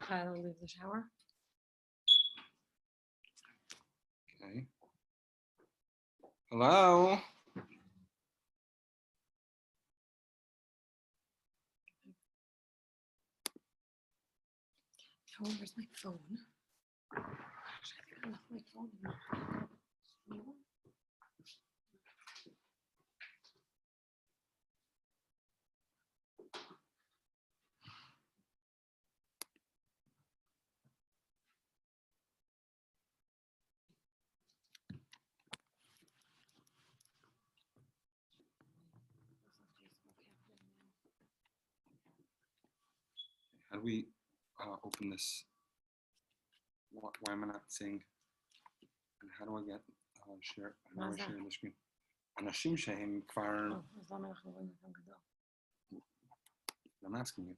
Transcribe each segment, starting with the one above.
Kyle leave the shower. Okay. Hello? Oh, where's my phone? Gosh, I think I left my phone in the How do we open this? Why am I not seeing? And how do I get share? How do I share the screen? אנשים שהם כבר... אז למה אנחנו רואים אותם גדול? I'm asking you.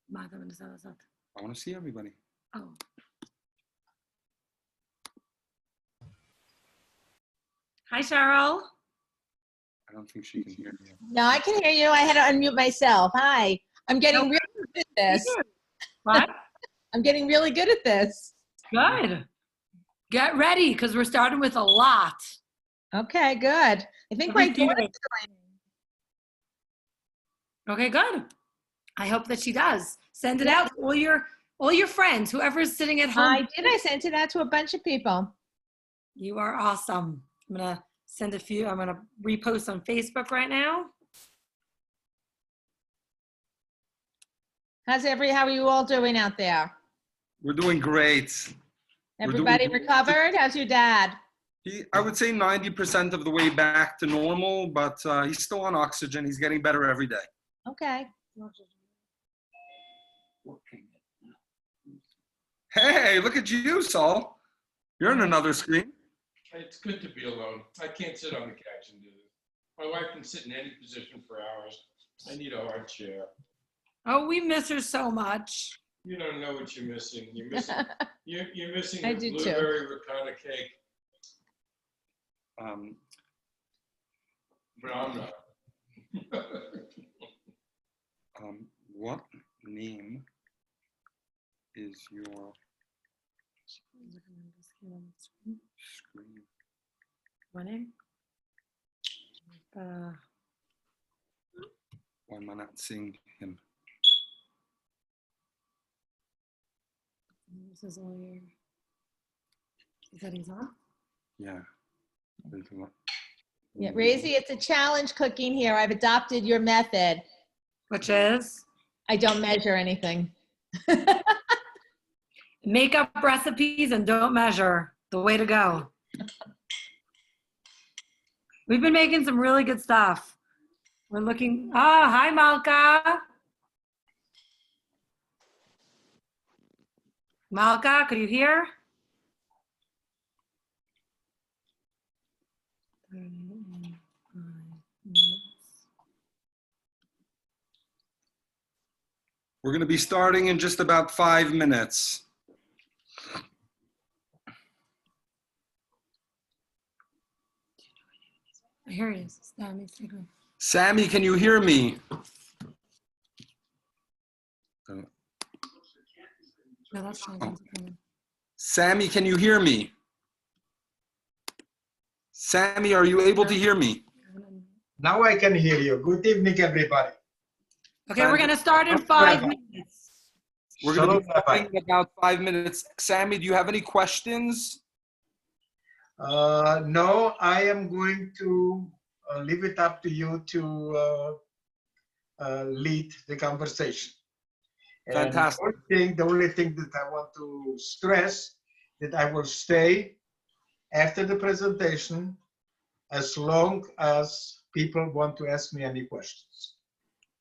מה אתה מנסה לעשות? I want to see everybody. Oh. Hi, Cheryl. I don't think she can hear you. No, I can hear you. I had to unmute myself. Hi. I'm getting really good at this. What? I'm getting really good at this. Good. Get ready, because we're starting with a lot. Okay, good. I think my daughter's Okay, good. I hope that she does. Send it out to all your friends, whoever's sitting at home. I sent it out to a bunch of people. You are awesome. I'm gonna send a few. I'm gonna repost on Facebook right now. How are you all doing out there? We're doing great. Everybody recovered? How's your dad? I would say 90% of the way back to normal, but he's still on oxygen. He's getting better every day. Okay. Hey, look at you, Saul. You're on another screen. It's good to be alone. I can't sit on the couch and do this. My wife can sit in any position for hours. I need a hard chair. Oh, we miss her so much. You don't know what you're missing. You're missing. You're missing I the do too. blueberry ricotta cake. But I'm not. What name is your screen? My name? Why am I not seeing him? This is all your. Is that he's on? Yeah. Yeah, Razy, it's a challenge cooking here. I've adopted your method. Which is? I don't measure anything. Make up recipes and don't measure. The way to go. We've been making some really good stuff. We're looking. Oh, hi, Malka. Malka, could you hear? We're going to be starting in just about 5 minutes. Here it is. Sami Steigmann. Sami, can you hear me? No, that's fine. Oh. Sami, can you hear me? Sami, are you able to hear me? Now I can hear you. Good evening, everybody. Okay, we're going to start in 5 minutes. We're going to be starting in about 5 minutes. Sami, do you have any questions? No, I am going to leave it up to you to lead the conversation. Fantastic. And the only thing that I want to stress that I will stay after the presentation as long as people want to ask me any questions.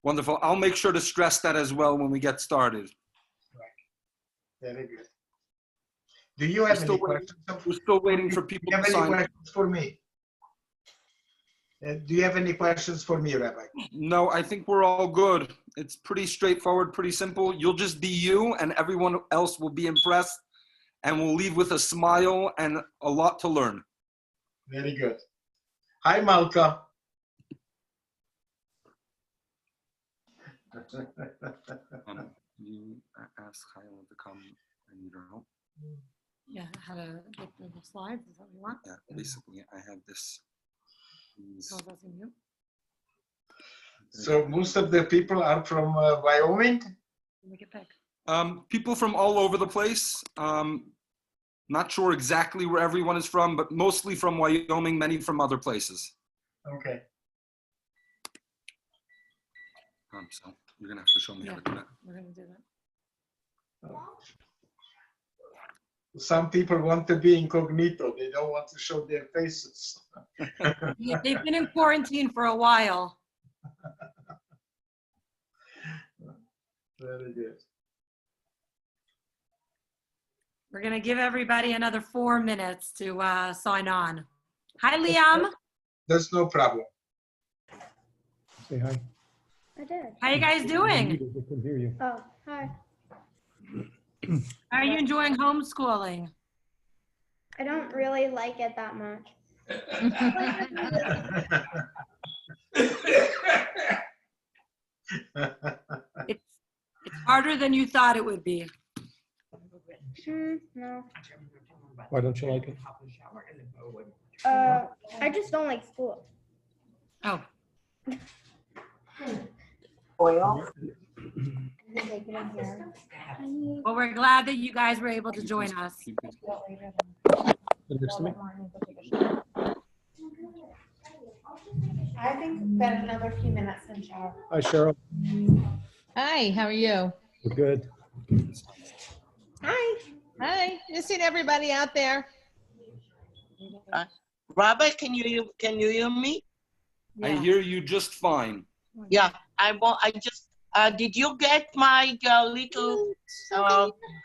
Wonderful. I'll make sure to stress that as well when we get started. Right. Very good. Do you have any questions? We're still waiting for people to sign. Do you have any questions for me? Do you have any questions for me, Rabbi? No, I think we're all good. It's pretty straightforward, pretty simple. You'll just be you and everyone else will be impressed and we'll leave with a smile and a lot to learn. Very good. Hi, Malka. You asked Kyla to come and need her help. Yeah, how to get through the slides, is that what you want? Yeah, basically, I have this. So that's in you. So most of the people are from Wyoming? Make it pick. People from all over the place. Not sure exactly where everyone is from, but mostly from Wyoming, many from other places. Okay. So you're gonna have to show me how to do that. We're gonna do that. Some people want to be incognito. They don't want to show their faces. Yeah, they've been in quarantine for a while. Very good. We're gonna give everybody another 4 minutes to sign on. Hi, Liam. That's no problem. Say hi. I did. How you guys doing? I can hear you. Oh, hi. How are you enjoying homeschooling? I don't really like it that much. It's harder than you thought it would be. No. Why don't you like it? I just don't like school. Oh, Oil. well, we're glad that you guys were able to join us. Sit next to me. I think spend another few minutes and shower. Hi, Cheryl. Hi, how are you? We're good. Hi. Hi. You seen everybody out there? Robert, can you hear me? I hear you just fine. Yeah, I just did you get my little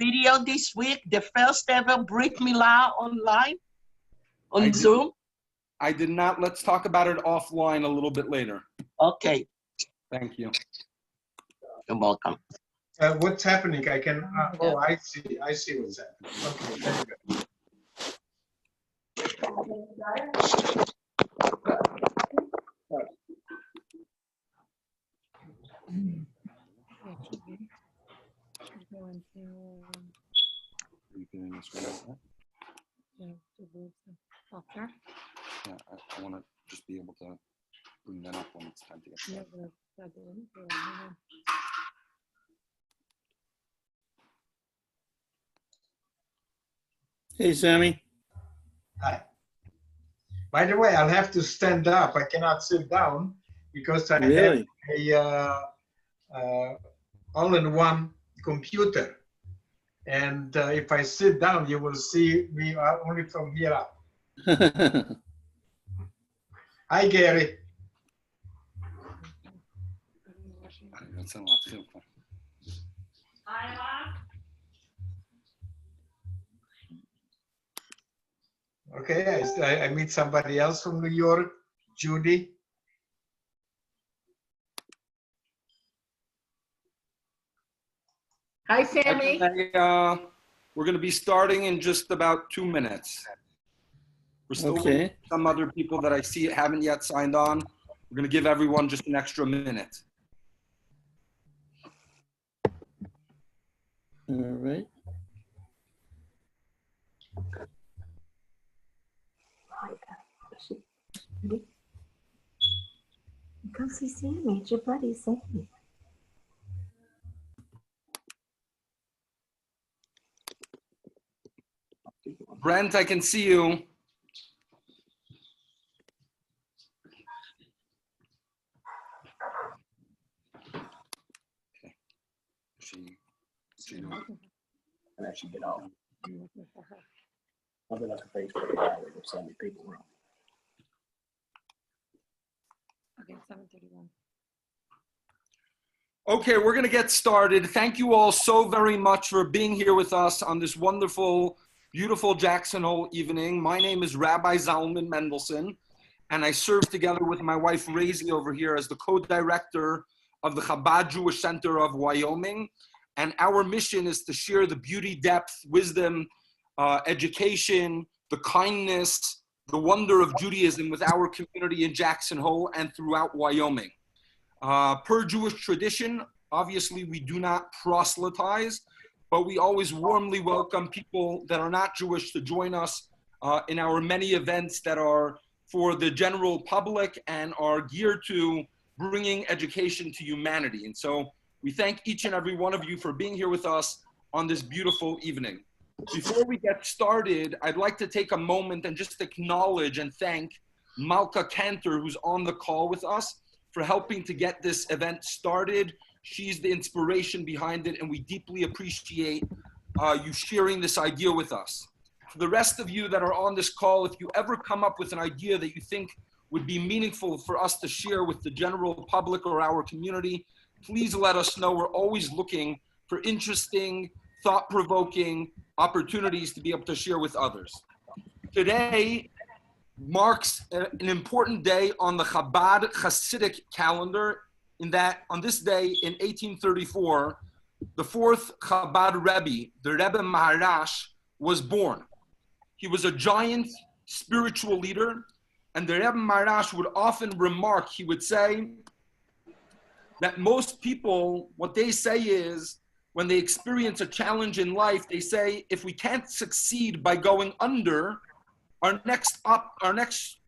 video this week? The first ever Brit Milah online on Zoom. I did not. Let's talk about it offline a little bit later. Okay, Thank you. you're welcome. What's happening? I can. Oh, I see. I see what's happening. Okay, very good. Are you feeling this right now? Software. Yeah, I want to just be able to bring that up when it's time to get started. Hey, Sammy. Hi. By the way, I'll have to stand up. I cannot sit down because I Really? have a all-in-one computer. And if I sit down, you will see me only from here up. Hi, Gary. That's a lot too. Okay, I meet somebody else from New York, Judy. Hi, Sammy. We're going to be starting in just about 2 minutes. We're still waiting Okay. for some other people that I see haven't yet signed on. We're going to give everyone just an extra minute. All right. Come see Sammy. It's your buddy, Sammy. Brent, I can see you. Okay. She And actually get off. I'll be like a Facebook guy that will send me people around. Okay, 7:31. Okay, we're going to get started. Thank you all so very much for being here with us on this wonderful, beautiful Jackson Hole evening. My name is Rabbi Zalman Mendelson, and I serve together with my wife, Razy, over here as the co-director of the Chabad Jewish Center of Wyoming. And our mission is to share the beauty, depth, wisdom, education, the kindness, the wonder of Judaism with our community in Jackson Hole and throughout Wyoming. Per Jewish tradition, Obviously, we do not proselytize, but we always warmly welcome people that are not Jewish to join us in our many events that are for the general public and are geared to bringing education to humanity. And so we thank each and every one of you for being here with us on this beautiful evening. Before we get started, I'd like to take a moment and just acknowledge and thank Malka Cantor, who's on the call with us, for helping to get this event started. She's the inspiration behind it, and we deeply appreciate you sharing this idea with us. For the rest of you that are on this call, if you ever come up with an idea that you think would be meaningful for us to share with the general public or our community, please let us know. We're always looking for interesting, thought-provoking opportunities to be able to share with others. Today marks an important day on the Chabad Hasidic calendar, in that on this day in 1834, the fourth Chabad Rebbe, the Rebbe Maharash, was born. He was a giant spiritual leader, and the Rebbe Maharash would often remark, he would say that most people, what they say is, when they experience a challenge in life, they say, if we can't succeed by going under, our next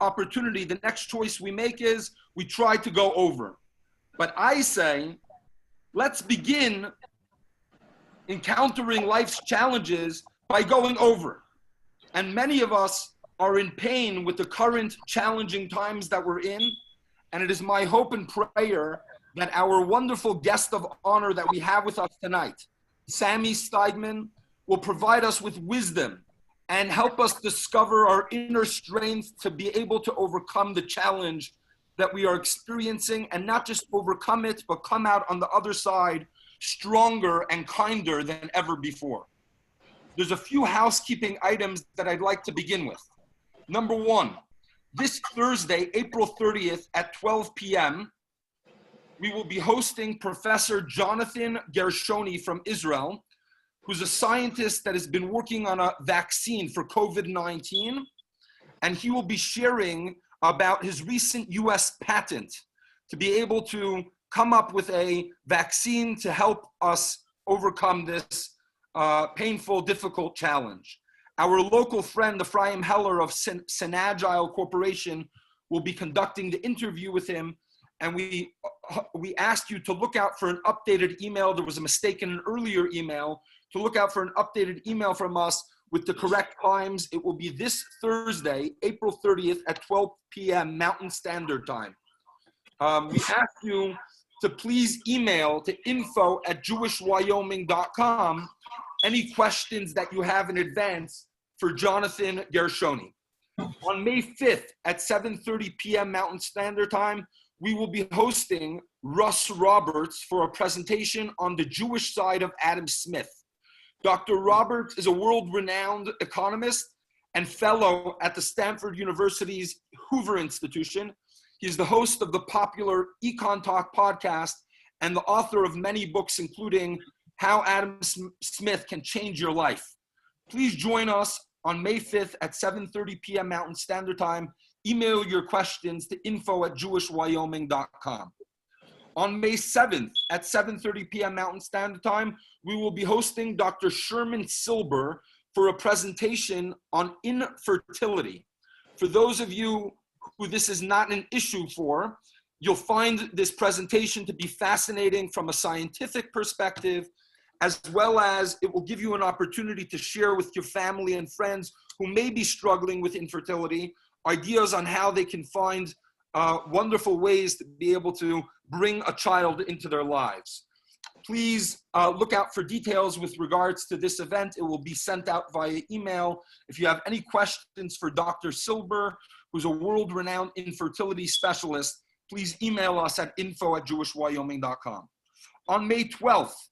opportunity, the next choice we make is we try to go over. But I say, let's begin encountering life's challenges by going over. And many of us are in pain with the current challenging times that we're in. And it is my hope and prayer that our wonderful guest of honor that we have with us tonight, Sami Steigmann, will provide us with wisdom and help us discover our inner strength to be able to overcome the challenge that we are experiencing, and not just overcome it, but come out on the other side stronger and kinder than ever before. There's a few housekeeping items that I'd like to begin with. Number one, this Thursday, April 30th at 12 p.m., we will be hosting Professor Jonathan Gershoni from Israel, who's a scientist that has been working on a vaccine for COVID-19, and he will be sharing about his recent US patent to be able to come up with a vaccine to help us overcome this painful, difficult challenge. Our local friend, Ephraim Heller of Synagile Corporation, will be conducting the interview with him, and we asked you to look out for an updated email. There was a mistake in an earlier email, to look out for an updated email from us with the correct times. It will be this Thursday, April 30th at 12 p.m. Mountain Standard Time. We ask you to please email to info@jewishwyoming.com any questions that you have in advance for Jonathan Gershoni. On May 5th at 7:30 p.m. Mountain Standard Time, we will be hosting Russ Roberts for a presentation on the Jewish side of Adam Smith. Dr. Roberts is a world-renowned economist and fellow at the Stanford University's Hoover Institution. He's the host of the popular Econ Talk podcast and the author of many books, including How Adam Smith Can Change Your Life. Please join us on May 5th at 7:30 p.m. Mountain Standard Time. Email your questions to info@jewishwyoming.com. On May 7th at 7:30 p.m. Mountain Standard Time, we will be hosting Dr. Sherman Silber for a presentation on infertility. For those of you who this is not an issue for, you'll find this presentation to be fascinating from a scientific perspective, as well as it will give you an opportunity to share with your family and friends who may be struggling with infertility, ideas on how they can find wonderful ways to be able to bring a child into their lives. Please look out for details with regards to this event. It will be sent out via email. If you have any questions for Dr. Silber, who's a world-renowned infertility specialist, please email us at info@jewishwyoming.com. On May 12th,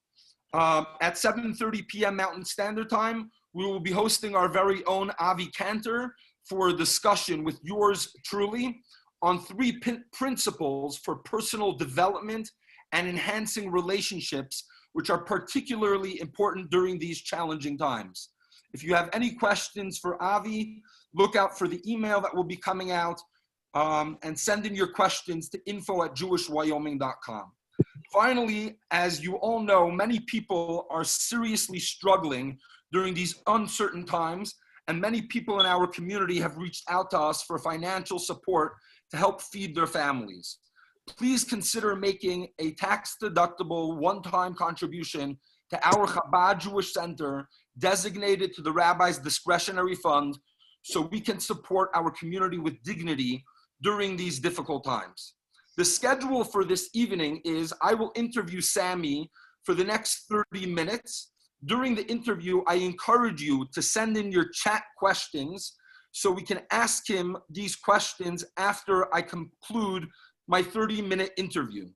at 7:30 p.m. Mountain Standard Time, we will be hosting our very own Avi Cantor for a discussion with yours truly on 3 principles for personal development and enhancing relationships, which are particularly important during these challenging times. If you have any questions for Avi, look out for the email that will be coming out and send in your questions to info@jewishwyoming.com. Finally, as you all know, many people are seriously struggling during these uncertain times, and many people in our community have reached out to us for financial support to help feed their families. Please consider making a tax-deductible one-time contribution to our Chabad Jewish Center designated to the Rabbi's discretionary fund so we can support our community with dignity during these difficult times. The schedule for this evening is I will interview Sami for the next 30 minutes. During the interview, I encourage you to send in your chat questions so we can ask him these questions after I conclude my 30-minute interview.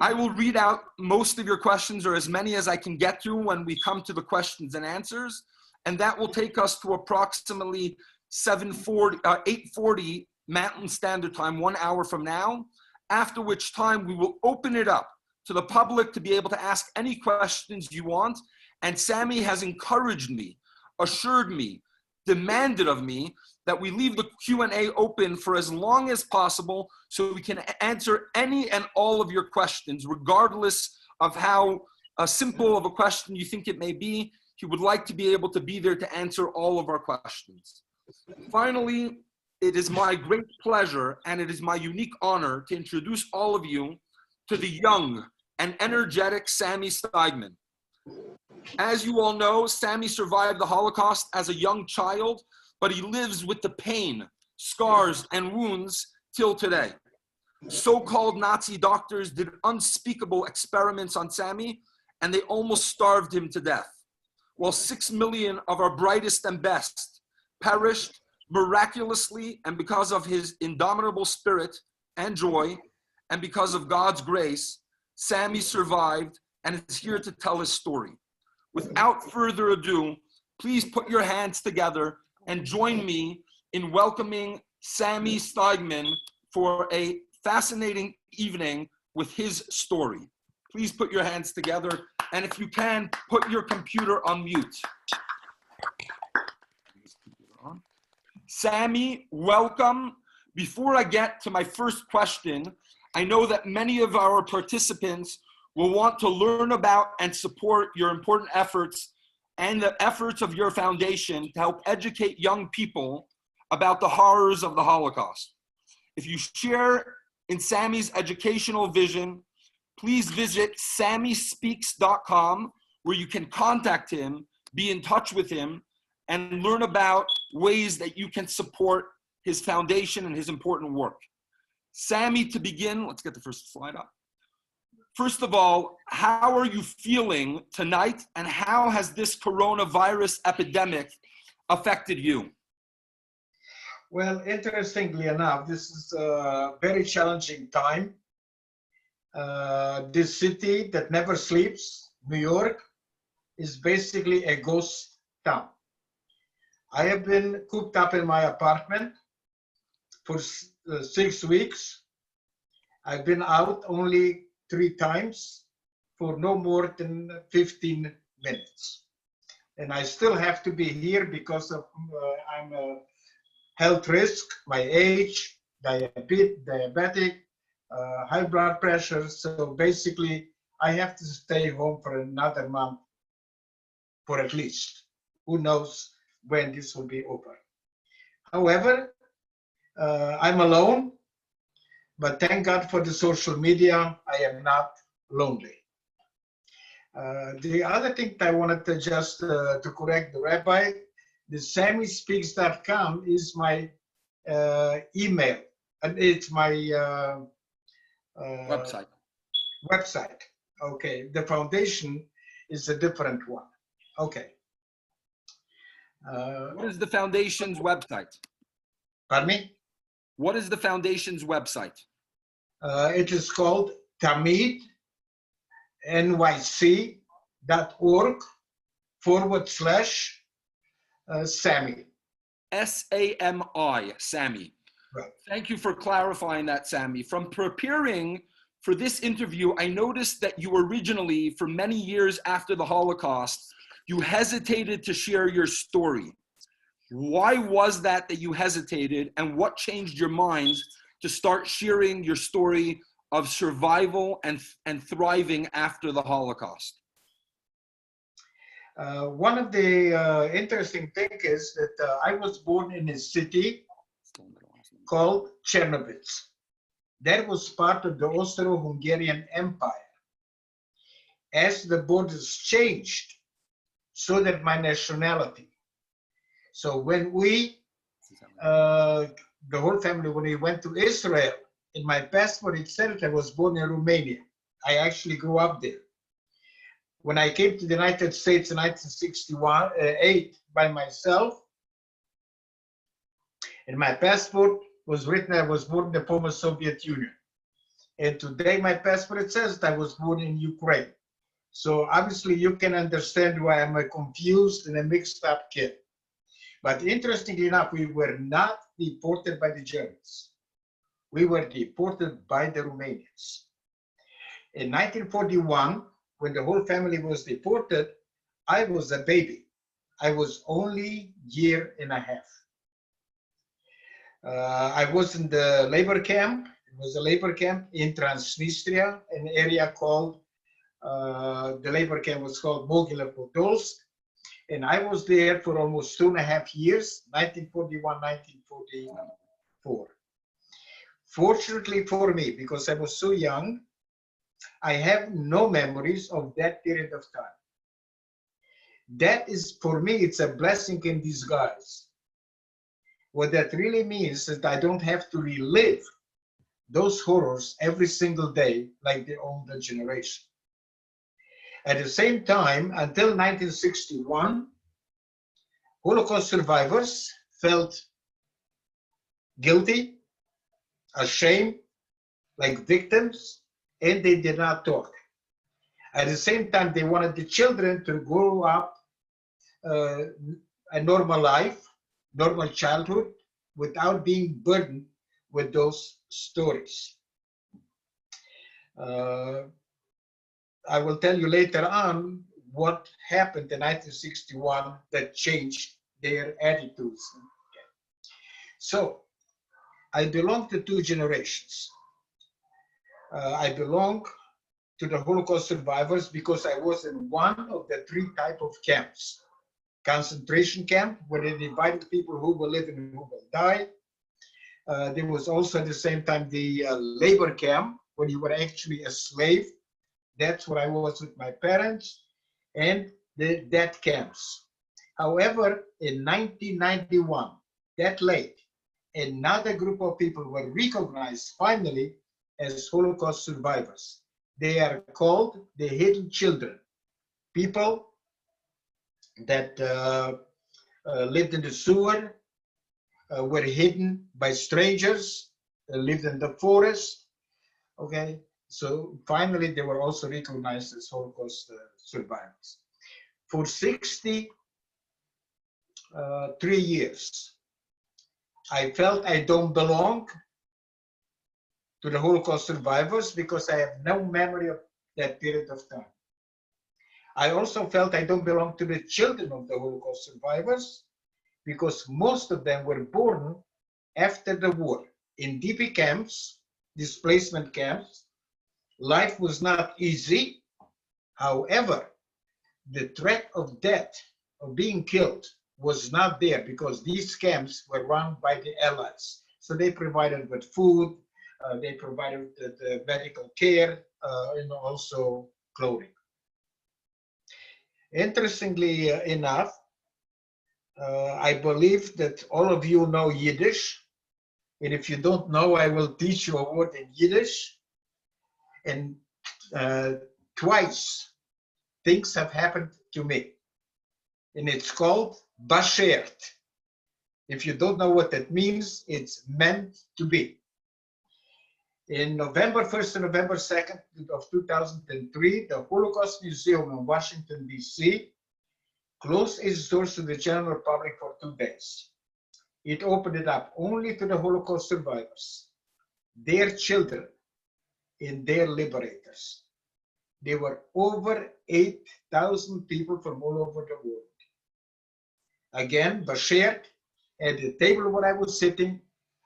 I will read out most of your questions, or as many as I can get to when we come to the questions and answers, and that will take us to approximately 8:40 Mountain Standard Time, 1 hour from now, after which time we will open it up to the public to be able to ask any questions you want. And Sami has encouraged me, assured me, demanded of me that we leave the Q&A open for as long as possible so we can answer any and all of your questions, regardless of how simple of a question you think it may be. He would like to be able to be there to answer all of our questions. Finally, it is my great pleasure and it is my unique honor to introduce all of you to the young and energetic Sami Steigmann. As you all know, Sami survived the Holocaust as a young child, but he lives with the pain, scars, and wounds till today. So-called Nazi doctors did unspeakable experiments on Sami, and they almost starved him to death, while 6 million of our brightest and best perished miraculously, and because of his indomitable spirit and joy, and because of God's grace, Sami survived and is here to tell his story. Without further ado, please put your hands together and join me in welcoming Sami Steigmann for a fascinating evening with his story. Please put your hands together, and if you can, put your computer on mute. Sami, welcome. Before I get to my first question, I know that many of our participants will want to learn about and support your important efforts and the efforts of your foundation to help educate young people about the horrors of the Holocaust. If you share in Sami's educational vision, please visit samispeaks.com, where you can contact him, be in touch with him, and learn about ways that you can support his foundation and his important work. Sami, to begin, let's get the first slide up. First of all, how are you feeling tonight, and how has this coronavirus epidemic affected you? Well, interestingly enough, this is a very challenging time. This city that never sleeps, New York, is basically a ghost town. I have been cooped up in my apartment for 6 weeks. I've been out only 3 times for no more than 15 minutes. And I still have to be here because of I'm a health risk, my age, diabetic, high blood pressure. So basically, I have to stay home for another month, for at least. Who knows when this will be over. However, I'm alone, but thank God for the social media, I am not lonely. The other thing I wanted to just to correct the rabbi, the samispeaks.com is my email, and it's my website. Okay, the foundation is a different one. Okay. What is the foundation's website? Pardon me? What is the foundation's website? It is called tamidnyc.org/Sami. S-A-M-I, Sami. Right. Thank you for clarifying that, Sami. From preparing for this interview, I noticed that you originally, for many years after the Holocaust, you hesitated to share your story. Why was that you hesitated, and what changed your mind to start sharing your story of survival and thriving after the Holocaust? One of the interesting things is that I was born in a city called Chernobyl. That was part of the Austro-Hungarian Empire. As the borders changed, so that my nationality. So when we, the whole family, when we went to Israel, in my passport it said that I was born in Romania. I actually grew up there. When I came to the United States in 1968 by myself, in my passport was written I was born in the former Soviet Union. And today my passport it says that I was born in Ukraine. So obviously you can understand why I'm a confused and a mixed up kid. But interestingly enough, we were not deported by the Germans. We were deported by the Romanians. In 1941, when the whole family was deported, I was a baby. I was only a year and a half. I was in the labor camp. It was a labor camp in Transnistria, an area called, the labor camp was called Mogila Podolsk. And I was there for almost 2.5 years, 1941, 1944. Fortunately for me, because I was so young, I have no memories of that period of time. That is, for me, it's a blessing in disguise. What that really means is that I don't have to relive those horrors every single day like the older generation. At the same time, until 1961, Holocaust survivors felt guilty, ashamed, like victims, and they did not talk. At the same time, they wanted the children to grow up a normal life, normal childhood, without being burdened with those stories. I will tell you later on what happened in 1961 that changed their attitudes. So I belong to two generations. I belong to the Holocaust survivors because I was in one of the 3 types of camps. Concentration camp, where they divided people who will live and who will die. There was also at the same time the labor camp, when you were actually a slave. That's where I was with my parents, and the death camps. However, in 1991, that late, another group of people were recognized finally as Holocaust survivors. They are called the hidden children, people that lived in the sewer, were hidden by strangers, lived in the forest. Okay, so finally they were also recognized as Holocaust survivors. For 63 years, I felt I don't belong to the Holocaust survivors because I have no memory of that period of time. I also felt I don't belong to the children of the Holocaust survivors because most of them were born after the war in DP camps, displacement camps. Life was not easy. However, the threat of death, of being killed, was not there because these camps were run by the Allies. So they provided with food, they provided the medical care, and also clothing. Interestingly enough, I believe that all of you know Yiddish. And if you don't know, I will teach you a word in Yiddish. And twice things have happened to me. And it's called bashert. If you don't know what that means, it's meant to be. In November 1st and November 2nd of 2003, the Holocaust Museum in Washington, D.C. closed its doors to the general public for 2 days. It opened it up only to the Holocaust survivors, their children, and their liberators. There were over 8,000 people from all over the world. Again, bashert, at the table where I was sitting,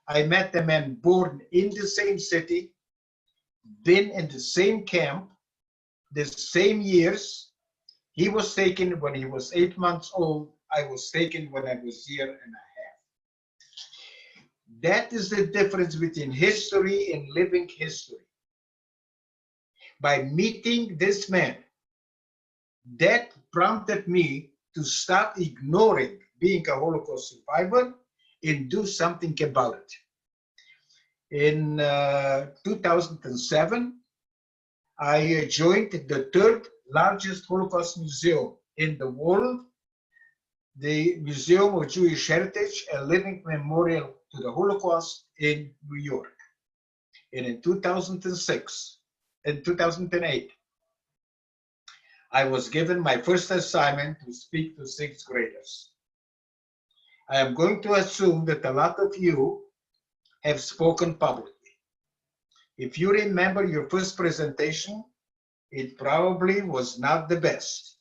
I met a man born in the same city, been in the same camp, the same years. He was taken when he was 8 months old. I was taken when I was a year and a half. That is the difference between history and living history. By meeting this man, that prompted me to stop ignoring being a Holocaust survivor and do something about it. In 2007, I joined the third largest Holocaust museum in the world, the Museum of Jewish Heritage, a living memorial to the Holocaust in New York. And in 2006 and 2008, I was given my first assignment to speak to sixth graders. I am going to assume that a lot of you have spoken publicly. If you remember your first presentation, it probably was not the best,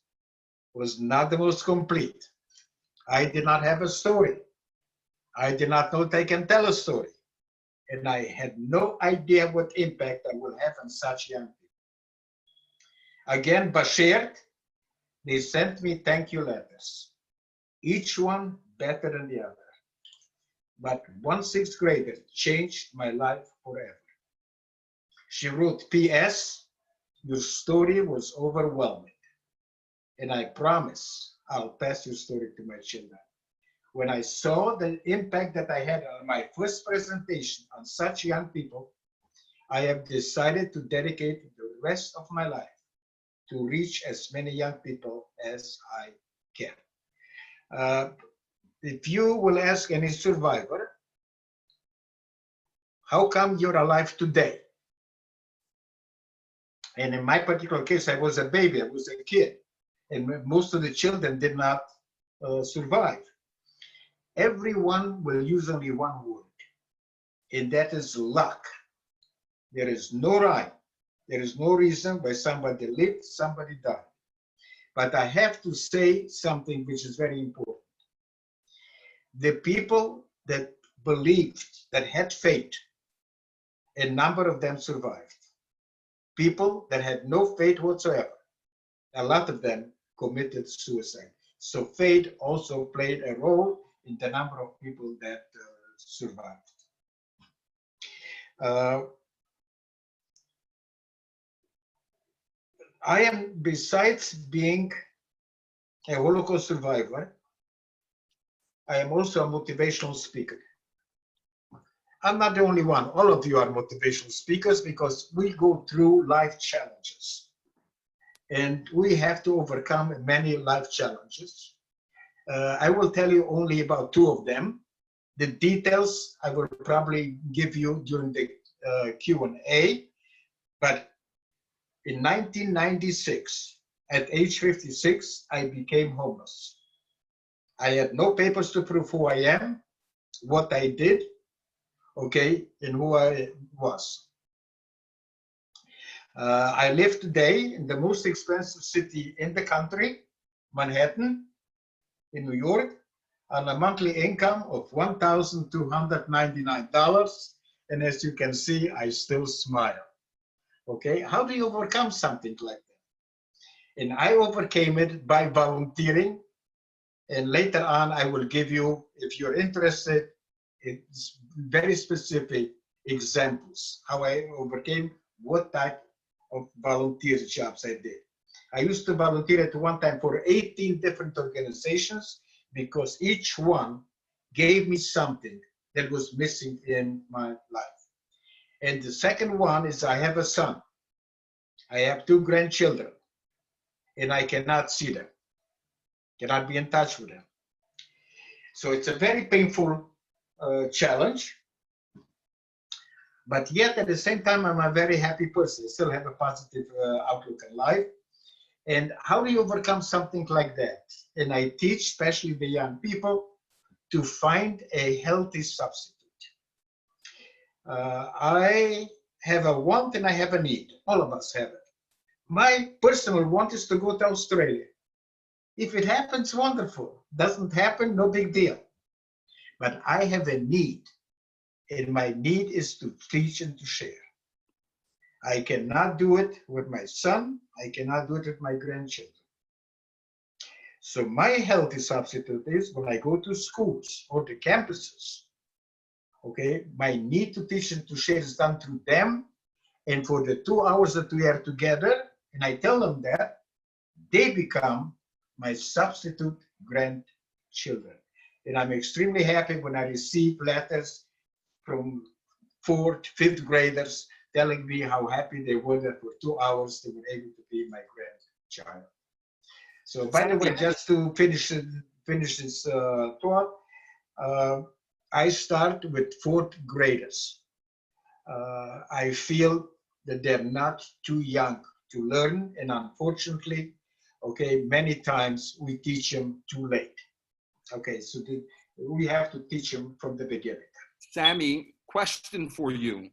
was not the most complete. I did not have a story. I did not know that I can tell a story. And I had no idea what impact I will have on such young people. Again, Bashert, they sent me thank you letters, each one better than the other. But one sixth grader changed my life forever. She wrote, P.S., your story was overwhelming. And I promise I'll pass your story to my children. When I saw the impact that I had on my first presentation on such young people, I have decided to dedicate the rest of my life to reach as many young people as I can. If you will ask any survivor, how come you're alive today? And in my particular case, I was a baby, I was a kid, and most of the children did not survive. Everyone will use only one word, and that is luck. There is no rhyme. There is no reason why somebody lived, somebody died. But I have to say something which is very important. The people that believed, that had faith, a number of them survived. People that had no faith whatsoever, a lot of them committed suicide. So faith also played a role in the number of people that survived. I am, besides being a Holocaust survivor, I am also a motivational speaker. I'm not the only one. All of you are motivational speakers because we go through life challenges. And we have to overcome many life challenges. I will tell you only about two of them. The details I will probably give you during the Q&A. But in 1996, at age 56, I became homeless. I had no papers to prove who I am, what I did, okay, and who I was. I live today in the most expensive city in the country, Manhattan, in New York, on a monthly income of $1,299. And as you can see, I still smile. Okay, how do you overcome something like that? And I overcame it by volunteering. And later on, I will give you, if you're interested, it's very specific examples, how I overcame what type of volunteer jobs I did. I used to volunteer at one time for 18 different organizations because each one gave me something that was missing in my life. And the second one is I have a son. I have 2 grandchildren, and I cannot see them, cannot be in touch with them. So it's a very painful challenge, but yet at the same time, I'm a very happy person. I still have a positive outlook in life. And how do you overcome something like that? And I teach, especially the young people, to find a healthy substitute. I have a want and I have a need. All of us have it. My personal want is to go to Australia. If it happens, wonderful. Doesn't happen, no big deal. But I have a need, and my need is to teach and to share. I cannot do it with my son. I cannot do it with my grandchildren. So my healthy substitute is when I go to schools or the campuses, okay, my need to teach and to share is done through them. And for the 2 hours that we are together, and I tell them that, they become my substitute grandchildren. And I'm extremely happy when I receive letters from 4th, 5th graders telling me how happy they were that for 2 hours they were able to be my grandchild. So by the way, just to finish this thought, I start with 4th graders. I feel that they're not too young to learn, and unfortunately, okay, many times we teach them too late. Okay, so we have to teach them from the beginning. Sami, question for you.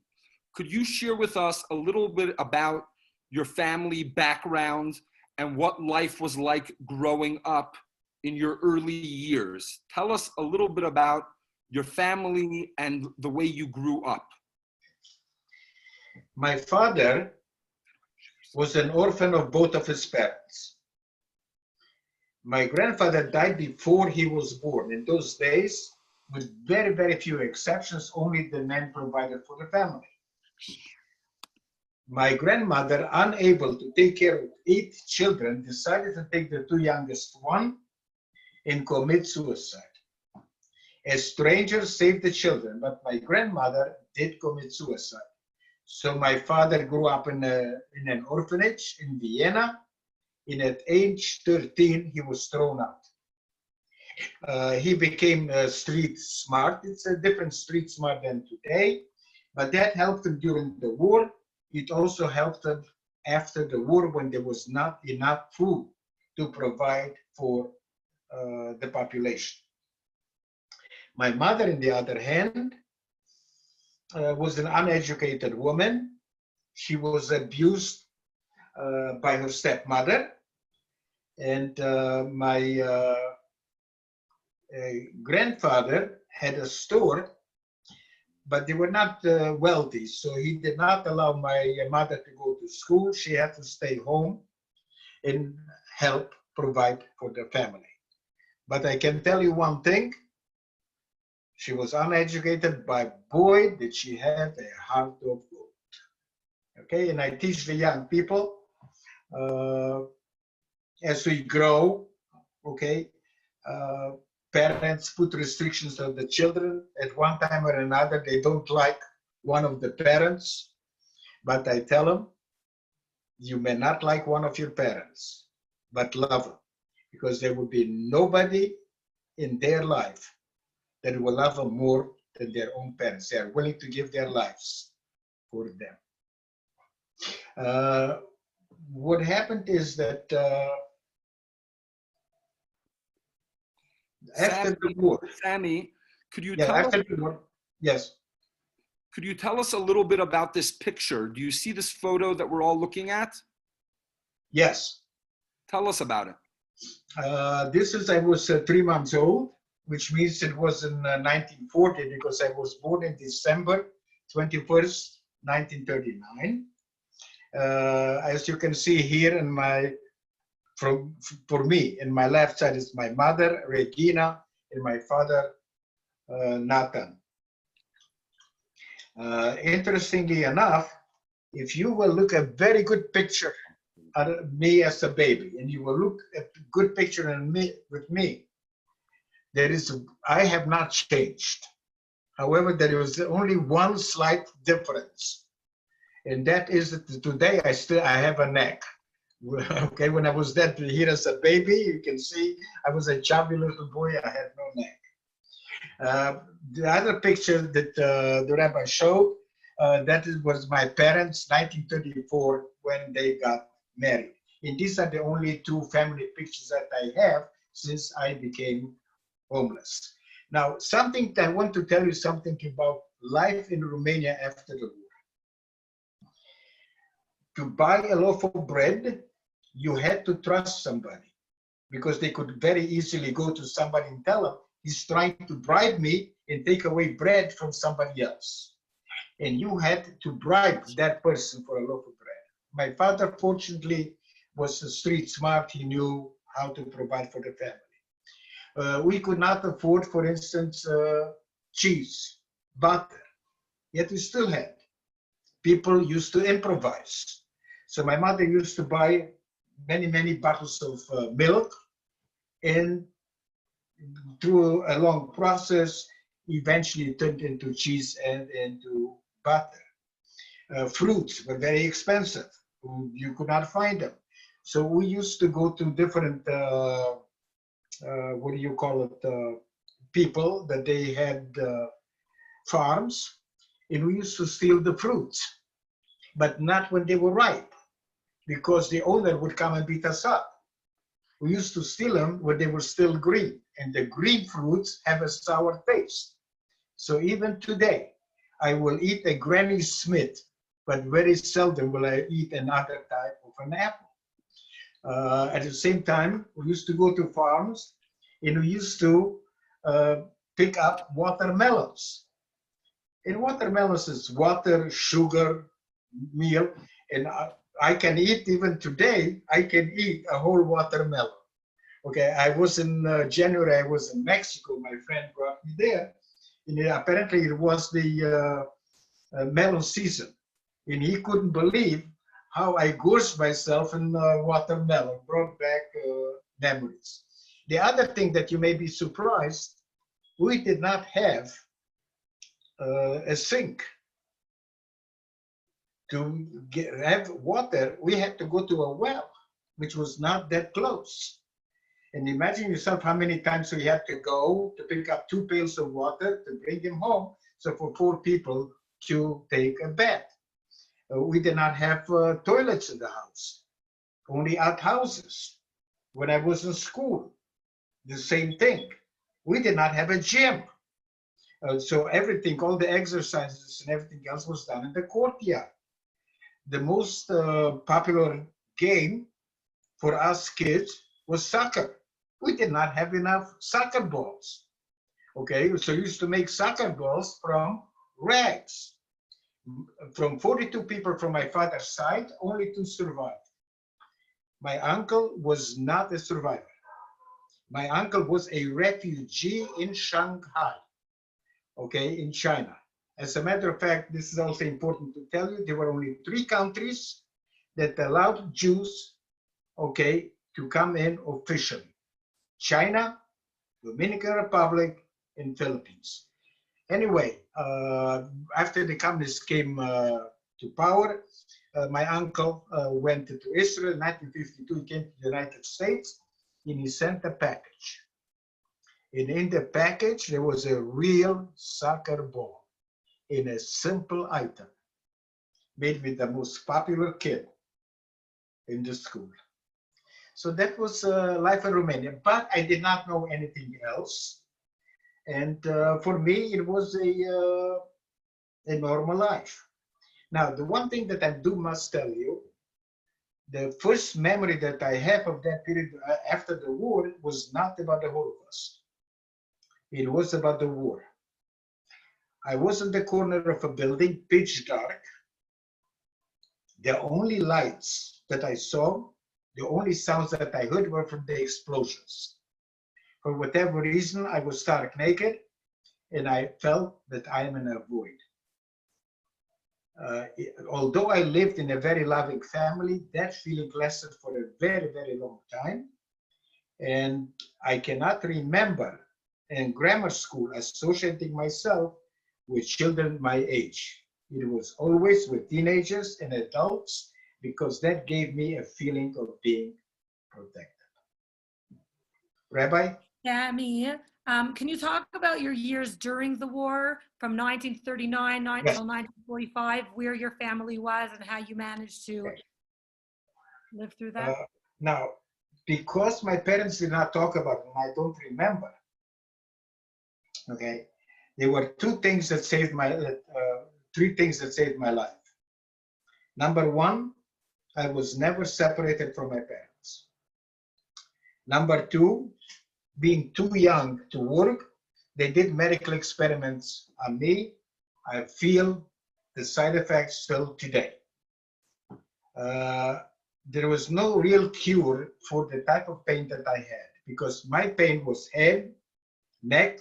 Could you share with us a little bit about your family background and what life was like growing up in your early years? Tell us a little bit about your family and the way you grew up. My father was an orphan of both of his parents. My grandfather died before he was born. In those days, with very, very few exceptions, only the men provided for the family. My grandmother, unable to take care of 8 children, decided to take the 2 youngest one and commit suicide. A stranger saved the children, but my grandmother did commit suicide. So my father grew up in an orphanage in Vienna. And at age 13, he was thrown out. He became street smart. It's a different street smart than today, but that helped him during the war. It also helped him after the war when there was not enough food to provide for the population. My mother, on the other hand, was an uneducated woman. She was abused by her stepmother, and my grandfather had a store, but they were not wealthy, so he did not allow my mother to go to school. She had to stay home and help provide for the family. But I can tell you one thing, she was uneducated, but boy, did she have a heart of gold. Okay, and I teach the young people as we grow, okay, parents put restrictions on the children. At one time or another, they don't like one of the parents, but I tell them, you may not like one of your parents, but love them, because there will be nobody in their life that will love them more than their own parents. They are willing to give their lives for them. What happened is that after the war, Sami, could you yeah, tell us, after the war, yes. could you tell us a little bit about this picture? Do you see this photo that we're all looking at? Yes. Tell us about it. This is, I was 3 months old, which means it was in 1940 because I was born in December 21st, 1939. As you can see here in my, for me, in my left side is my mother, Regina, and my father, Nathan. Interestingly enough, if you will look at a very good picture of me as a baby, and you will look at a good picture of me with me, I have not changed. However, there is only one slight difference, and that is that today I have a neck. Okay, when I was here as a baby, you can see I was a chubby little boy. I had no neck. The other picture that the rabbi showed, was my parents, 1934, when they got married. And these are the only 2 family pictures that I have since I became homeless. Now, I want to tell you something about life in Romania after the war. To buy a loaf of bread, you had to trust somebody, because they could very easily go to somebody and tell them, he's trying to bribe me and take away bread from somebody else. and you had to bribe that person for a loaf of bread. My father, fortunately, was street smart. He knew how to provide for the family. We could not afford, for instance, cheese, butter, yet we still had. People used to improvise. So my mother used to buy many, many bottles of milk, and through a long process, eventually it turned into cheese and into butter. Fruits were very expensive. You could not find them. So we used to go to different, what do you call it, people that they had farms, and we used to steal the fruits, but not when they were ripe, because the owner would come and beat us up. We used to steal them when they were still green, and the green fruits have a sour taste. So even today, I will eat a Granny Smith, but very seldom will I eat another type of an apple. At the same time, we used to go to farms, and we used to pick up watermelons. And watermelons is water, sugar, meal, and I can eat, even today, I can eat a whole watermelon. Okay, I was in January, I was in Mexico, my friend brought me there, and apparently it was the melon season, and he couldn't believe how I gorged myself in watermelon, brought back memories. The other thing that you may be surprised, we did not have a sink. To have water, we had to go to a well, which was not that close. And imagine yourself how many times we had to go to pick up 2 pails of water to bring them home. So for 4 people to take a bath. We did not have toilets in the house, only outhouses. When I was in school, the same thing. We did not have a gym. So everything, all the exercises and everything else was done in the courtyard. The most popular game for us kids was soccer. We did not have enough soccer balls. Okay, so we used to make soccer balls from rags. From 42 people from my father's side, only 2 survived. My uncle was not a survivor. My uncle was a refugee in Shanghai, okay, in China. As a matter of fact, this is also important to tell you, there were only 3 countries that allowed Jews, okay, to come in officially. China, Dominican Republic, and Philippines. Anyway, after the communists came to power, my uncle went to Israel in 1952. He came to the United States, and he sent a package. And in the package, there was a real soccer ball in a simple item made with the most popular kid in the school. So that was life in Romania, but I did not know anything else. And for me, it was a normal life. Now, the one thing that I must tell you, the first memory that I have of that period after the war was not about the Holocaust. It was about the war. I was in the corner of a building, pitch dark. The only lights that I saw, the only sounds that I heard were from the explosions. For whatever reason, I was stark naked, and I felt that I am in a void. Although I lived in a very loving family, that feeling lasted for a very, very long time. And I cannot remember in grammar school associating myself with children my age. It was always with teenagers and adults, because that gave me a feeling of being protected. Rabbi? Sami, can you talk about your years during the war from 1939 until 1945, where your family was and how you managed to live through that? Now, because my parents did not talk about it, and I don't remember, okay, there were 2 things that saved my, 3 things that saved my life. Number 1, I was never separated from my parents. Number 2, being too young to work, they did medical experiments on me. I feel the side effects still today. There was no real cure for the type of pain that I had because my pain was head, neck,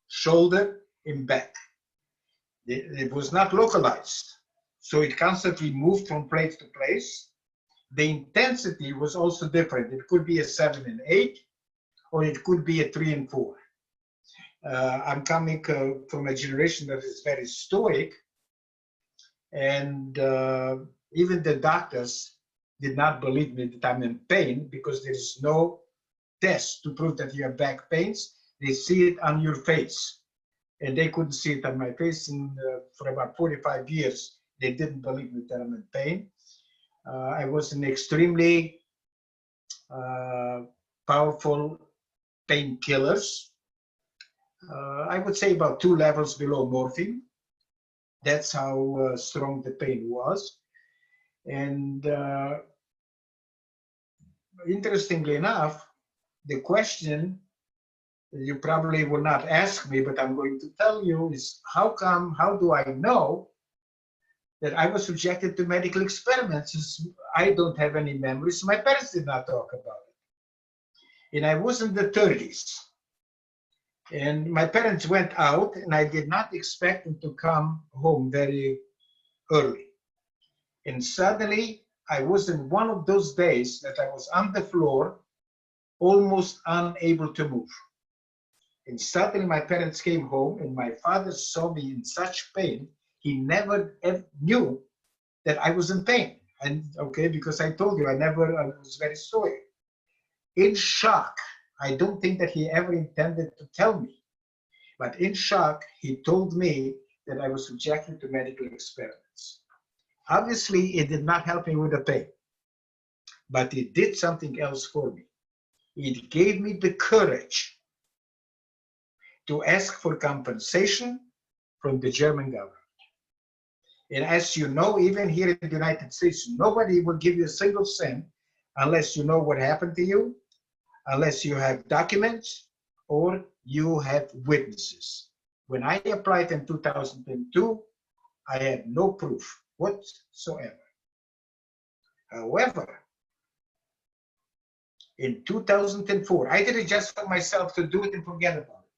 shoulder, and back. It was not localized. So it constantly moved from place to place. The intensity was also different. It could be a 7 and 8, or it could be a 3 and 4. I'm coming from a generation that is very stoic, and even the doctors did not believe me that I'm in pain because there is no test to prove that you have back pains. They see it on your face, and they couldn't see it on my face. And for about 45 years, they didn't believe me that I'm in pain. I was an extremely powerful painkillers. I would say about 2 levels below morphine. That's how strong the pain was. And interestingly enough, the question you probably will not ask me, but I'm going to tell you is how do I know that I was subjected to medical experiments? I don't have any memories. My parents did not talk about it. And I was in the 30s. And my parents went out, and I did not expect them to come home very early. And suddenly, I was in one of those days that I was on the floor, almost unable to move. And suddenly, my parents came home, and my father saw me in such pain. He never knew that I was in pain. And okay, because I told you, I was very stoic. In shock, I don't think that he ever intended to tell me. But in shock, he told me that I was subjected to medical experiments. Obviously, it did not help me with the pain, but it did something else for me. It gave me the courage to ask for compensation from the German government. And as you know, even here in the United States, nobody will give you a single cent unless you know what happened to you, unless you have documents, or you have witnesses. When I applied in 2002, I had no proof whatsoever. However, in 2004, I did it just for myself to do it and forget about it.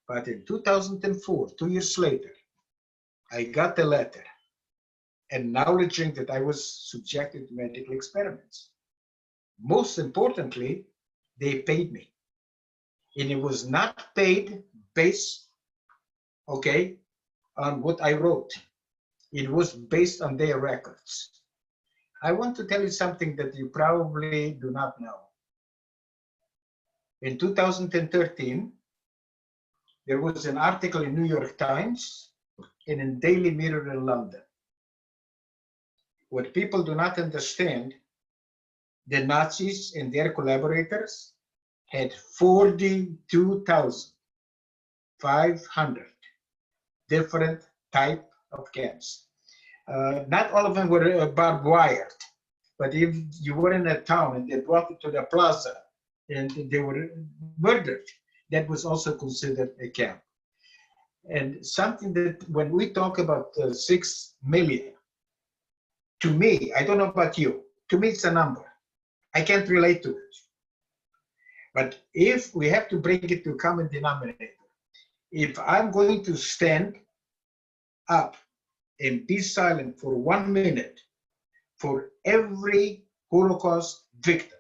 But in 2004, 2 years later, I got a letter acknowledging that I was subjected to medical experiments. Most importantly, they paid me. And it was not paid based, okay, on what I wrote. It was based on their records. I want to tell you something that you probably do not know. In 2013, there was an article in New York Times and in Daily Mirror in London. What people do not understand, the Nazis and their collaborators had 42,500 different type of camps. Not all of them were barbed wired, but if you were in a town and they brought you to the plaza and they were murdered, that was also considered a camp. And something that when we talk about 6 million, to me, I don't know about you, to me it's a number. I can't relate to it. But if we have to bring it to common denominator, if I'm going to stand up and be silent for 1 minute for every Holocaust victim,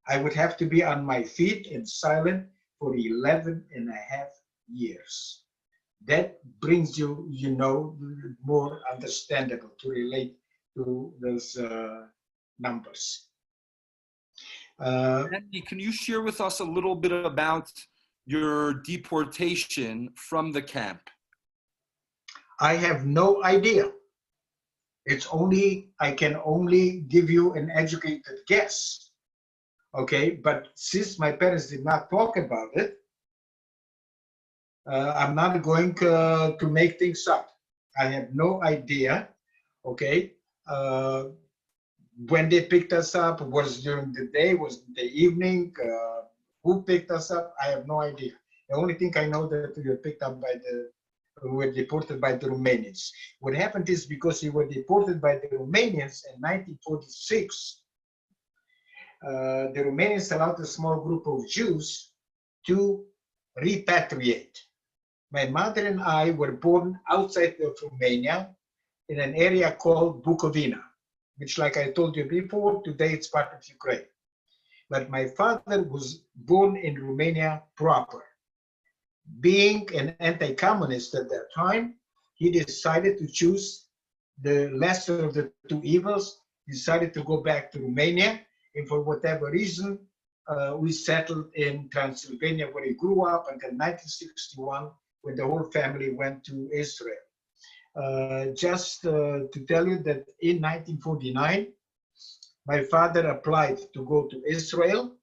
I would have to be on my feet and silent for 11 and a half years. That brings you, more understandable to relate to those numbers. Andy, can you share with us a little bit about your deportation from the camp? I have no idea. I can only give you an educated guess. Okay, but since my parents did not talk about it, I'm not going to make things up. I have no idea, okay, when they picked us up, was it during the day, was it the evening, who picked us up, I have no idea. The only thing I know that we were picked up by the who were deported by the Romanians. What happened is because they were deported by the Romanians in 1946, the Romanians allowed a small group of Jews to repatriate. My mother and I were born outside of Romania in an area called Bukovina, which, like I told you before, today it's part of Ukraine. But my father was born in Romania proper. Being an anti-communist at that time, he decided to choose the lesser of the two evils, decided to go back to Romania, and for whatever reason, we settled in Transylvania, where he grew up until 1961, when the whole family went to Israel. Just to tell you that in 1949, my father applied to go to Israel,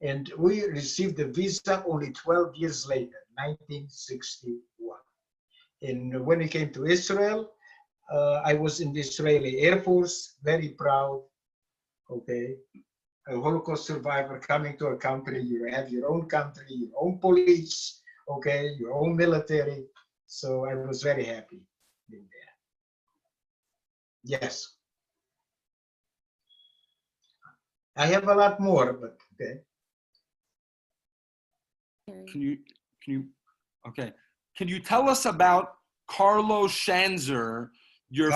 and we received the visa only 12 years later, 1961. And when we came to Israel, I was in the Israeli Air Force, very proud, okay? A Holocaust survivor coming to a country, you have your own country, your own police, okay, your own military. So I was very happy being there. Yes. I have a lot more, but okay. Can you tell us about Carlo Schanzer, your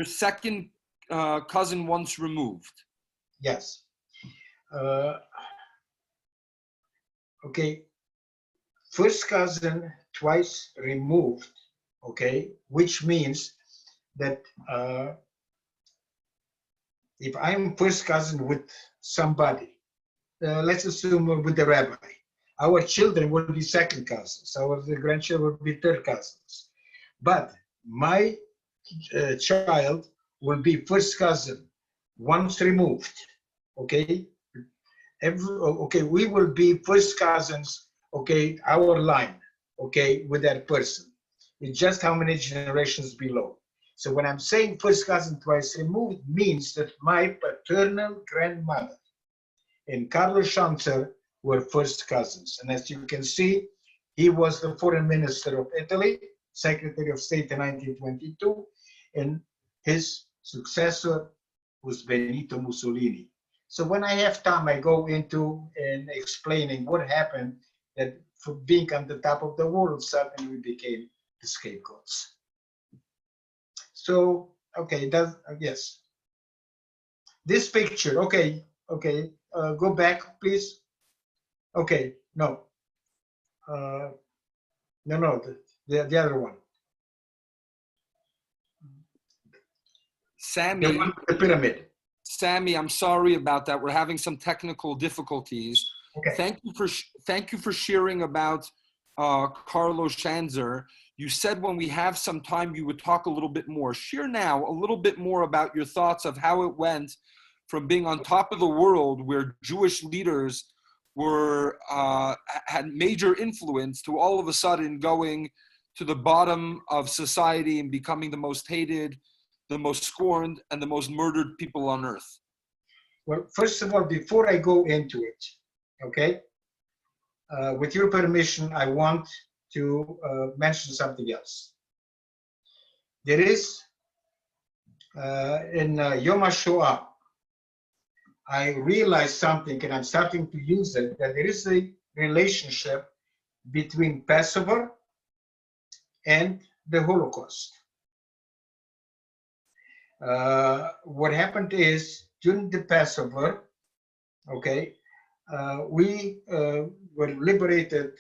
second cousin once removed? Yes. Okay. First cousin twice removed, okay, which means that if I'm first cousin with somebody, let's assume with the rabbi, our children will be second cousins, our grandchildren will be third cousins. But my child will be first cousin once removed, okay? Okay, we will be first cousins, okay, our line, okay, with that person. It's just how many generations below. So when I'm saying first cousin twice removed, means that my paternal grandmother and Carlo Schanzer were first cousins. And as you can see, he was the foreign minister of Italy, Secretary of State in 1922, and his successor was Benito Mussolini. So when I have time, I go into and explaining what happened, that for being on the top of the world, suddenly we became the scapegoats. So, okay, yes. This picture, okay, go back, please. Okay, no. No, the other one. Sami, The one with the pyramid. Sami, I'm sorry about that. We're having some technical difficulties. Okay. Thank you for sharing about Carlo Schanzer. You said when we have some time, you would talk a little bit more. Share now a little bit more about your thoughts of how it went from being on top of the world, where Jewish leaders were had major influence, to all of a sudden going to the bottom of society and becoming the most hated, the most scorned, and the most murdered people on earth. Well, first of all, before I go into it, okay, with your permission, I want to mention something else. There is, in Yom HaShoah, I realized something, and I'm starting to use it, that there is a relationship between Passover and the Holocaust. What happened is, during the Passover, okay, we were liberated,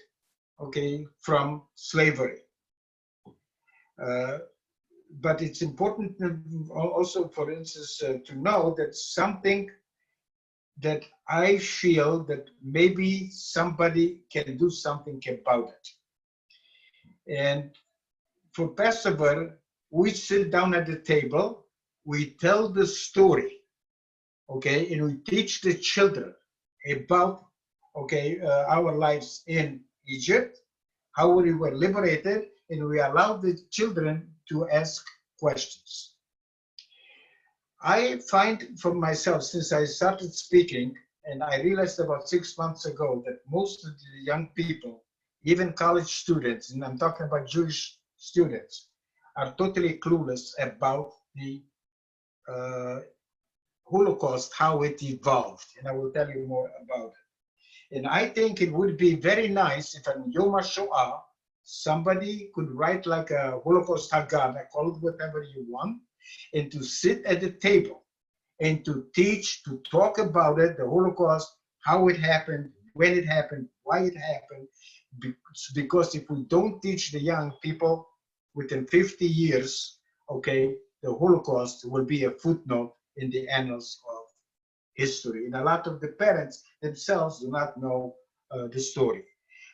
okay, from slavery. But it's important also, for instance, to know that something that I feel that maybe somebody can do something about it. And for Passover, we sit down at the table, we tell the story, okay, and we teach the children about, okay, our lives in Egypt, how we were liberated, and we allow the children to ask questions. I find for myself, since I started speaking, and I realized about 6 months ago that most of the young people even college students, and I'm talking about Jewish students, are totally clueless about the Holocaust, how it evolved. And I will tell you more about it. And I think it would be very nice if on Yom HaShoah, somebody could write like a Holocaust Haggadah, call it whatever you want, and to sit at the table and to teach, to talk about it, the Holocaust, how it happened, when it happened, why it happened. Because if we don't teach the young people within 50 years, okay, the Holocaust will be a footnote in the annals of history. And a lot of the parents themselves do not know the story.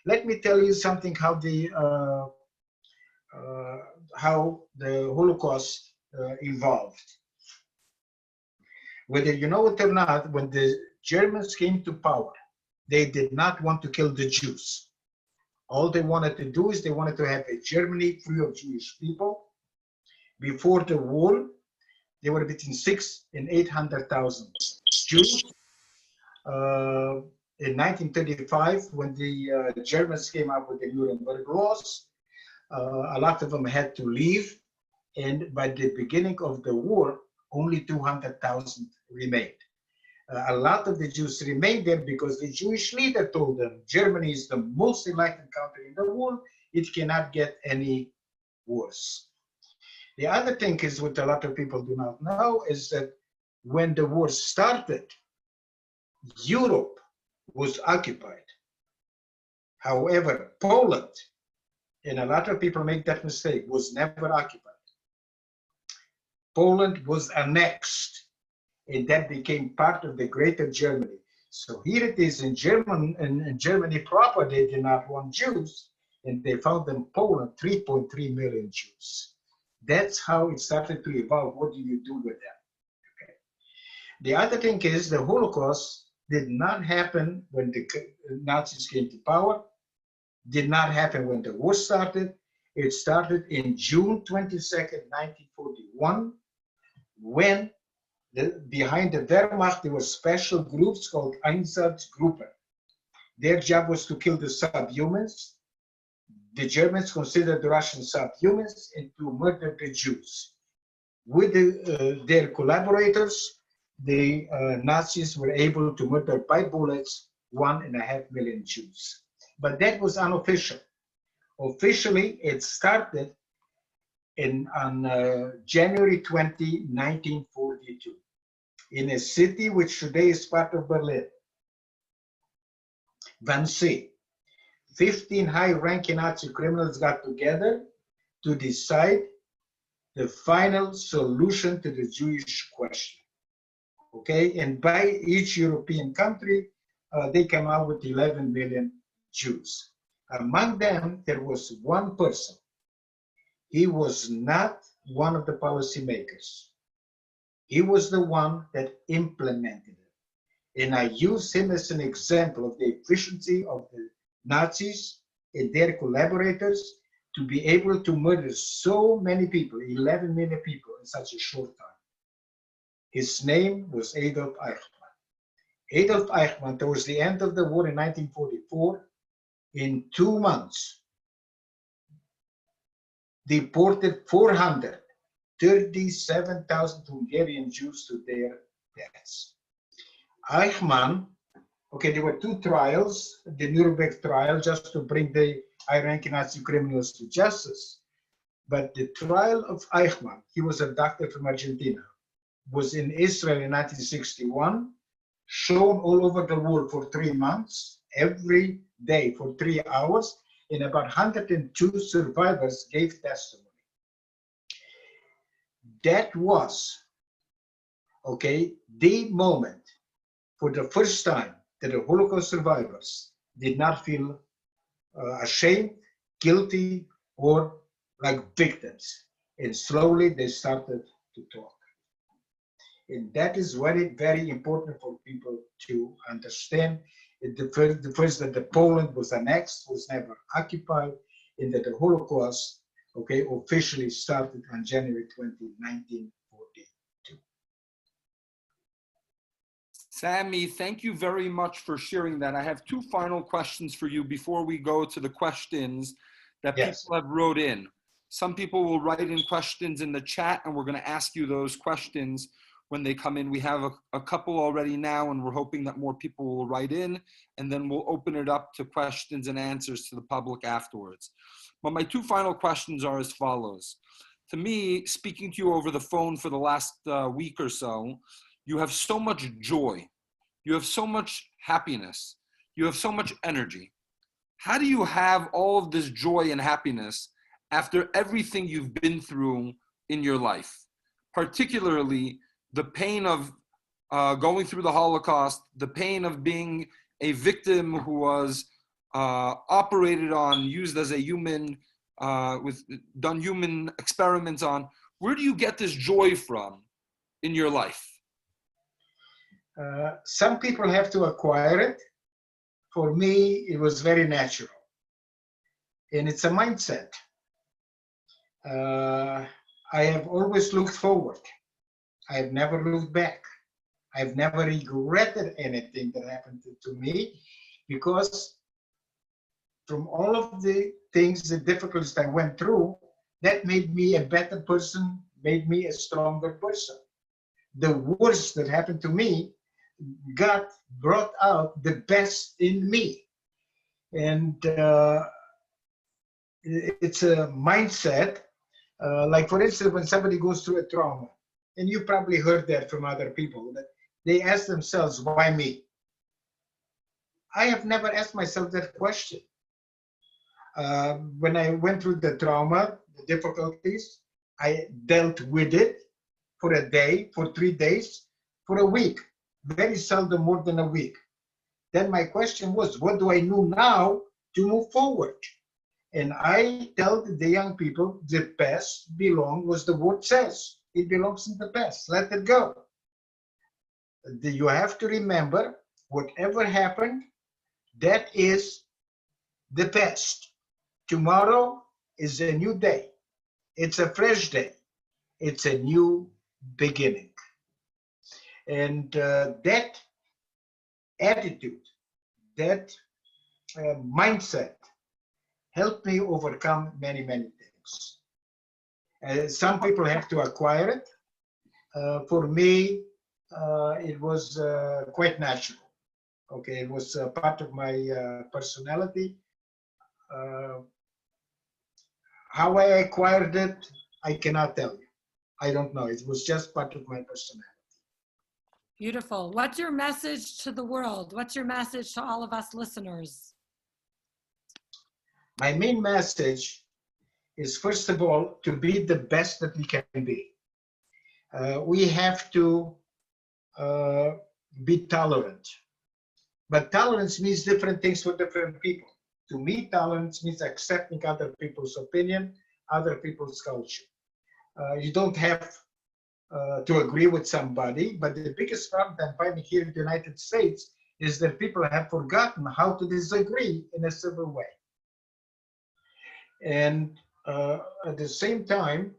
Let me tell you something how the Holocaust evolved. Whether you know it or not, when the Germans came to power, they did not want to kill the Jews. All they wanted to do is they wanted to have a Germany free of Jewish people. Before the war, there were between 600,000 and 800,000 Jews. In 1935, when the Germans came up with the Nuremberg laws, a lot of them had to leave. And by the beginning of the war, only 200,000 remained. A lot of the Jews remained there because the Jewish leader told them Germany is the most enlightened country in the world. It cannot get any worse. The other thing is what a lot of people do not know is that when the war started, Europe was occupied. However, Poland, and a lot of people make that mistake, was never occupied. Poland was annexed, and that became part of the greater Germany. So here it is in Germany proper, they did not want Jews, and they found in Poland 3.3 million Jews. That's how it started to evolve. What do you do with that? Okay. The other thing is the Holocaust did not happen when the Nazis came to power, did not happen when the war started. It started in June 22nd, 1941, when behind the Wehrmacht, there were special groups called Einsatzgruppen. Their job was to kill the subhumans. The Germans considered the Russians subhumans and to murder the Jews. With their collaborators, the Nazis were able to murder by bullets 1.5 million Jews. But that was unofficial. Officially, it started on January 20, 1942, in a city which today is part of Berlin, Wannsee. 15 high-ranking Nazi criminals got together to decide the final solution to the Jewish question. Okay, and by each European country, they came out with 11 million Jews. Among them, there was one person. He was not one of the policymakers. He was the one that implemented it. And I use him as an example of the efficiency of the Nazis and their collaborators to be able to murder so many people, 11 million people in such a short time. His name was Adolf Eichmann. Adolf Eichmann, towards the end of the war in 1944, in 2 months, deported 437,000 Hungarian Jews to their deaths. Eichmann, okay, there were 2 trials, the Nuremberg trial, just to bring the high-ranking Nazi criminals to justice. But the trial of Eichmann, he was a doctor from Argentina, was in Israel in 1961, shown all over the world for 3 months, every day for 3 hours, and about 102 survivors gave testimony. That was, okay, the moment for the first time that the Holocaust survivors did not feel ashamed, guilty, or like victims. And slowly they started to talk. And that is very, very important for people to understand. The first that the Poland was annexed, was never occupied, and that the Holocaust, okay, officially started on January 20, 1942. Sami, thank you very much for sharing that. I have two final questions for you before we go to the questions that Yes. people have wrote in. Some people will write in questions in the chat, and we're going to ask you those questions when they come in. We have a couple already now, and we're hoping that more people will write in, and then we'll open it up to questions and answers to the public afterwards. But my two final questions are as follows. To me, speaking to you over the phone for the last week or so, you have so much joy. You have so much happiness. You have so much energy. How do you have all of this joy and happiness after everything you've been through in your life? Particularly the pain of going through the Holocaust, the pain of being a victim who was operated on, used as a human, done human experiments on. Where do you get this joy from in your life? Some people have to acquire it. For me, it was very natural. And it's a mindset. I have always looked forward. I have never looked back. I've never regretted anything that happened to me, because from all of the things, the difficulties I went through, that made me a better person, made me a stronger person. The worst that happened to me, God brought out the best in me. And it's a mindset. Like, for instance, when somebody goes through a trauma, and you probably heard that from other people, that they ask themselves, why me? I have never asked myself that question. When I went through the trauma, the difficulties, I dealt with it for a day, for 3 days, for a week, very seldom more than a week. Then my question was, what do I do now to move forward? And I tell the young people, the past was the word says. It belongs in the past. Let it go. You have to remember, whatever happened, that is the past. Tomorrow is a new day. It's a fresh day. It's a new beginning. And that attitude, that mindset helped me overcome many, many things. Some people have to acquire it. For me, it was quite natural. Okay, it was part of my personality. How I acquired it, I cannot tell you. I don't know. It was just part of my personality. Beautiful. What's your message to the world? What's your message to all of us listeners? My main message is, first of all, to be the best that we can be. We have to be tolerant. But tolerance means different things for different people. To me, tolerance means accepting other people's opinion, other people's culture. You don't have to agree with somebody, but the biggest problem I'm finding here in the United States is that people have forgotten how to disagree in a civil way. And at the same time,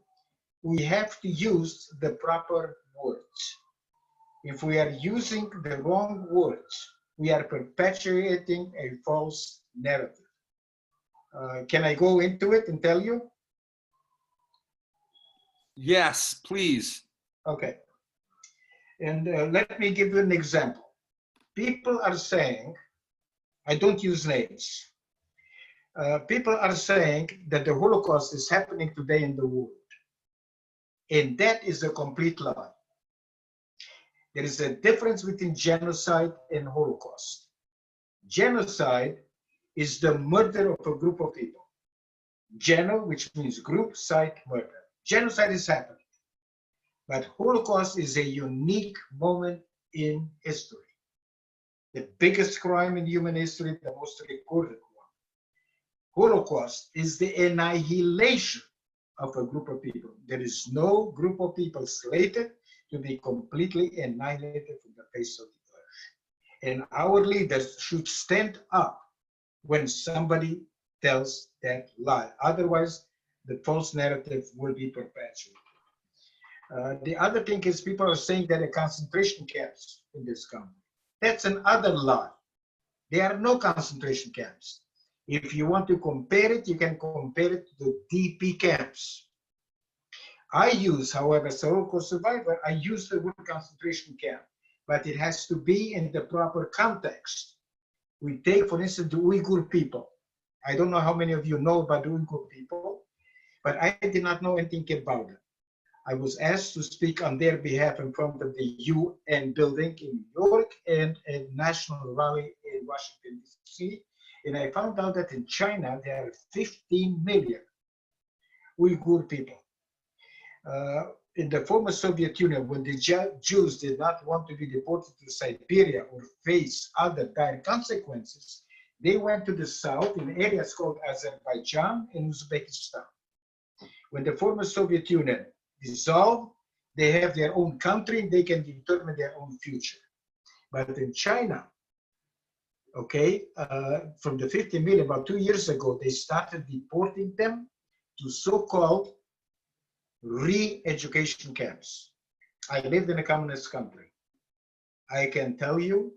we have to use the proper words. If we are using the wrong words, we are perpetuating a false narrative. Can I go into it and tell you? Yes, please. Okay. And let me give you an example. People are saying, I don't use names. People are saying that the Holocaust is happening today in the world. And that is a complete lie. There is a difference between genocide and Holocaust. Genocide is the murder of a group of people. Geno, which means group, side, murder. Genocide is happening. But Holocaust is a unique moment in history. The biggest crime in human history, the most recorded one. Holocaust is the annihilation of a group of people. There is no group of people slated to be completely annihilated from the face of the earth. And our leaders should stand up when somebody tells that lie. Otherwise, the false narrative will be perpetuated. The other thing is, people are saying that there are concentration camps in this country. That's another lie. There are no concentration camps. If you want to compare it, you can compare it to the DP camps. I use, however, as a Holocaust survivor, I use the word concentration camp, but it has to be in the proper context. We take, for instance, the Uyghur people. I don't know how many of you know about the Uyghur people, but I did not know anything about them. I was asked to speak on their behalf in front of the UN building in New York and a national rally in Washington, D.C. And I found out that in China, there are 15 million Uyghur people. In the former Soviet Union, when the Jews did not want to be deported to Siberia or face other dire consequences, they went to the south in areas called Azerbaijan and Uzbekistan. When the former Soviet Union dissolved, they have their own country, they can determine their own future. But in China, okay, from the 50 million, about 2 years ago, they started deporting them to so-called re-education camps. I lived in a communist country. I can tell you,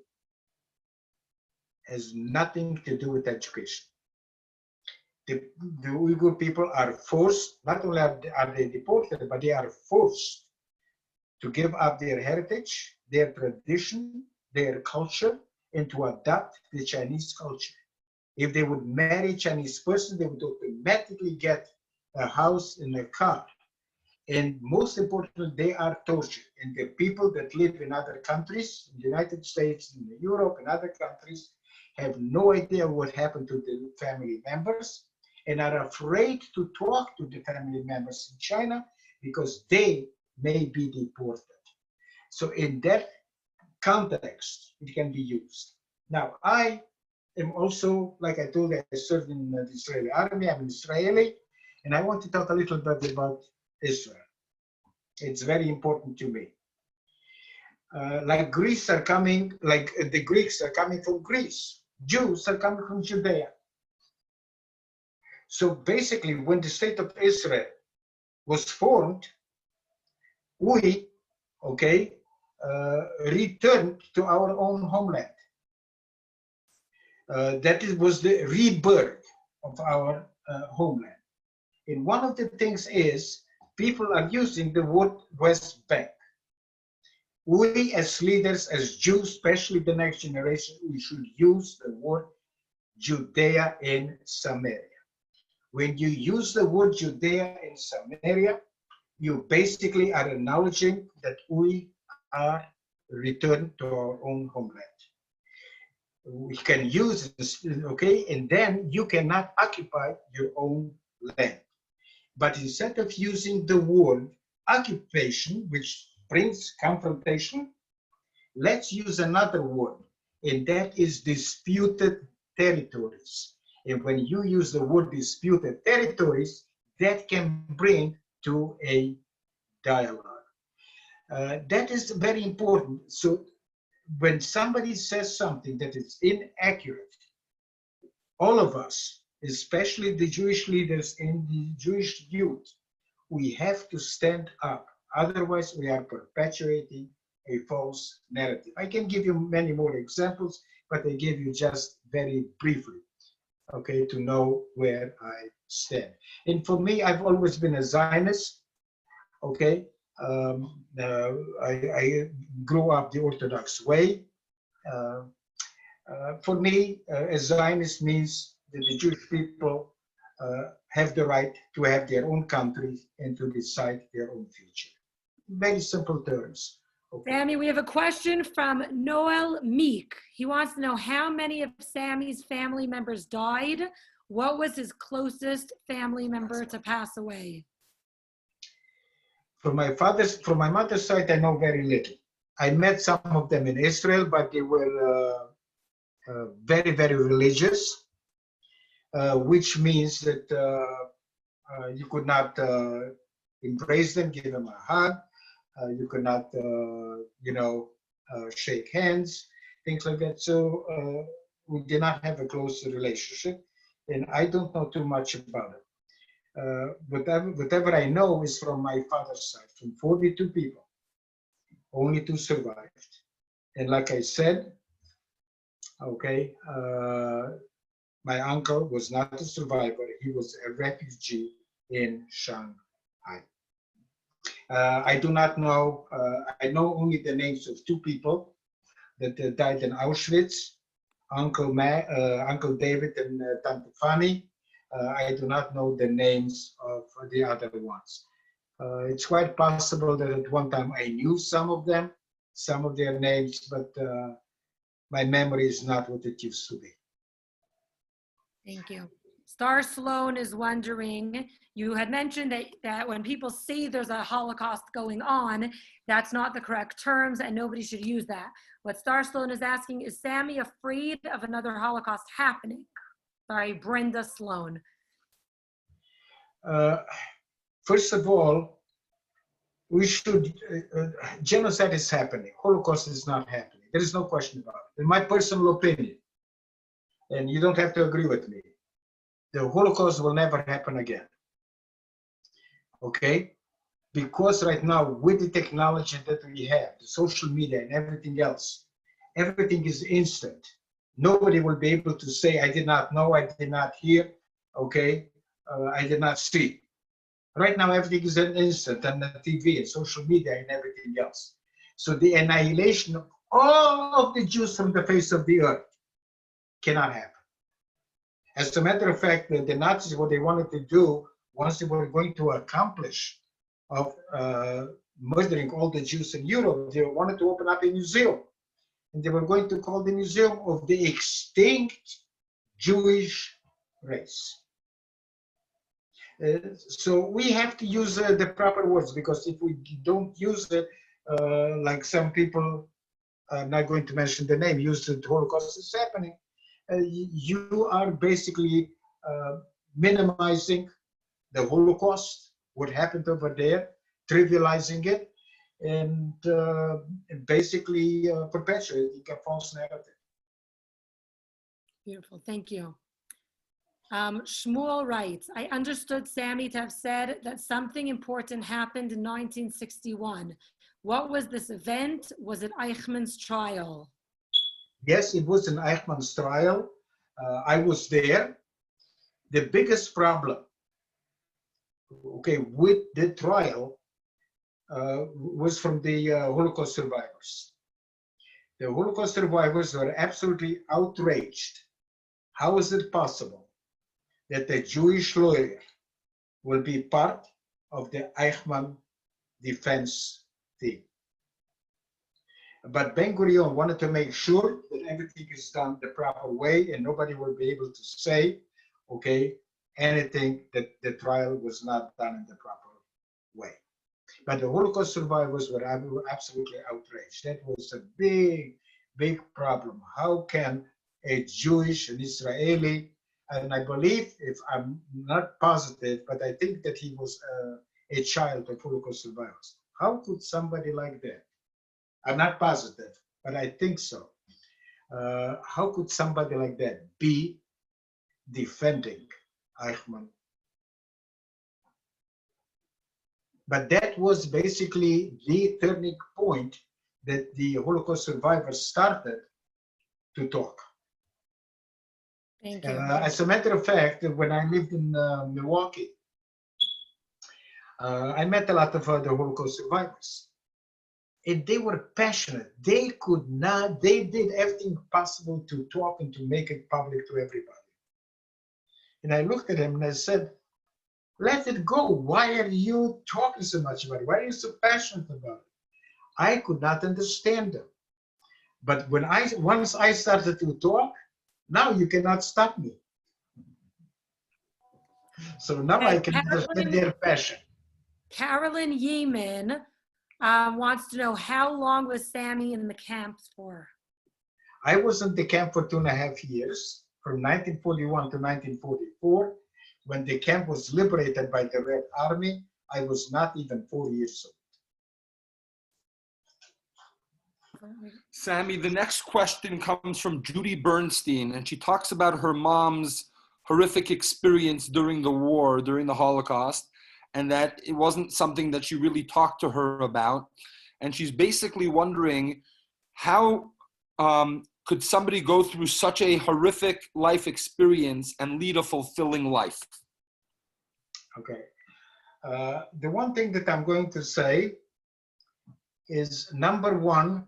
has nothing to do with education. The Uyghur people are forced, not only are they deported, but they are forced to give up their heritage, their tradition, their culture, and to adopt the Chinese culture. If they would marry a Chinese person, they would automatically get a house and a car. And most importantly, they are tortured. And the people that live in other countries, in the United States, in Europe, and other countries, have no idea what happened to the family members and are afraid to talk to the family members in China because they may be deported. So in that context, it can be used. Now, I am also, like I told you, I served in the Israeli army. I'm an Israeli, and I want to talk a little bit about Israel. It's very important to me. Like Greece are coming, like the Greeks are coming from Greece. Jews are coming from Judea. So basically, when the state of Israel was formed, we, okay, returned to our own homeland. That was the rebirth of our homeland. And one of the things is people are using the word West Bank. We as leaders, as Jews, especially the next generation, we should use the word Judea and Samaria. When you use the word Judea and Samaria, you basically are acknowledging that we are returned to our own homeland. We can use this, okay, and then you cannot occupy your own land. But instead of using the word occupation, which brings confrontation, let's use another word, and that is disputed territories. And when you use the word disputed territories, that can bring to a dialogue. That is very important. So when somebody says something that is inaccurate, all of us, especially the Jewish leaders and the Jewish youth, we have to stand up. Otherwise, we are perpetuating a false narrative. I can give you many more examples, but I give you just very briefly, okay, to know where I stand. And for me, I've always been a Zionist, okay? I grew up the Orthodox way. For me, a Zionist means that the Jewish people have the right to have their own country and to decide their own future. Very simple terms. Okay. Sammy, we have a question from Noel Meek. He wants to know how many of Sammy's family members died. What was his closest family member to pass away? From my mother's side, I know very little. I met some of them in Israel, but they were very, very religious, which means that you could not embrace them, give them a hug. You could not, shake hands, things like that. So we did not have a close relationship, and I don't know too much about it. Whatever I know is from my father's side, from 42 people, only 2 survived. And like I said, Okay, my uncle was not a survivor. He was a refugee in Shanghai. I do not know, I know only the names of two people that died in Auschwitz, Uncle David and Tante Fanny. I do not know the names of the other ones. It's quite possible that at one time I knew some of them, some of their names, but my memory is not what it used to be. Thank you. Star Sloan is wondering, you had mentioned that when people say there's a Holocaust going on, that's not the correct terms and nobody should use that. What Star Sloan is asking, is Sami afraid of another Holocaust happening? Sorry, Brenda Sloan. First of all, we should, genocide is happening. Holocaust is not happening. There is no question about it. In my personal opinion, and you don't have to agree with me, the Holocaust will never happen again. Okay? Because right now, with the technology that we have, the social media and everything else, everything is instant. Nobody will be able to say, I did not know, I did not hear, okay? I did not see. Right now, everything is an instant, and the TV and social media and everything else. So the annihilation of all of the Jews from the face of the earth cannot happen. As a matter of fact, the Nazis, what they wanted to do, once they were going to accomplish of murdering all the Jews in Europe, they wanted to open up a museum. And they were going to call the Museum of the Extinct Jewish Race. So we have to use the proper words, because if we don't use it, like some people, I'm not going to mention the name, use the Holocaust is happening, you are basically minimizing the Holocaust, what happened over there, trivializing it, and basically perpetuating a false narrative. Beautiful, thank you. Shmuel writes, I understood Sami to have said that something important happened in 1961. What was this event? Was it Eichmann's trial? Yes, it was an Eichmann's trial. I was there. The biggest problem, okay, with the trial was from the Holocaust survivors. The Holocaust survivors were absolutely outraged. How is it possible that a Jewish lawyer will be part of the Eichmann defense team? But Ben-Gurion wanted to make sure that everything is done the proper way and nobody will be able to say, okay, anything that the trial was not done in the proper way. But the Holocaust survivors were absolutely outraged. That was a big, big problem. How can a Jewish, an Israeli, and I believe, if I'm not positive, but I think that he was a child of Holocaust survivors. How could somebody like that? I'm not positive, but I think so. How could somebody like that be defending Eichmann? But that was basically the turning point that the Holocaust survivors started to talk. Thank you. As a matter of fact, when I lived in Milwaukee, I met a lot of the Holocaust survivors. And they were passionate. They could not, they did everything possible to talk and to make it public to everybody. And I looked at them and I said, let it go. Why are you talking so much about it? Why are you so passionate about it? I could not understand them. But when once I started to talk, now you cannot stop me. So now I can understand their passion. Carolyn Yeaman wants to know, how long was Sami in the camps for? I was in the camp for 2.5 years, from 1941 to 1944. When the camp was liberated by the Red Army, I was not even 4 years old. Sami, the next question comes from Judy Bernstein, and she talks about her mom's horrific experience during the war, during the Holocaust, and that it wasn't something that she really talked to her about. And she's basically wondering how could somebody go through such a horrific life experience and lead a fulfilling life? Okay. The one thing that I'm going to say is, number one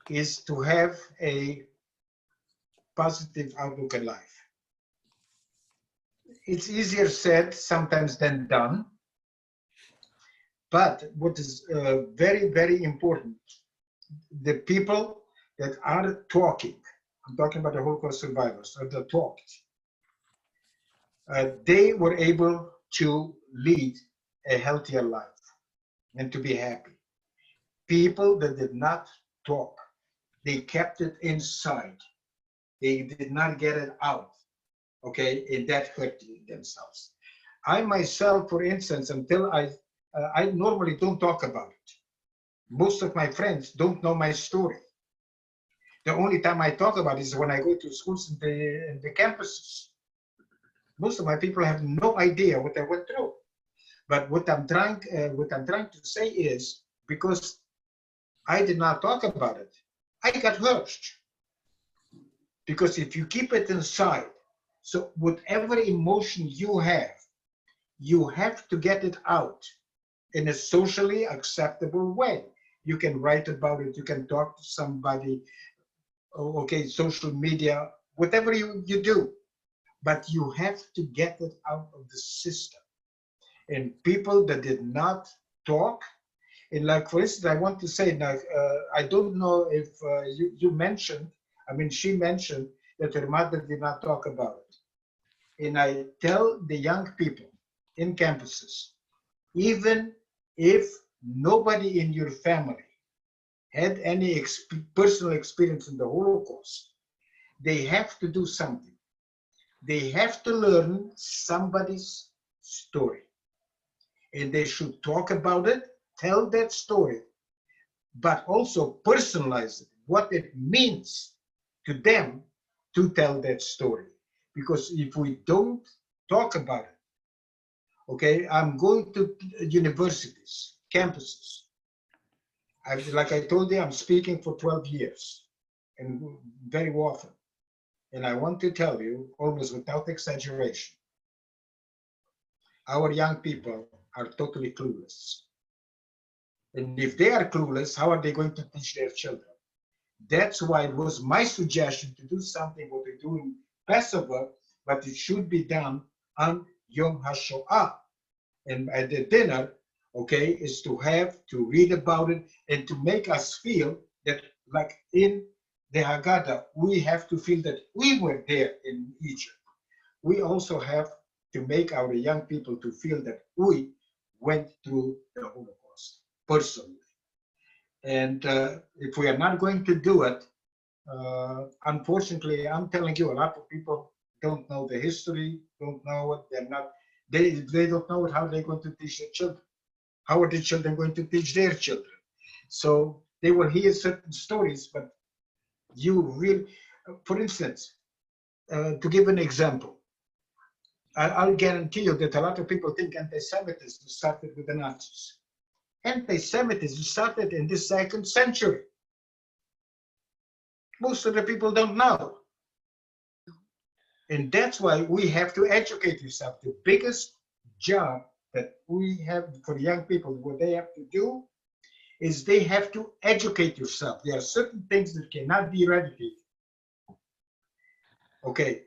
is to have a positive outlook in life. It's easier said sometimes than done. But what is very, very important, the people that are talking, I'm talking about the Holocaust survivors, or that talked, they were able to lead a healthier life and to be happy. People that did not talk, they kept it inside. They did not get it out, okay, and that hurt themselves. I myself, for instance, until I normally don't talk about it. Most of my friends don't know my story. The only time I talk about it is when I go to schools in the campuses. Most of my people have no idea what I went through. But what I'm trying to say is, because I did not talk about it, I got hurt. Because if you keep it inside, so whatever emotion you have to get it out in a socially acceptable way. You can write about it, you can talk to somebody, okay, social media, whatever you do, but you have to get it out of the system. And people that did not talk, and like, for instance, I want to say, now, I don't know if you mentioned, I mean, she mentioned that her mother did not talk about it. And I tell the young people in campuses, even if nobody in your family had any personal experience in the Holocaust, they have to do something. They have to learn somebody's story. And they should talk about it, tell that story, but also personalize it, what it means to them to tell that story. Because if we don't talk about it, okay, I'm going to universities, campuses. Like I told you, I'm speaking for 12 years, and very often. And I want to tell you, almost without exaggeration, our young people are totally clueless. And if they are clueless, how are they going to teach their children? That's why it was my suggestion to do something what we do in Passover, but it should be done on Yom HaShoah. And at the dinner, okay, is to read about it and to make us feel that, like in the Haggadah, we have to feel that we were there in Egypt. We also have to make our young people to feel that we went through the Holocaust personally. And if we are not going to do it, unfortunately, I'm telling you, a lot of people don't know the history, don't know it, they don't know how they're going to teach their children. How are the children going to teach their children? So they will hear certain stories, but you really, for instance, to give an example, I'll guarantee you that a lot of people think anti-Semitism started with the Nazis. Anti-Semitism started in the 2nd century. Most of the people don't know. And that's why we have to educate yourself. The biggest job that we have for young people, what they have to do is they have to educate yourself. There are certain things that cannot be eradicated. Okay,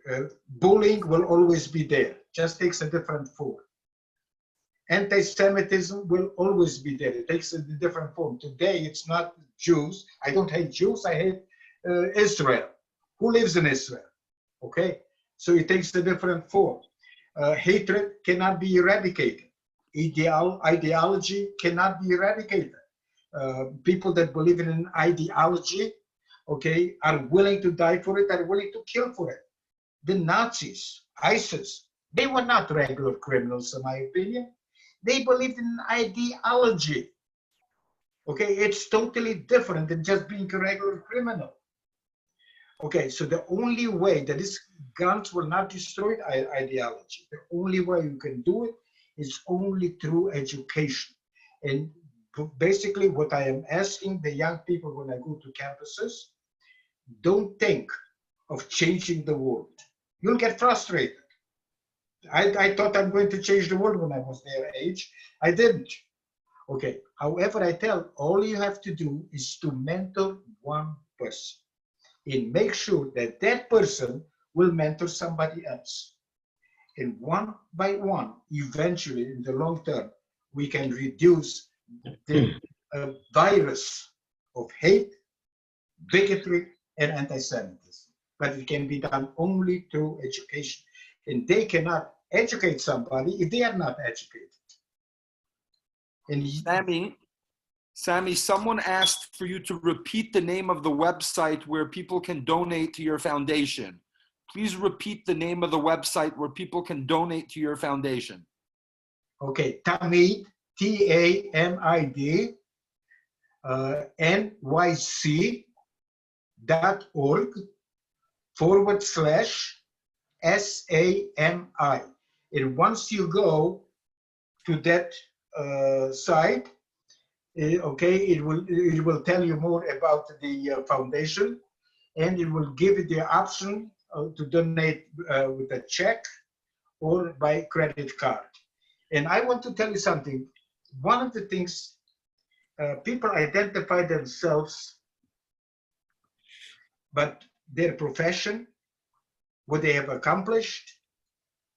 bullying will always be there, just takes a different form. Anti-Semitism will always be there, it takes a different form. Today, it's not Jews. I don't hate Jews, I hate Israel. Who lives in Israel? Okay, so it takes a different form. Hatred cannot be eradicated. Ideology cannot be eradicated. People that believe in an ideology, okay, are willing to die for it, are willing to kill for it. The Nazis, ISIS, they were not regular criminals, in my opinion. They believed in ideology. Okay, it's totally different than just being a regular criminal. Okay, so the only way that these guns will not destroy ideology, the only way you can do it is only through education. And basically what I am asking the young people when I go to campuses, don't think of changing the world. You'll get frustrated. I thought I'm going to change the world when I was their age. I didn't. Okay. However, I tell all you have to do is to mentor one person and make sure that that person will mentor somebody else. And one by one, eventually, in the long term, we can reduce the virus of hate, bigotry, and anti-Semitism. But it can be done only through education. And they cannot educate somebody if they are not educated. And Sami, someone asked for you to repeat the name of the website where people can donate to your foundation. Please repeat the name of the website where people can donate to your foundation. Okay, Tamid, TAMID, NYC.org/SAMI. And once you go to that site, okay, it will tell you more about the foundation, and it will give you the option to donate with a check or by credit card. And I want to tell you something. One of the things people identify themselves, but their profession, what they have accomplished,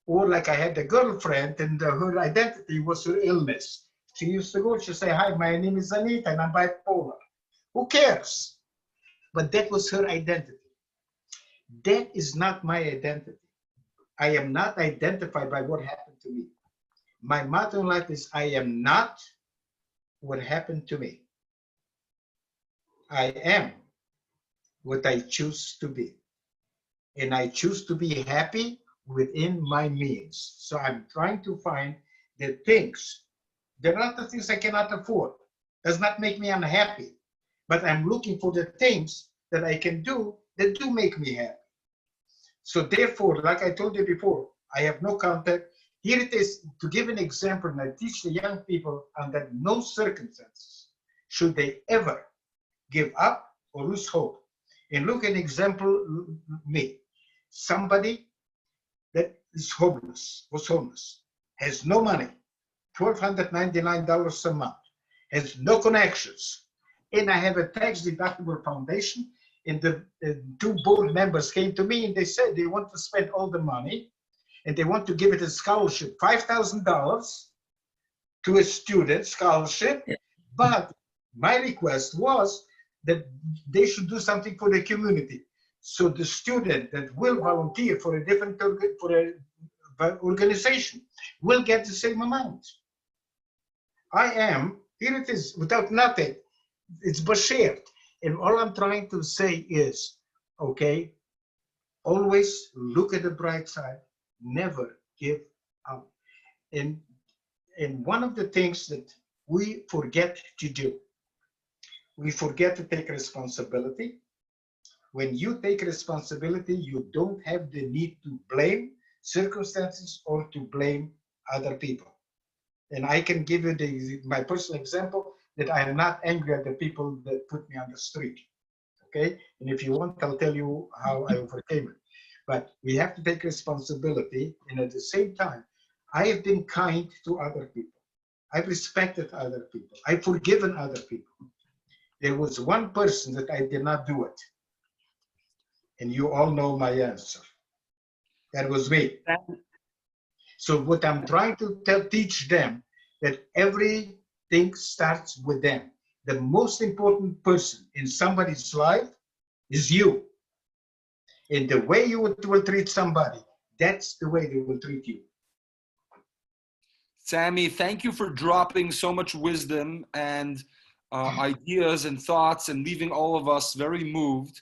or like I had a girlfriend and her identity was her illness. She used to go, she'd say, hi, my name is Anita and I'm bipolar. Who cares? But that was her identity. That is not my identity. I am not identified by what happened to me. My motto in life is I am not what happened to me. I am what I choose to be. And I choose to be happy within my means. So I'm trying to find the things. There are the things I cannot afford. Does not make me unhappy. But I'm looking for the things that I can do that do make me happy. So therefore, like I told you before, I have no contact. Here it is, to give an example, and I teach the young people under no circumstances should they ever give up or lose hope. And look at an example, me. Somebody that is homeless, was homeless, has no money, $1,299 a month, has no connections. And I have a tax deductible foundation, and the two board members came to me and they said they want to spend all the money and they want to give it a scholarship, $5,000 to a student scholarship. But my request was that they should do something for the community. So the student that will volunteer for a different organization will get the same amount. I am, here it is, without nothing, it's Bashir. And all I'm trying to say is, okay, always look at the bright side, never give up. And one of the things that we forget to do, we forget to take responsibility. When you take responsibility, you don't have the need to blame circumstances or to blame other people. And I can give you my personal example that I am not angry at the people that put me on the street. Okay? And if you want, I'll tell you how I overcame it. But we have to take responsibility. And at the same time, I have been kind to other people. I've respected other people. I've forgiven other people. There was one person that I did not do it. And you all know my answer. That was me. So what I'm trying to teach them, that everything starts with them. The most important person in somebody's life is you. And the way you will treat somebody, that's the way they will treat you. Sami, thank you for dropping so much wisdom and ideas and thoughts and leaving all of us very moved.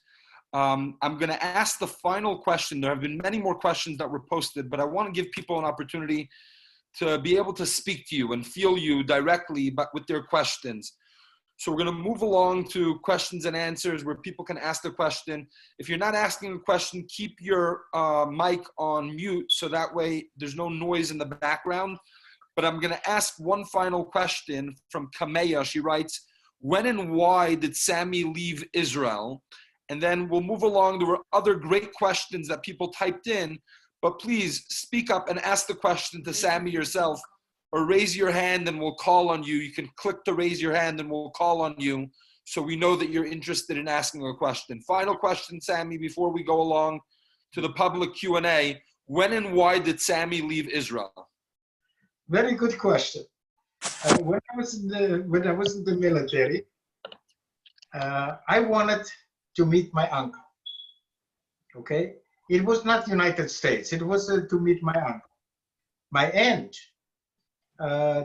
I'm going to ask the final question. There have been many more questions that were posted, but I want to give people an opportunity to be able to speak to you and feel you directly, but with their questions. So we're going to move along to questions and answers where people can ask the question. If you're not asking a question, keep your mic on mute so that way there's no noise in the background. but I'm going to ask one final question from Kameya. She writes, when and why did Sami leave Israel? And then we'll move along. There were other great questions that people typed in, but please speak up and ask the question to Sami yourself, or raise your hand and we'll call on you. You can click to raise your hand and we'll call on you so we know that you're interested in asking a question. Final question, Sami, before we go along to the public Q&A. When and why did Sami leave Israel? Very good question. When I was in the military, I wanted to meet my uncle. Okay, it was not United States. It was to meet my uncle. My aunt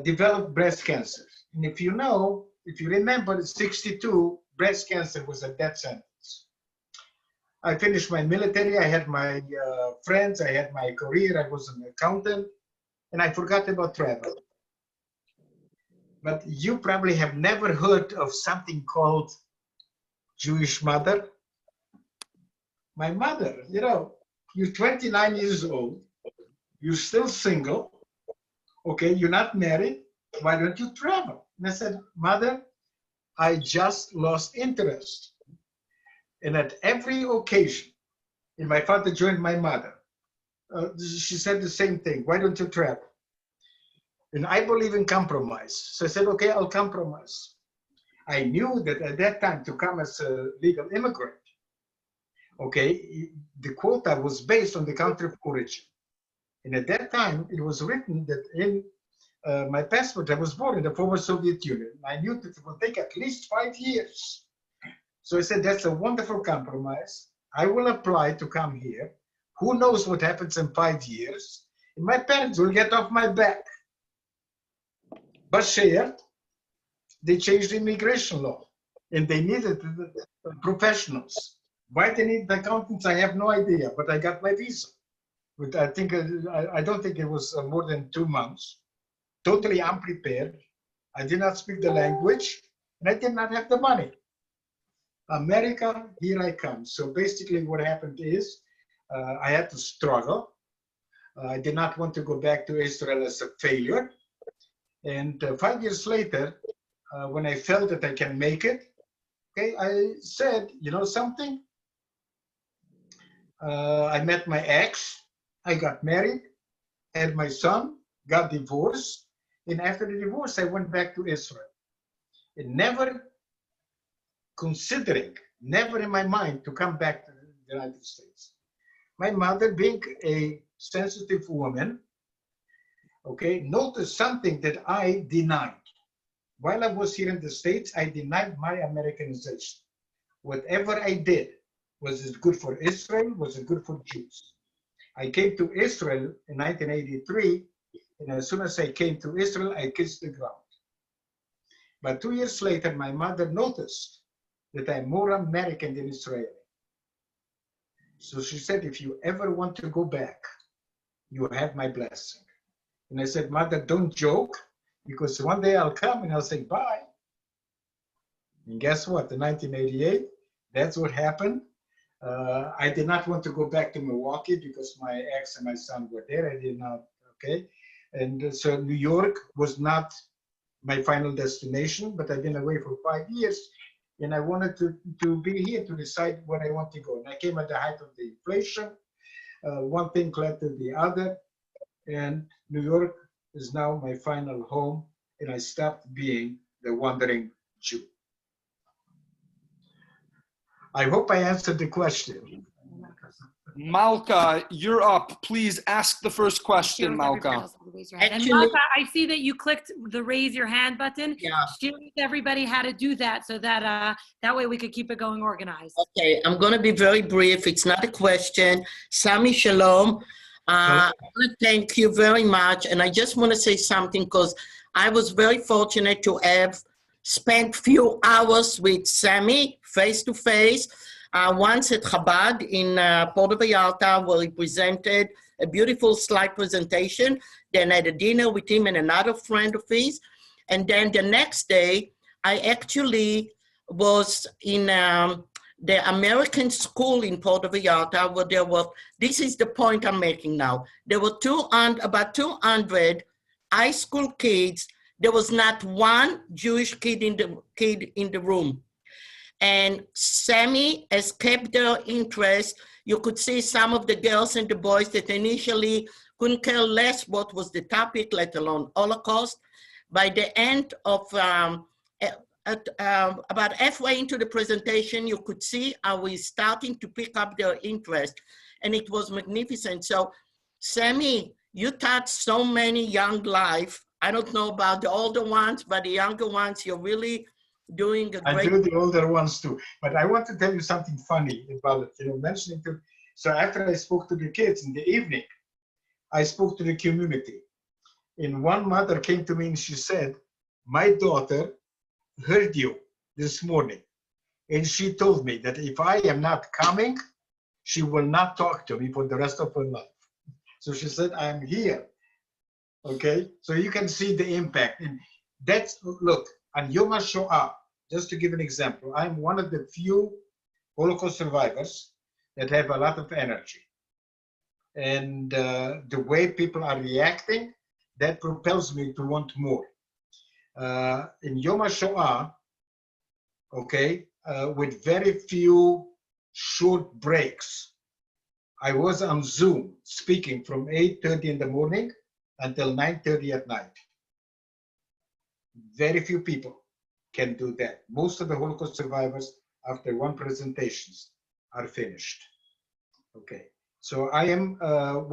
developed breast cancer, and if you remember, 1962, breast cancer was a death sentence. I finished my military. I had my friends. I had my career. I was an accountant, and I forgot about travel. But you probably have never heard of something called Jewish mother. My mother, you're 29 years old, you're still single, okay, you're not married, why don't you travel? And I said, Mother, I just lost interest. And at every occasion, and my father joined my mother, she said the same thing, why don't you travel? And I believe in compromise. So I said, okay, I'll compromise. I knew that at that time to come as a legal immigrant, okay, the quota was based on the country of origin. And at that time, it was written that in my passport, I was born in the former Soviet Union. I knew that it would take at least 5 years. So I said, that's a wonderful compromise. I will apply to come here. Who knows what happens in 5 years? And my parents will get off my back. But they changed the immigration law, and they needed professionals. Why they need accountants, I have no idea, but I got my visa. But I don't think it was more than 2 months. Totally unprepared. I did not speak the language, and I did not have the money. America, here I come. So basically what happened is I had to struggle. I did not want to go back to Israel as a failure. And 5 years later, when I felt that I can make it, okay, I said, you know something? I met my ex, I got married, had my son, got divorced, and after the divorce, I went back to Israel. And never considering, never in my mind to come back to the United States. My mother, being a sensitive woman, okay, noticed something that I denied. While I was here in the States, I denied my Americanization. Whatever I did, was it good for Israel? Was it good for Jews? I came to Israel in 1983, and as soon as I came to Israel, I kissed the ground. But 2 years later, my mother noticed that I'm more American than Israeli. So she said, if you ever want to go back, you have my blessing. And I said, Mother, don't joke, because one day I'll come and I'll say bye. And guess what? In 1988, that's what happened. I did not want to go back to Milwaukee because my ex and my son were there. I did not, okay? And so New York was not my final destination, but I've been away for 5 years. And I wanted to be here to decide where I want to go. And I came at the height of the inflation. One thing led to the other. And New York is now my final home. And I stopped being the wandering Jew. I hope I answered the question. Malka, you're up. Please ask the first question, Malka. And Malka, I see that you clicked the raise your hand button. Yeah. Share with everybody how to do that so that that way we could keep it going organized. Okay, I'm going to be very brief. It's not a question. Sami, shalom. I want to thank you very much. And I just want to say something because I was very fortunate to have spent few hours with Sami face to face. Once at Chabad in Puerto Vallarta, where he presented a beautiful slide presentation. Then I had a dinner with him and another friend of his. And then the next day, I actually was in the American school in Puerto Vallarta, where there were, this is the point I'm making now. There were about 200 high school kids. There was not one Jewish kid in the room. And Sami has kept their interest. You could see some of the girls and the boys that initially couldn't care less what was the topic, let alone Holocaust. By the end of about halfway into the presentation, you could see how we're starting to pick up their interest, and it was magnificent. So, Sami, you touched so many young lives. I don't know about the older ones, but the younger ones, you're really doing a great. I do the older ones too, but I want to tell you something funny about it. Mentioning to. So after I spoke to the kids in the evening, I spoke to the community, and one mother came to me and she said, "My daughter heard you this morning, and she told me that if I am not coming, she will not talk to me for the rest of her life." So she said, "I am here." Okay, so you can see the impact, and that's, look, on Yom HaShoah, just to give an example, I'm one of the few Holocaust survivors that have a lot of energy, and the way people are reacting, that propels me to want more. In Yom HaShoah, okay, with very few short breaks, I was on Zoom speaking from 8:30 in the morning until 9:30 at night. Very few people can do that. Most of the Holocaust survivors, after one presentation, are finished. Okay, so I am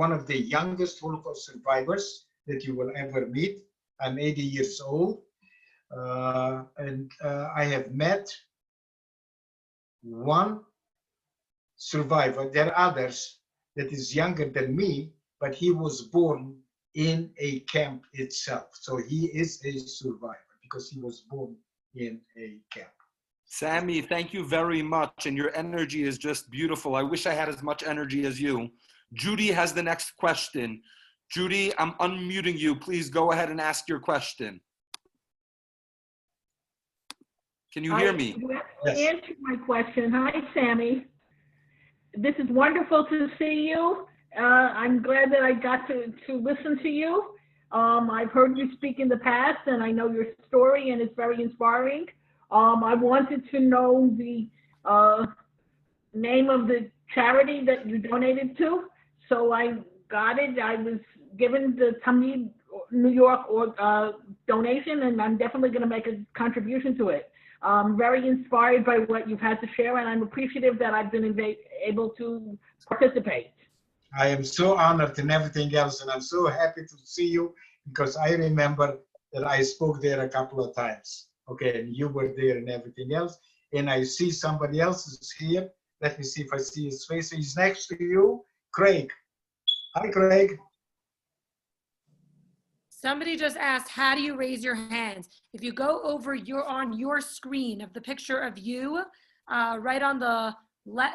one of the youngest Holocaust survivors that you will ever meet. I'm 80 years old, and I have met one survivor. There are others that is younger than me, but he was born in a camp itself. So he is a survivor because he was born in a camp. Sami, thank you very much. And your energy is just beautiful. I wish I had as much energy as you. Judy has the next question. Judy, I'm unmuting you. Please go ahead and ask your question. Can you hear me? Yes. Answer my question. Hi, Sami. This is wonderful to see you. I'm glad that I got to listen to you. I've heard you speak in the past, and I know your story, and it's very inspiring. I wanted to know the name of the charity that you donated to, so I got it. I was given the Tamid New York donation, and I'm definitely going to make a contribution to it. I'm very inspired by what you've had to share, and I'm appreciative that I've been able to participate. I am so honored and everything else, and I'm so happy to see you because I remember that I spoke there a couple of times. Okay, and you were there and everything else. And I see somebody else is here. Let me see if I see his face. He's next to you, Craig. Hi, Craig. Somebody just asked, how do you raise your hands? If you go over on your screen of the picture of you, right on the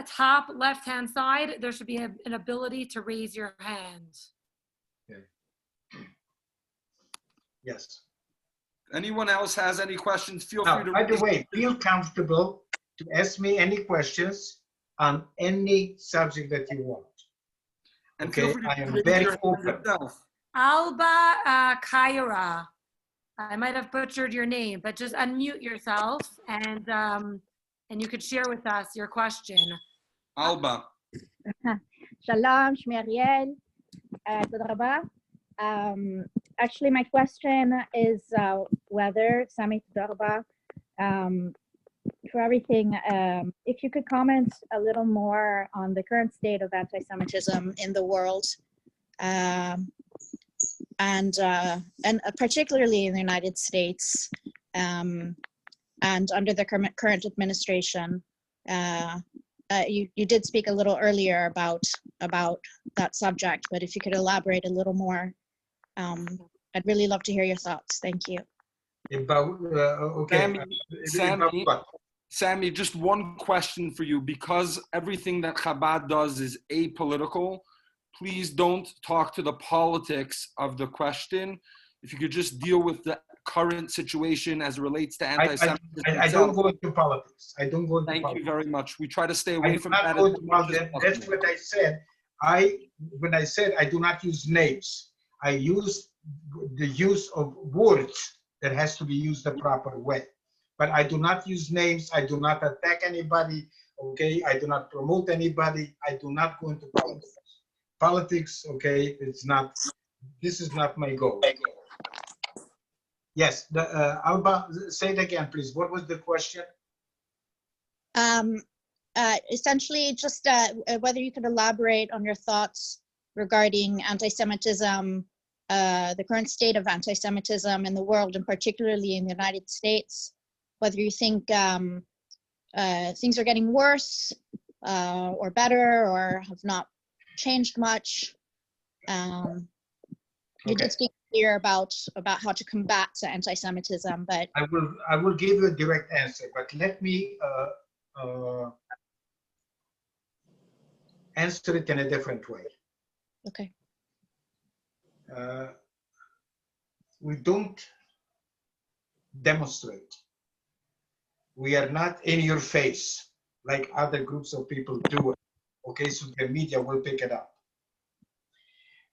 top left-hand side, there should be an ability to raise your hand. Okay. Yes. Anyone else has any questions, feel free to. By the way, feel comfortable to ask me any questions on any subject that you want. And okay, feel free to I am very open. Alba Kaira. I might have butchered your name, but just unmute yourself and you could share with us your question. Alba. Shalom, Shmi Ariel. Toda rabba. Actually, my question is whether, Sami, toda rabba, for everything, if you could comment a little more on the current state of anti-Semitism in the world, and particularly in the United States, and under the current administration. You did speak a little earlier about that subject, but if you could elaborate a little more, I'd really love to hear your thoughts. Thank you. About, okay. Sami, just one question for you. Because everything that Chabad does is apolitical, please don't talk to the politics of the question. If you could just deal with the current situation as it relates to anti-Semitism. I don't go into politics. I don't go into politics. Thank you very much. We try to stay away from that. That's what I said. When I said I do not use names, I use the use of words that has to be used the proper way. But I do not use names. I do not attack anybody. Okay, I do not promote anybody. I do not go into politics. Politics, okay, it's not. This is not my goal. Yes, Alba, say it again, please. What was the question? Essentially, just whether you could elaborate on your thoughts regarding anti-Semitism, the current state of anti-Semitism in the world, and particularly in the United States, whether you think things are getting worse or better or have not changed much. You did speak here about how to combat anti-Semitism, but I will give you a direct answer, but let me answer it in a different way. Okay. We don't demonstrate. We are not in your face like other groups of people do it. Okay, so the media will pick it up.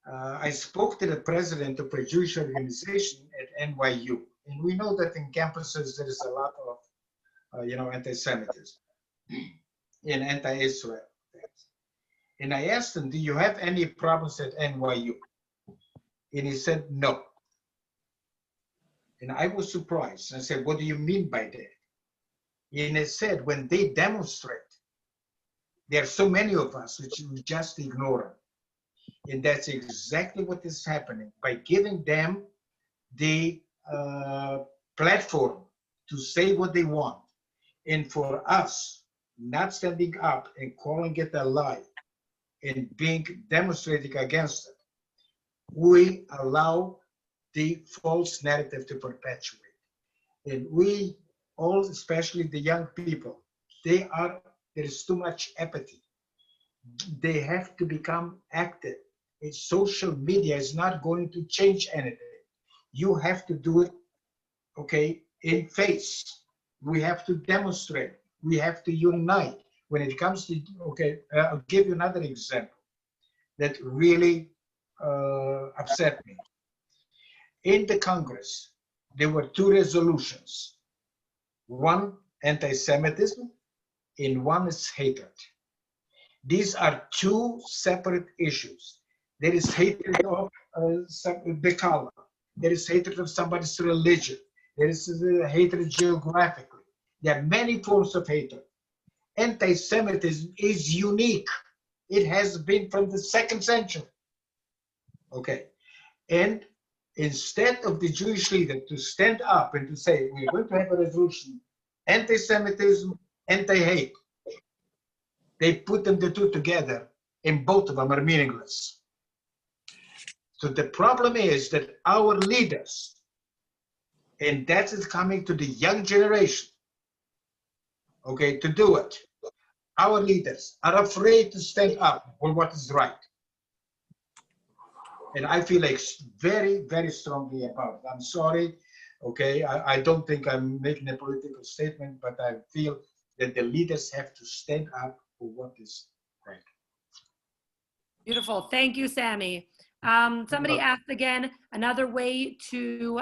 I spoke to the president of a Jewish organization at NYU, and we know that in campuses there is a lot of, anti-Semitism and anti-Israel. And I asked him, "Do you have any problems at NYU?" And he said, "No." And I was surprised. I said, "What do you mean by that?" And he said, "When they demonstrate, there are so many of us which we just ignore them." And that's exactly what is happening. By giving them the platform to say what they want, and for us not standing up and calling it a lie and being demonstrating against it, we allow the false narrative to perpetuate. And we all, especially the young people, there is too much apathy. They have to become active. And social media is not going to change anything. You have to do it, okay, in face. We have to demonstrate. We have to unite. When it comes to, I'll give you another example that really upset me. In the Congress, there were two resolutions. One, anti-Semitism, and one is hatred. These are two separate issues. There is hatred of the color. There is hatred of somebody's religion. There is hatred geographically. There are many forms of hatred. Anti-Semitism is unique. It has been from the 2nd century. Okay. And instead of the Jewish leader to stand up and to say, we're going to have a resolution, anti-Semitism, anti-hate, they put them the two together, and both of them are meaningless. So the problem is that our leaders, and that is coming to the young generation, okay, to do it. Our leaders are afraid to stand up for what is right. And I feel like very, very strongly about it. I'm sorry, okay, I don't think I'm making a political statement, but I feel that the leaders have to stand up for what is right. Beautiful. Thank you, Sami. Somebody asked again, another way to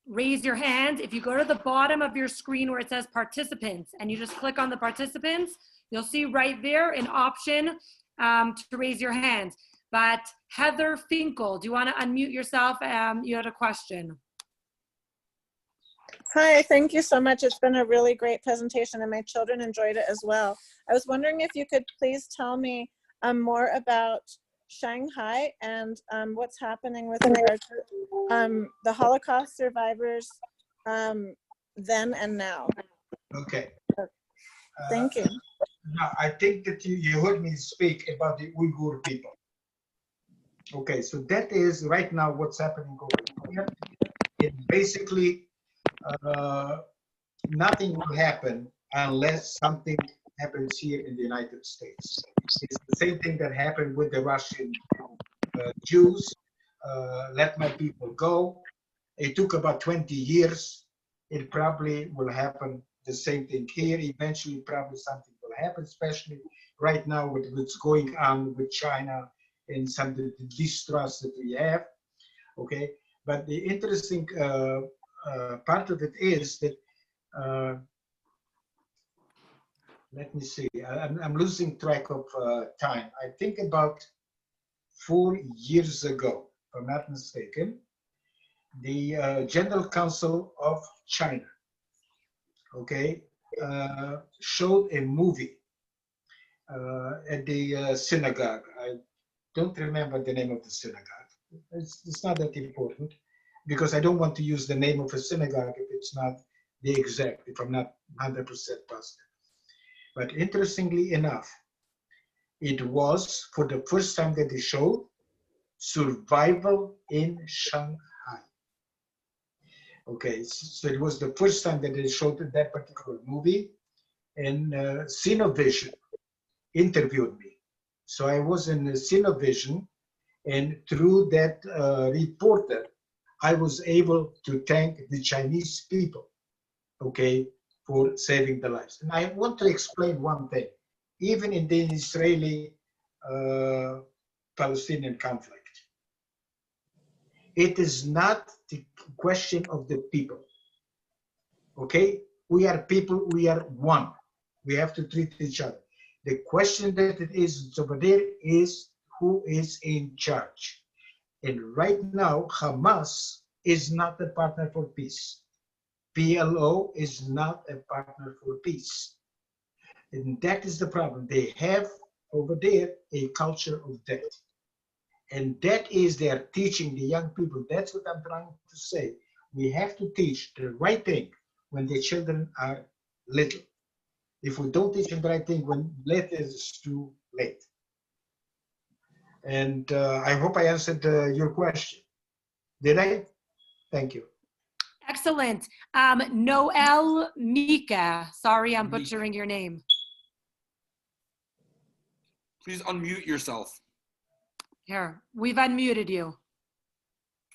raise your hand. If you go to the bottom of your screen where it says participants and you just click on the participants, you'll see right there an option to raise your hand. But Heather Finkel, do you want to unmute yourself? You had a question. Hi, thank you so much. It's been a really great presentation and my children enjoyed it as well. I was wondering if you could please tell me more about Shanghai and what's happening with regard to the Holocaust survivors then and now. Okay. Thank you. Now, I think that you heard me speak about the Uyghur people. Okay, so that is right now what's happening over here. It basically, nothing will happen unless something happens here in the United States. It's the same thing that happened with the Russian Jews. Let my people go. It took about 20 years. It probably will happen the same thing here. Eventually, probably something will happen, especially right now with what's going on with China and some of the distrust that we have. Okay, but the interesting part of it is that let me see. I'm losing track of time. I think about 4 years ago, if I'm not mistaken, the General Council of China, okay, showed a movie at the synagogue. I don't remember the name of the synagogue. It's not that important because I don't want to use the name of a synagogue if it's not the exact, if I'm not 100% positive. But interestingly enough, it was for the first time that they showed survival in Shanghai. Okay, so it was the first time that they showed that particular movie, and Cinevision interviewed me. So I was in Cinevision, and through that reporter, I was able to thank the Chinese people, okay, for saving the lives. And I want to explain one thing. Even in the Israeli-Palestinian conflict, it is not the question of the people, okay? We are people, we are one. We have to treat each other. The question that it is over there is who is in charge. And right now, Hamas is not a partner for peace. PLO is not a partner for peace. And that is the problem. They have over there a culture of death. And that is they are teaching the young people. That's what I'm trying to say. We have to teach the right thing when the children are little. If we don't teach them the right thing, when late is too late. And I hope I answered your question. Did I? Thank you. Excellent. Noel Mika. Sorry, I'm butchering your name. Please unmute yourself. Here, we've unmuted you.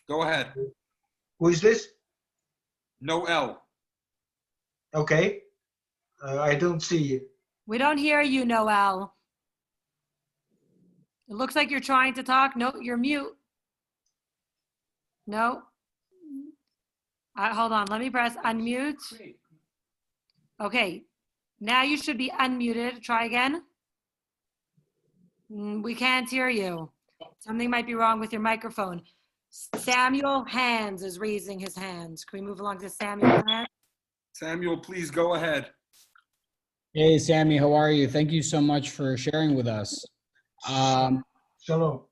Go ahead. Who is this? Noel. Okay. I don't see you. We don't hear you, Noel. It looks like you're trying to talk. No, you're mute. No. Hold on, let me press unmute. Okay, now you should be unmuted. Try again. We can't hear you. Something might be wrong with your microphone. Samuel Hands is raising his hands. Can we move along to Samuel Hands? Samuel, please go ahead. Hey, Sammy, how are you? Thank you so much for sharing with us. Shalom.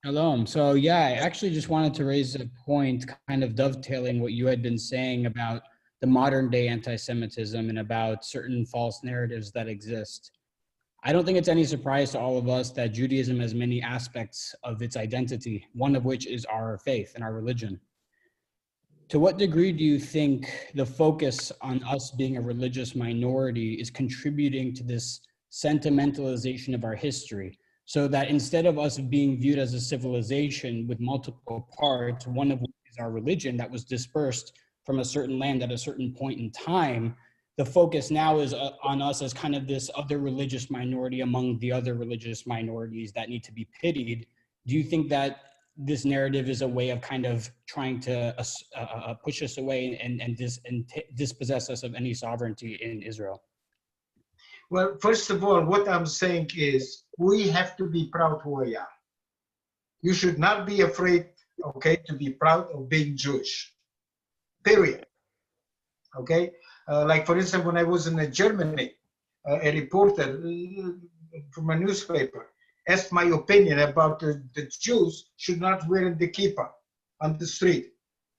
Hello. So yeah, I actually just wanted to raise a point, kind of dovetailing what you had been saying about the modern day anti-Semitism and about certain false narratives that exist. I don't think it's any surprise to all of us that Judaism has many aspects of its identity, one of which is our faith and our religion. To what degree do you think the focus on us being a religious minority is contributing to this sentimentalization of our history? So that instead of us being viewed as a civilization with multiple parts, one of which is our religion that was dispersed from a certain land at a certain point in time, the focus now is on us as kind of this other religious minority among the other religious minorities that need to be pitied. Do you think that this narrative is a way of kind of trying to push us away and dispossess us of any sovereignty in Israel? Well, first of all, what I'm saying is we have to be proud who we are. You should not be afraid, okay, to be proud of being Jewish, period. Okay? Like, for instance, when I was in Germany, a reporter from a newspaper asked my opinion about the Jews should not wear the kippah on the street.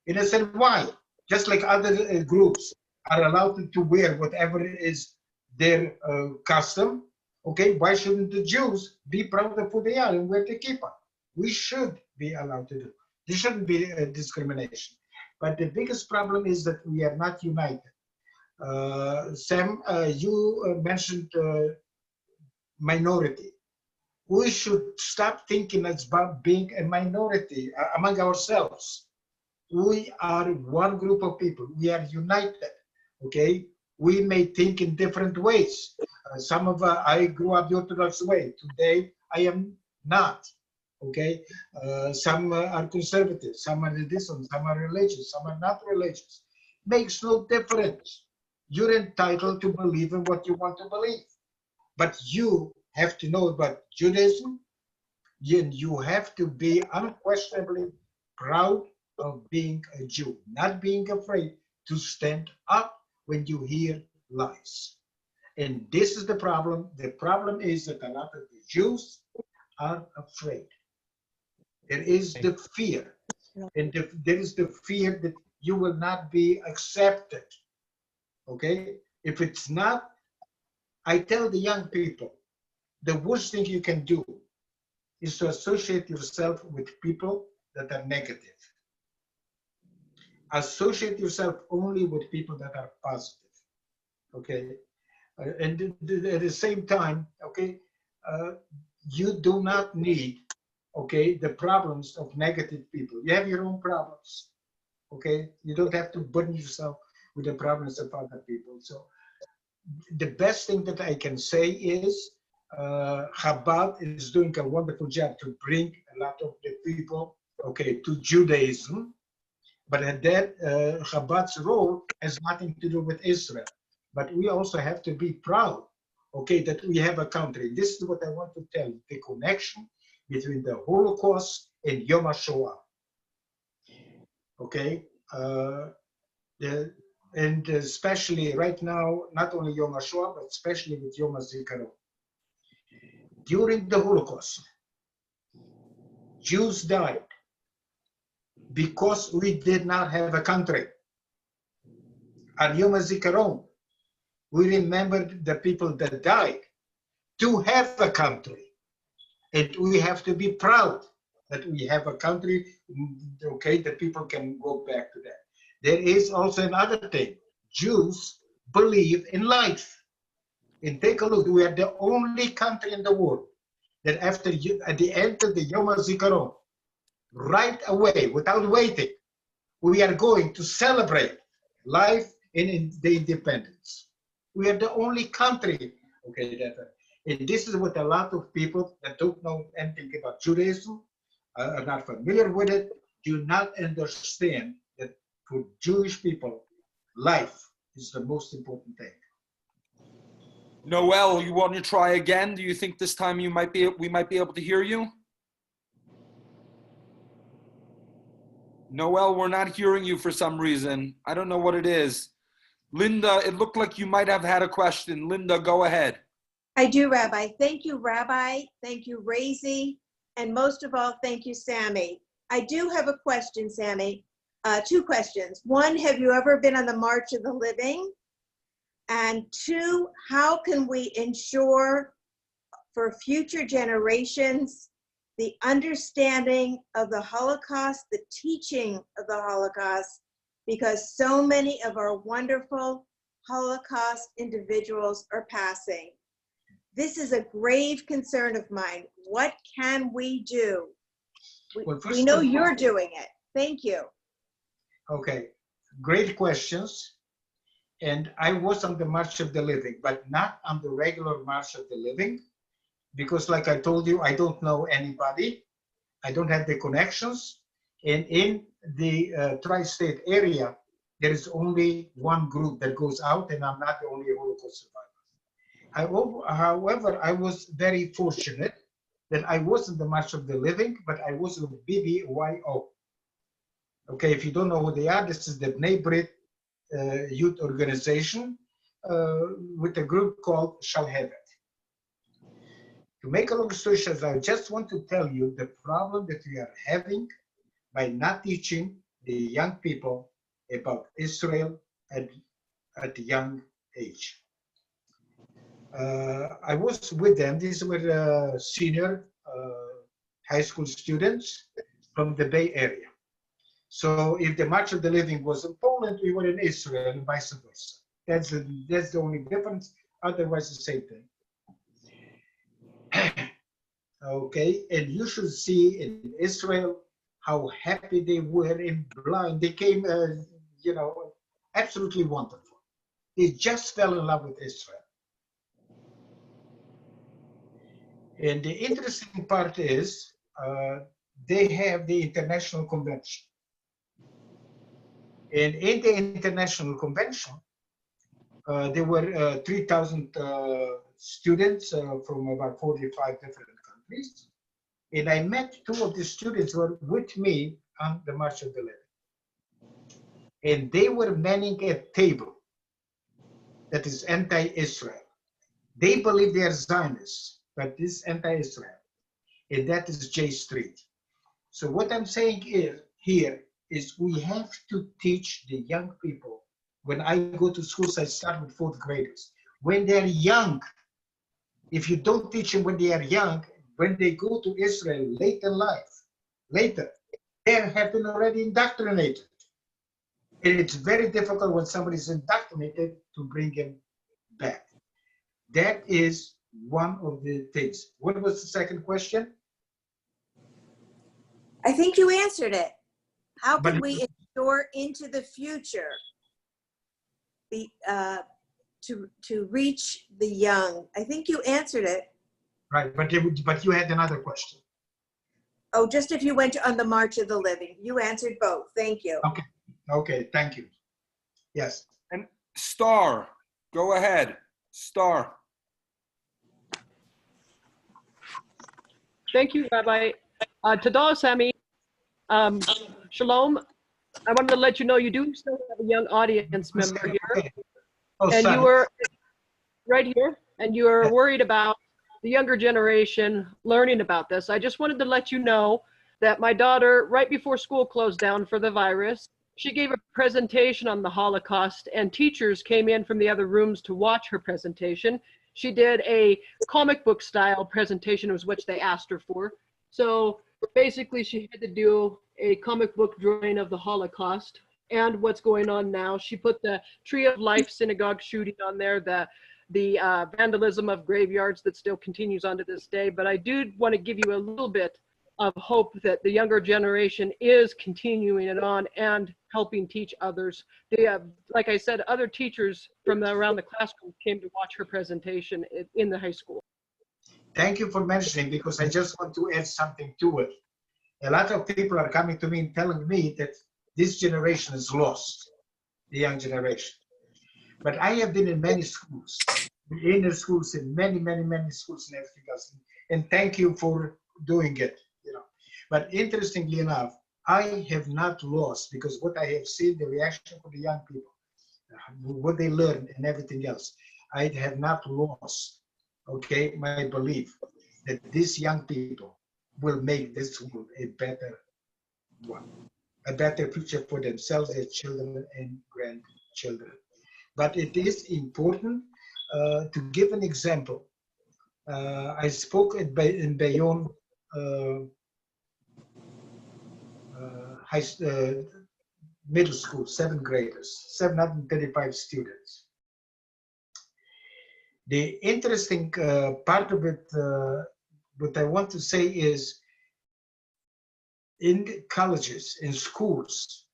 And I said, why? Just like other groups are allowed to wear whatever is their custom, okay, why shouldn't the Jews be proud of who they are and wear the kippah? We should be allowed to do. There shouldn't be discrimination. But the biggest problem is that we are not united. Sam, you mentioned minority. We should stop thinking about being a minority among ourselves. We are one group of people. We are united, okay? We may think in different ways. Some of I grew up the Orthodox way. Today, I am not. Okay, some are conservative, some are this one, some are religious, some are not religious. Makes no difference. You're entitled to believe in what you want to believe, but you have to know about Judaism. You have to be unquestionably proud of being a Jew, not being afraid to stand up when you hear lies. And this is the problem. The problem is that a lot of the Jews are afraid. There is the fear, and there is the fear that you will not be accepted. Okay? If it's not, I tell the young people, the worst thing you can do is to associate yourself with people that are negative. Associate yourself only with people that are positive. Okay? And at the same time, okay, you do not need, okay, the problems of negative people. You have your own problems. Okay? You don't have to burden yourself with the problems of other people. So the best thing that I can say is Chabad is doing a wonderful job to bring a lot of the people, okay, to Judaism. But at that, Chabad's role has nothing to do with Israel. But we also have to be proud, okay, that we have a country. This is what I want to tell you, the connection between the Holocaust and Yom HaShoah. Okay? And especially right now, not only Yom HaShoah, but especially with Yom HaZikaron. During the Holocaust, Jews died because we did not have a country. On Yom HaZikaron, we remembered the people that died to have a country. And we have to be proud that we have a country, okay, that people can go back to that. There is also another thing. Jews believe in life. And take a look, we are the only country in the world that at the end of the Yom HaZikaron, right away, without waiting, we are going to celebrate life and the independence. We are the only country, okay, and this is what a lot of people that don't know anything about Judaism, are not familiar with it, do not understand that for Jewish people, life is the most important thing. Noel, you want to try again? Do you think this time we might be able to hear you? Noel, we're not hearing you for some reason. I don't know what it is. Linda, it looked like you might have had a question. Linda, go ahead. I do, Rabbi. Thank you, Rabbi. Thank you, Razy. And most of all, thank you, Sami. I do have a question, Sami. Two questions. One, have you ever been on the March of the Living? And two, how can we ensure for future generations the understanding of the Holocaust, the teaching of the Holocaust, because so many of our wonderful Holocaust individuals are passing. This is a grave concern of mine. What can we do? We know you're doing it. Thank you. Okay, great questions. And I was on the March of the Living, but not on the regular March of the Living, because like I told you, I don't know anybody. I don't have the connections. And in the tri-state area, there is only one group that goes out, and I'm not the only Holocaust survivor. However, I was very fortunate that I wasn't the March of the Living, but I was with BBYO. Okay, if you don't know who they are, this is the Bnei Brit youth organization with a group called Shalhevet. To make a long story short, I just want to tell you the problem that we are having by not teaching the young people about Israel at a young age. I was with them. These were senior high school students from the Bay Area. So if the March of the Living was in Poland, we were in Israel and vice versa. That's the only difference. Otherwise, the same thing. Okay, and you should see in Israel how happy they were in blind. They came, you know, absolutely wonderful. They just fell in love with Israel. And the interesting part is, they have the international convention. And in the international convention, there were 3,000 students from about 45 different countries. And I met two of the students who were with me on the March of the Living. And they were manning a table that is anti-Israel. They believe they are Zionists, but this is anti-Israel. And that is J Street. So what I'm saying here is we have to teach the young people. When I go to schools, I start with fourth graders. When they're young, if you don't teach them when they are young, when they go to Israel late in life, they have been already indoctrinated. And it's very difficult when somebody is indoctrinated to bring him back. That is one of the things. What was the second question? I think you answered it. How can we ensure into the future to reach the young? I think you answered it. Right, but you had another question. Oh, just if you went on the March of the Living. You answered both. Thank you. Okay, thank you. Yes. And Star, go ahead. Star. Thank you, Rabbi. Todah, Sami. Shalom. I wanted to let you know you do still have a young audience member here. Oh, and sorry. you were right here, and you were worried about the younger generation learning about this. I just wanted to let you know that my daughter, right before school closed down for the virus, she gave a presentation on the Holocaust, and teachers came in from the other rooms to watch her presentation. She did a comic book style presentation, was what they asked her for. So basically she had to do a comic book drawing of the Holocaust and what's going on now. She put the Tree of Life synagogue shooting on there, the vandalism of graveyards that still continues on to this day. But I do want to give you a little bit of hope that the younger generation is continuing it on and helping teach others. They have, like I said, other teachers from around the classroom came to watch her presentation in the high school. Thank you for mentioning, because I just want to add something to it. A lot of people are coming to me and telling me that this generation is lost, the young generation. But I have been in many schools, inner schools, in many schools and everything else. And thank you for doing it. But interestingly enough, I have not lost, because what I have seen, the reaction of the young people, what they learn and everything else, I have not lost, okay, my belief that these young people will make this world a better one, a better future for themselves, their children and grandchildren. But it is important to give an example. I spoke in Bayonne middle school, 7th graders, 735 students. The interesting part of it, what I want to say is, in colleges, in schools,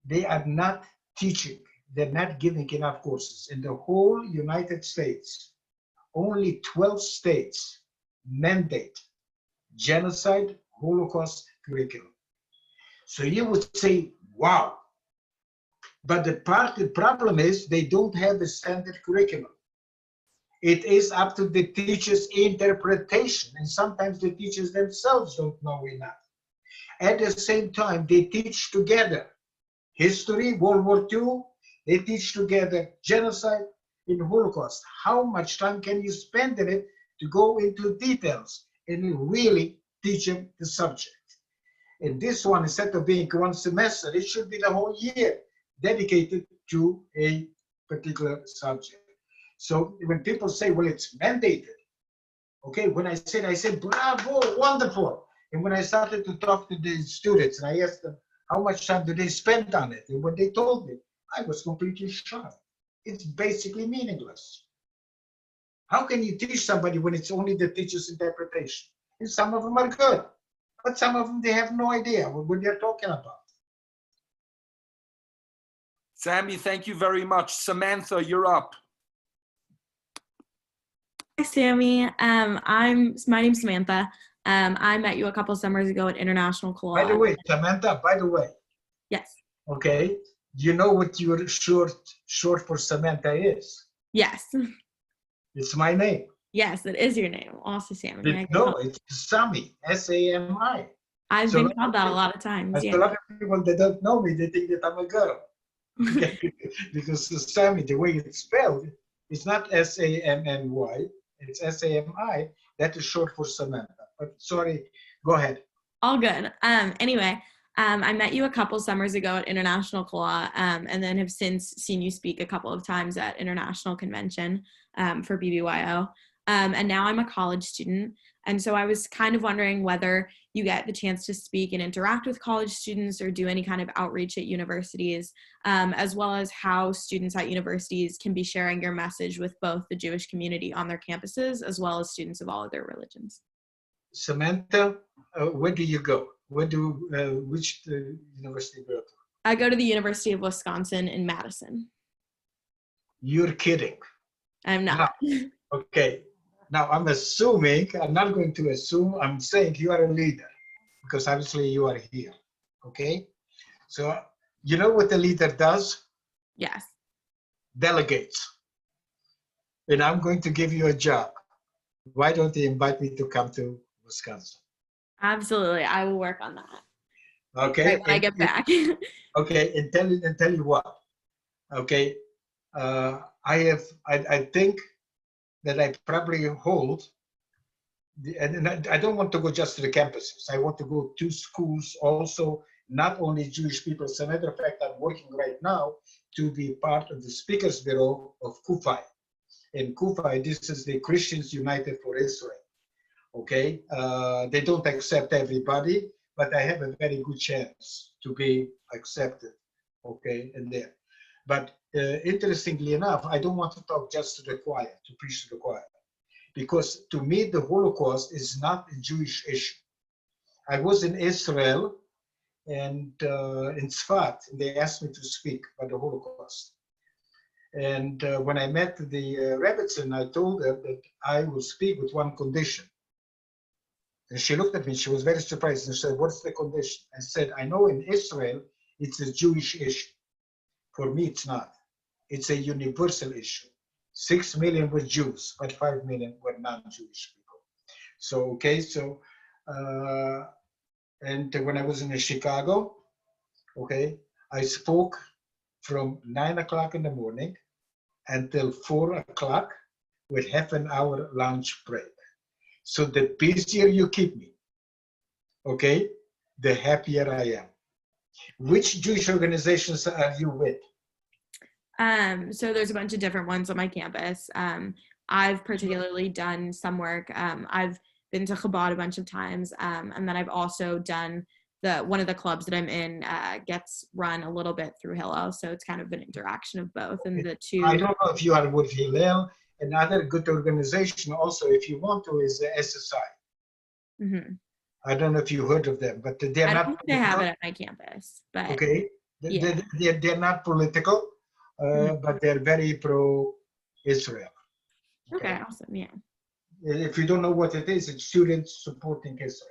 they are not teaching, they're not giving enough courses. In the whole United States, only 12 states mandate genocide, Holocaust curriculum. So you would say, wow. But the problem is they don't have a standard curriculum. It is up to the teacher's interpretation, and sometimes the teachers themselves don't know enough. At the same time, they teach together history, World War II, they teach together genocide and Holocaust. How much time can you spend in it to go into details and really teach them the subject? And this one, instead of being one semester, it should be the whole year dedicated to a particular subject. So when people say, well, it's mandated, okay, when I said, bravo, wonderful. And when I started to talk to the students and I asked them, how much time do they spend on it? And when they told me, I was completely shocked. It's basically meaningless. How can you teach somebody when it's only the teacher's interpretation? And some of them are good, but some of them, they have no idea what they're talking about. Sami, thank you very much. Samantha, you're up. Hi, Sami. My name's Samantha. I met you a couple summers ago at International By the Collage. way, Samantha, by the way, Yes. okay, do you know what your short for Samantha is? Yes. It's my name. Yes, it is your name. Also Sami. No, it's Sami, S-A-M-I. I've So been called that a lot of times. a Yeah. lot of people that don't know me, they think that I'm a girl. Okay? Because Sami, the way it's spelled, it's not S-A-M-M-Y, it's S-A-M-I. That is short for Samantha. But sorry, go ahead. All good. Anyway, I met you a couple summers ago at International Collage, and then have since seen you speak a couple of times at International Convention for BBYO. And now I'm a college student. And so I was kind of wondering whether you get the chance to speak and interact with college students or do any kind of outreach at universities, as well as how students at universities can be sharing your message with both the Jewish community on their campuses, as well as students of all other religions. Samantha, where do you go? Which university do you go to? I go to the University of Wisconsin in Madison. You're kidding. I'm not. Okay. Now I'm assuming, I'm not going to assume, I'm saying you are a leader because obviously you are here. Okay. So you know what the leader does? Yes. Delegates. And I'm going to give you a job. Why don't you invite me to come to Wisconsin? Absolutely. I will work on that. Okay. Right when I get back. Okay. And tell you what. Okay. I think that I probably hold, and I don't want to go just to the campuses. I want to go to schools also, not only Jewish people. As a matter of fact, I'm working right now to be part of the Speakers Bureau of KUFI. In KUFI, this is the Christians United for Israel. Okay, they don't accept everybody, but I have a very good chance to be accepted. Okay, in there. But interestingly enough, I don't want to talk just to the choir, to preach to the choir, because to me, the Holocaust is not a Jewish issue. I was in Israel and in Tzfat, and they asked me to speak about the Holocaust. And when I met the Rebbitzin, I told her that I will speak with one condition. And she looked at me, she was very surprised and said, what's the condition? I said, I know in Israel, it's a Jewish issue. For me, it's not. It's a universal issue. 6 million were Jews, but 5 million were non-Jewish people. So, okay, so, and when I was in Chicago, okay, I spoke from 9 o'clock in the morning until 4 o'clock with half an hour lunch break. So the busier you keep me, okay, the happier I am. Which Jewish organizations are you with? So there's a bunch of different ones on my campus. I've particularly done some work. I've been to Chabad a bunch of times, and then I've also done one of the clubs that I'm in gets run a little bit through Hillel, so it's kind of an interaction of both. And the two. I don't know if you are with Hillel. Another good organization also, if you want to, is the SSI. Mm-hmm. I don't know if you heard of them, but they're I not. don't think they have it at my campus, but okay, yeah. they're not political, but they're very pro-Israel. Okay, awesome, yeah. If you don't know what it is, it's students supporting Israel.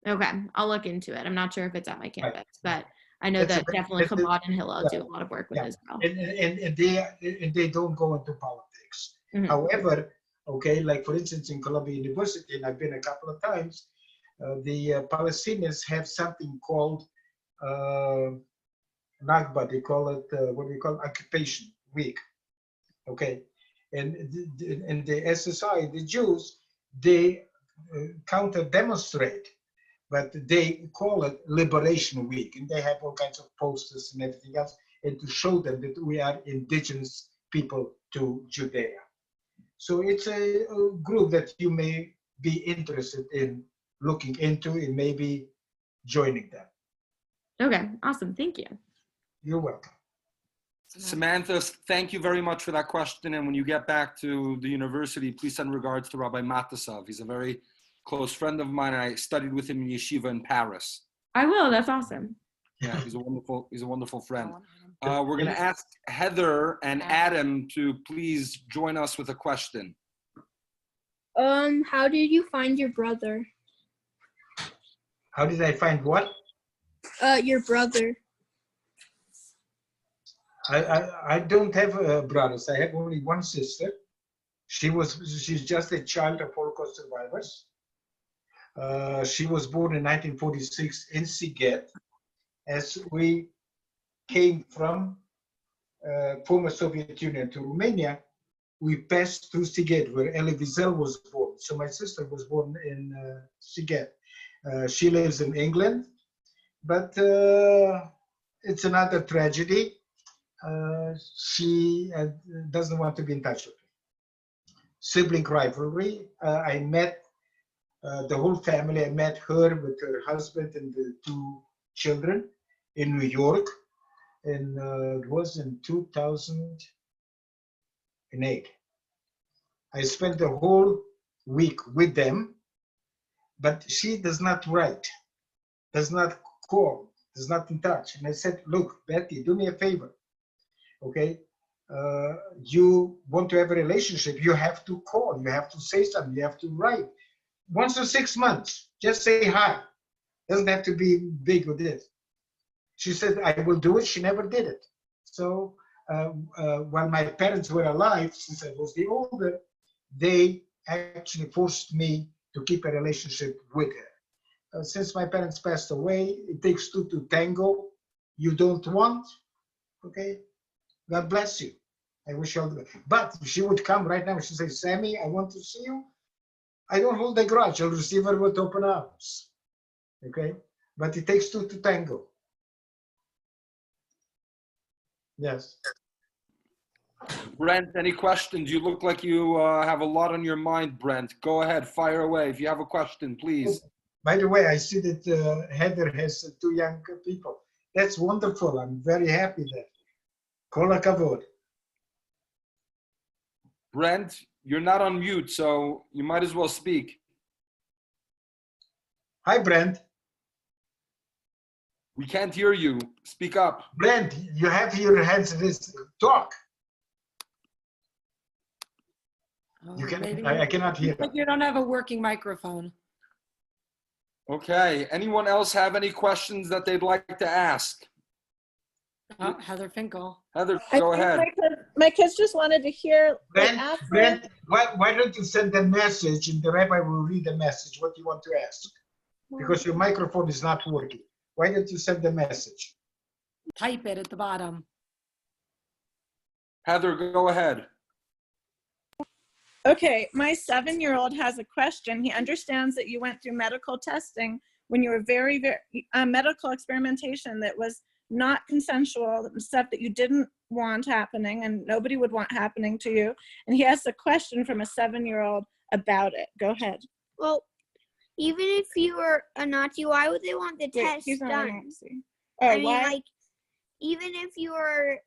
Okay, I'll look into it. I'm not sure if it's at my campus, but I know that definitely Chabad and Hillel do a lot of work with Israel. And they don't go into politics. Mm-hmm. However, okay, like for instance in Columbia University, and I've been a couple of times, the Palestinians have something called Nakba. They call it what do you call it? Occupation Week. Okay, and in the SSI, the Jews, they counter demonstrate, but they call it Liberation Week, and they have all kinds of posters and everything else, and to show them that we are indigenous people to Judea. So it's a group that you may be interested in looking into and maybe joining them. Okay, awesome. Thank you. You're welcome. Samantha, thank you very much for that question. And when you get back to the university, please send regards to Rabbi Matasov. He's a very close friend of mine. I studied with him in yeshiva in Paris. I will. That's awesome. Yeah, he's a wonderful friend. We're going to ask Heather and Adam to please join us with a question. How did you find your brother? How did I find what? Your brother. I don't have brothers. I have only one sister. She's just a child of Holocaust survivors. She was born in 1946 in Siget. As we came from former Soviet Union to Romania, we passed through Siget, where Elie Wiesel was born. So my sister was born in Siget. She lives in England, but it's another tragedy. She doesn't want to be in touch with me. Sibling rivalry. I met the whole family. I met her with her husband and the two children in New York. And it was in 2008. I spent the whole week with them, but she does not write, does not call, does not in touch. And I said, look, Betty, do me a favor, okay? You want to have a relationship, you have to call, you have to say something, you have to write. Once in 6 months, just say hi. Doesn't have to be big with this. She said, I will do it. She never did it. So while my parents were alive, since I was the older, they actually forced me to keep a relationship with her. Since my parents passed away, it takes two to tango. You don't want, okay? God bless you. I wish you all the best. But if she would come right now, she says, Sammy, I want to see you. I don't hold a grudge. I'll receive her with open arms, okay? But it takes two to tango. Yes. Brent, any questions? You look like you have a lot on your mind, Brent. Go ahead, fire away. If you have a question, please. By the way, I see that Heather has two young people. That's wonderful. I'm very happy that. Kol hakavod. Brent, you're not on mute, so you might as well speak. Hi, Brent. We can't hear you. Speak up. Brent, you have your hands in this. Talk. You can. Maybe I cannot hear. but you don't have a working microphone. Okay. Anyone else have any questions that they'd like to ask? Heather Finkel. Heather, I go think ahead. my kids just wanted to hear. Brent, why don't you send a message and the rabbi will read the message, what you want to ask? Because your microphone is not working. Why don't you send the message? Type it at the bottom. Heather, go ahead. Okay, my 7-year-old has a question. He understands that you went through medical testing when you were very medical experimentation that was not consensual, stuff that you didn't want happening and nobody would want happening to you. And he has a question from a 7-year-old about it. Go ahead. Well, even if you were a Nazi, why would they want the test he's not a done? Nazi. I mean, why? like, even if you were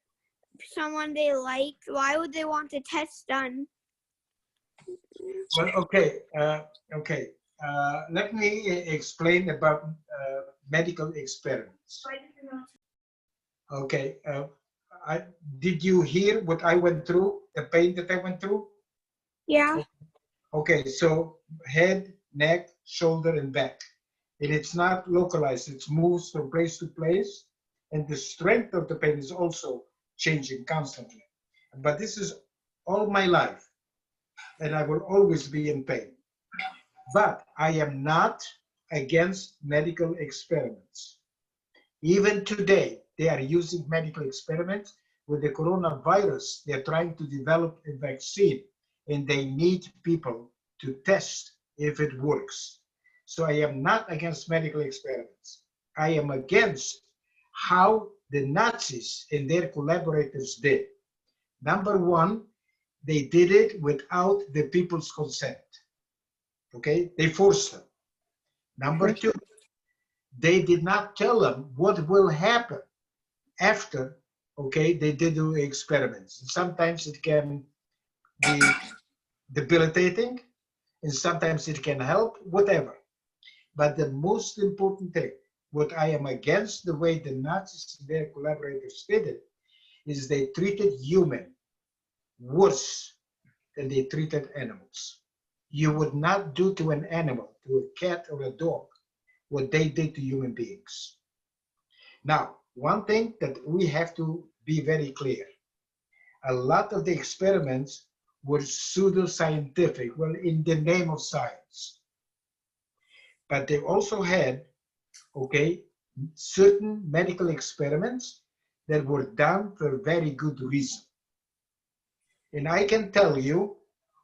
someone they liked, why would they want the test done? Well, okay, let me explain about medical experiments. Okay, did you hear what I went through, the pain that I went through? Yeah. Okay, so head, neck, shoulder, and back. And it's not localized, it moves from place to place, and the strength of the pain is also changing constantly. But this is all my life, and I will always be in pain. But I am not against medical experiments. Even today, they are using medical experiments with the coronavirus. They're trying to develop a vaccine, and they need people to test if it works. So I am not against medical experiments. I am against how the Nazis and their collaborators did. Number one, they did it without the people's consent. Okay, they forced them. Number two, they did not tell them what will happen after, okay, they did the experiments. Sometimes it can be debilitating, and sometimes it can help, whatever. But the most important thing, what I am against the way the Nazis and their collaborators did it, is they treated human worse than they treated animals. You would not do to an animal, to a cat or a dog, what they did to human beings. Now, one thing that we have to be very clear, a lot of the experiments were pseudoscientific, well, in the name of science. But they also had, okay, certain medical experiments that were done for very good reason. And I can tell you,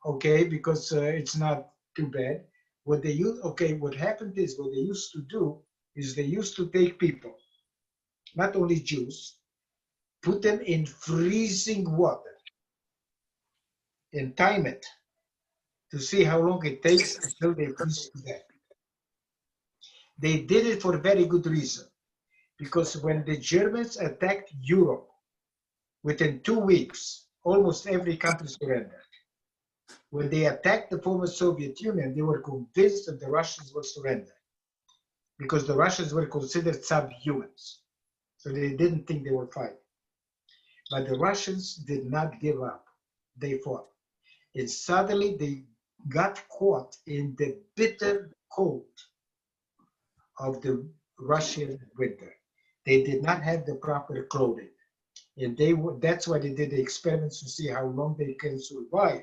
okay, because it's not too bad, what they use, okay, what happened is what they used to do is they used to take people, not only Jews, put them in freezing water and time it to see how long it takes until they freeze to death. They did it for a very good reason, because when the Germans attacked Europe, within 2 weeks, almost every country surrendered. When they attacked the former Soviet Union, they were convinced that the Russians would surrender, because the Russians were considered subhumans. So they didn't think they would fight. But the Russians did not give up. They fought. And suddenly they got caught in the bitter cold of the Russian winter. They did not have the proper clothing. And that's why they did the experiments to see how long they can survive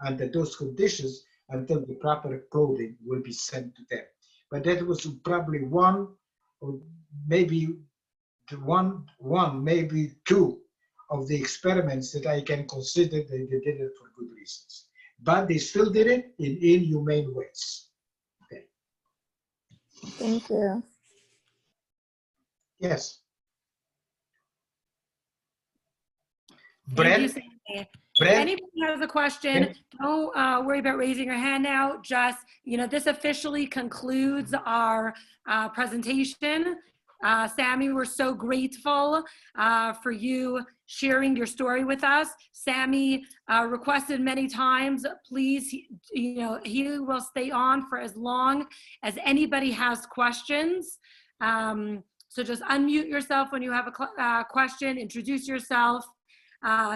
under those conditions until the proper clothing will be sent to them. But that was probably one, or maybe maybe two of the experiments that I can consider that they did it for good reasons. But they still did it in inhumane ways. Okay. Thank you. Yes. Thank you, Brent? Sami. If Brent? anybody has a question, don't worry about raising your hand now. Just, this officially concludes our presentation. Sami, we're so grateful for you sharing your story with us. Sami requested many times, please, he will stay on for as long as anybody has questions. So just unmute yourself when you have a question, introduce yourself.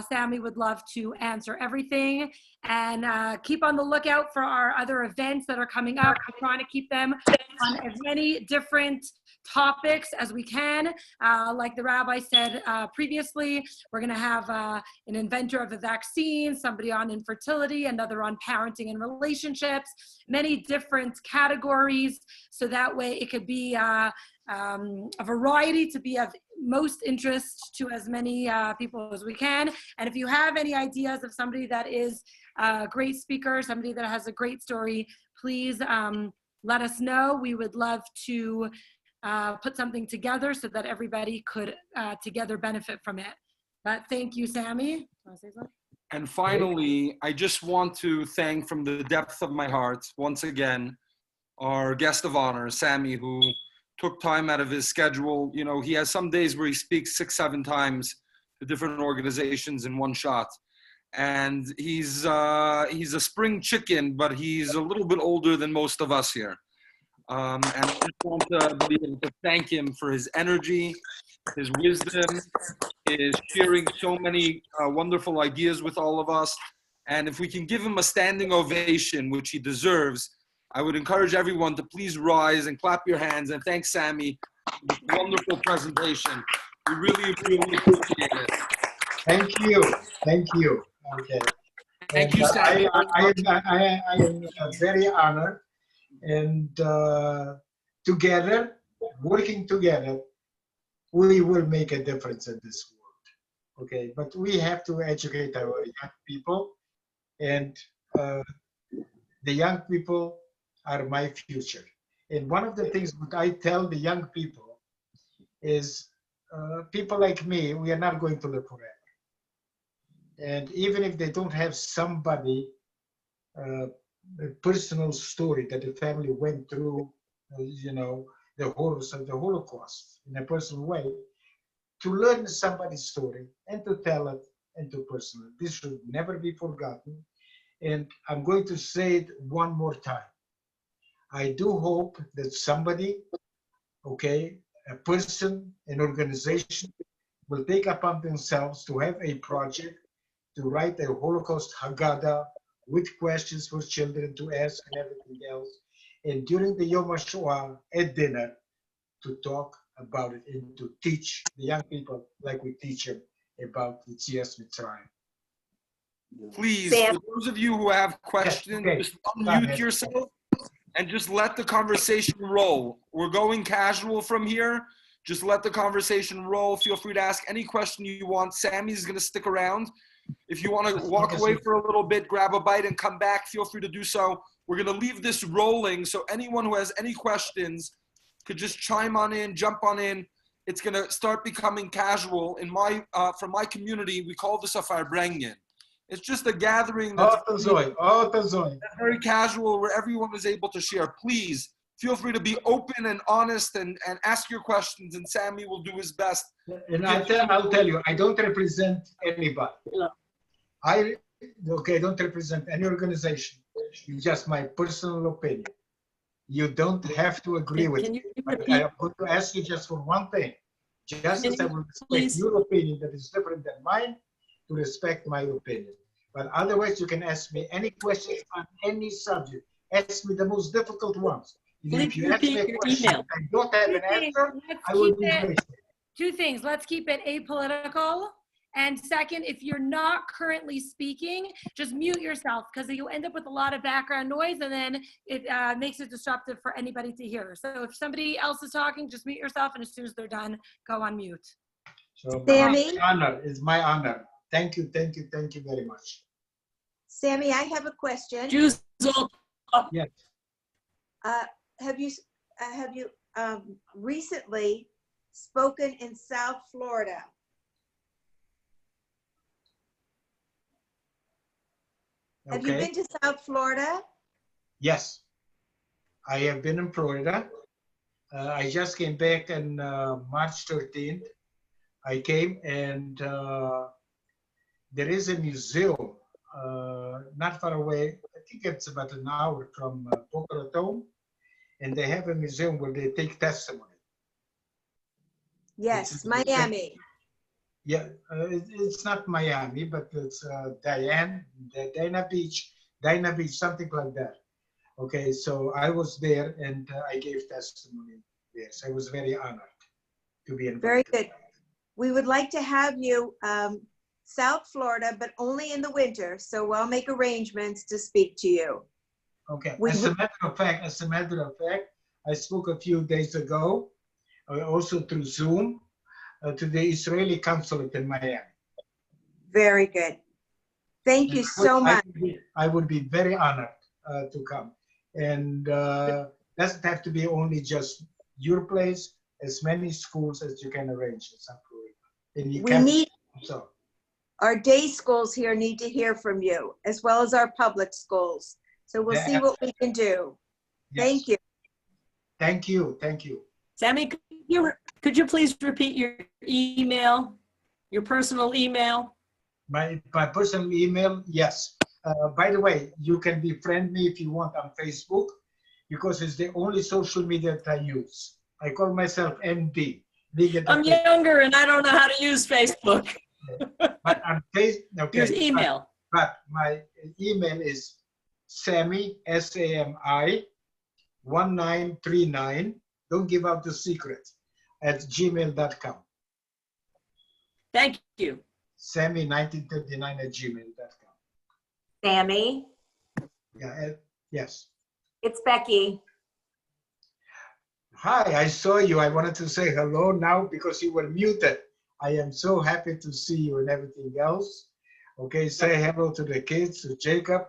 Sami would love to answer everything, and keep on the lookout for our other events that are coming up. We're trying to keep them on as many different topics as we can. Like the rabbi said previously, we're going to have an inventor of a vaccine, somebody on infertility, another on parenting and relationships, many different categories, so that way it could be a variety to be of most interest to as many people as we can. And if you have any ideas of somebody that is a great speaker, somebody that has a great story, please let us know. We would love to put something together so that everybody could together benefit from it. But thank you, Sami. Want to say something? And finally, I just want to thank from the depth of my heart, once again, our guest of honor, Sami, who took time out of his schedule. He has some days where he speaks 6-7 times to different organizations in one shot. And he's a spring chicken, but he's a little bit older than most of us here. And I just want to be able to thank him for his energy, his wisdom, his sharing so many wonderful ideas with all of us. And if we can give him a standing ovation, which he deserves, I would encourage everyone to please rise and clap your hands and thank Sami for this wonderful presentation. We really, really appreciate it. Thank you. Thank you. Okay. Thank you, Sami. I am very honored. And together, working together, we will make a difference in this world. Okay. But we have to educate our young people. And the young people are my future. And one of the things that I tell the young people is people like me, we are not going to live forever. And even if they don't have somebody, a personal story that the family went through, the horrors of the Holocaust in a personal way, to learn somebody's story and to tell it and to personal. This should never be forgotten. And I'm going to say it one more time. I do hope that somebody, okay, a person, an organization will take upon themselves to have a project to write a Holocaust Haggadah with questions for children to ask and everything else. and during the Yom HaShoah at dinner to talk about it and to teach the young people like we teach them about the Yetzias Mitzrayim. Please, for those of you who have questions, just unmute yourself and just let the conversation roll. We're going casual from here. Just let the conversation roll. Feel free to ask any question you want. Sammy's going to stick around. If you want to walk away for a little bit, grab a bite and come back, feel free to do so. We're going to leave this rolling, so anyone who has any questions could just chime on in, jump on in. It's going to start becoming casual. In my, from my community, we call this a farbrengen. It's just a gathering that's very casual where everyone is able to share. Please feel free to be open and honest and ask your questions, and Sami will do his best. And I'll tell you, I don't represent anybody. I don't represent any organization. It's just my personal opinion. You don't have to agree with me. But I'm going to ask you just for one thing. Just as I will respect your opinion that is different than mine, to respect my opinion. But otherwise, you can ask me any questions on any subject. Ask me the most difficult ones. If you ask me a question, I don't have an answer, I will be grateful. Two things. Let's keep it apolitical. And second, if you're not currently speaking, just mute yourself because you'll end up with a lot of background noise and then it makes it disruptive for anybody to hear. So if somebody else is talking, just mute yourself, and as soon as they're done, go on mute. So Sami? my honor is my honor. Thank you very much. Sami, I have a question. Yes. Have you recently spoken in South Florida? Have you been to South Florida? Yes, I have been in Florida. I just came back on March 13th. I came and there is a museum not far away. I think it's about an hour from Boca Raton, and they have a museum where they take testimony. Yes, Miami. Yeah, it's not Miami, but it's Dana Beach, something like that. Okay, so I was there and I gave testimony. Yes, I was very honored to be invited. Very good. We would like to have you South Florida, but only in the winter. So I'll make arrangements to speak to you. Okay. As a matter of fact, I spoke a few days ago, also through Zoom, to the Israeli consulate in Miami. Very good. Thank you so much. I would be very honored to come. And doesn't have to be only just your place, as many schools as you can arrange. And you our day schools here need to hear from you, as well as our public schools. So we'll see what we can do. Yes. Thank you. Thank you. Thank you. Sami, could you please repeat your email, your personal email? My personal email, yes. By the way, you can befriend me if you want on Facebook, because it's the only social media that I use. I call myself MD. I'm younger and I don't know how to use Facebook. But on Facebook, Here's email. But my email is Sami, SAMI, 1939. Don't give out the secret, at gmail.com. Thank you. Sami 1939 at gmail.com. Sami? Yeah, yes. It's Becky. Hi, I saw you. I wanted to say hello now because you were muted. I am so happy to see you and everything else. Okay, say hello to the kids, to Jacob.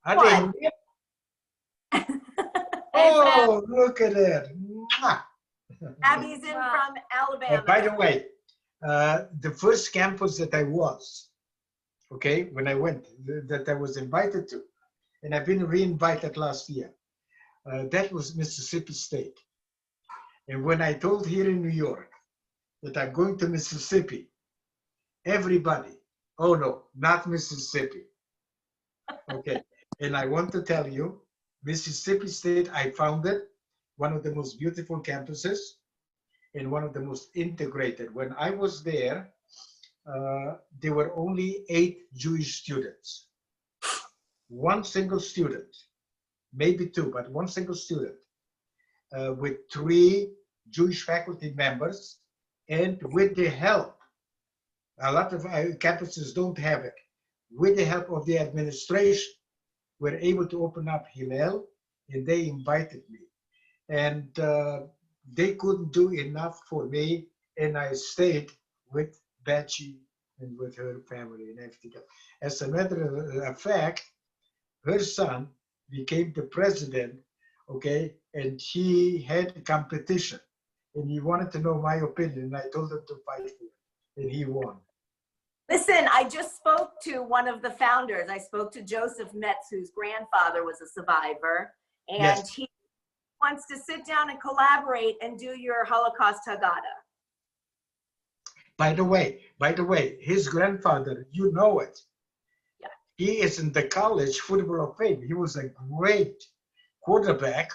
What? Oh, look at it. Abby's in from Alabama. By the way, the first campus that I was, okay, when I went, that I was invited to, and I've been re-invited last year, that was Mississippi State. And when I told here in New York that I'm going to Mississippi, everybody, oh no, not Mississippi. Okay, and I want to tell you, Mississippi State, I found it one of the most beautiful campuses and one of the most integrated. When I was there, there were only 8 Jewish students. One single student maybe 2, but 1 single student with 3 Jewish faculty members, and with the help, a lot of campuses don't have it, with the help of the administration, we're able to open up Hillel, and they invited me. And they couldn't do enough for me, and I stayed with Betsy and with her family and everything else. As a matter of fact, her son became the president, okay, and he had a competition, and he wanted to know my opinion, and I told him to fight for it, and he won. Listen, I just spoke to one of the founders. I spoke to Joseph Metz, whose grandfather was a survivor, and Yes. he wants to sit down and collaborate and do your Holocaust Haggadah. By the way, his grandfather, you know it. Yeah. He is in the college football of fame. He was a great quarterback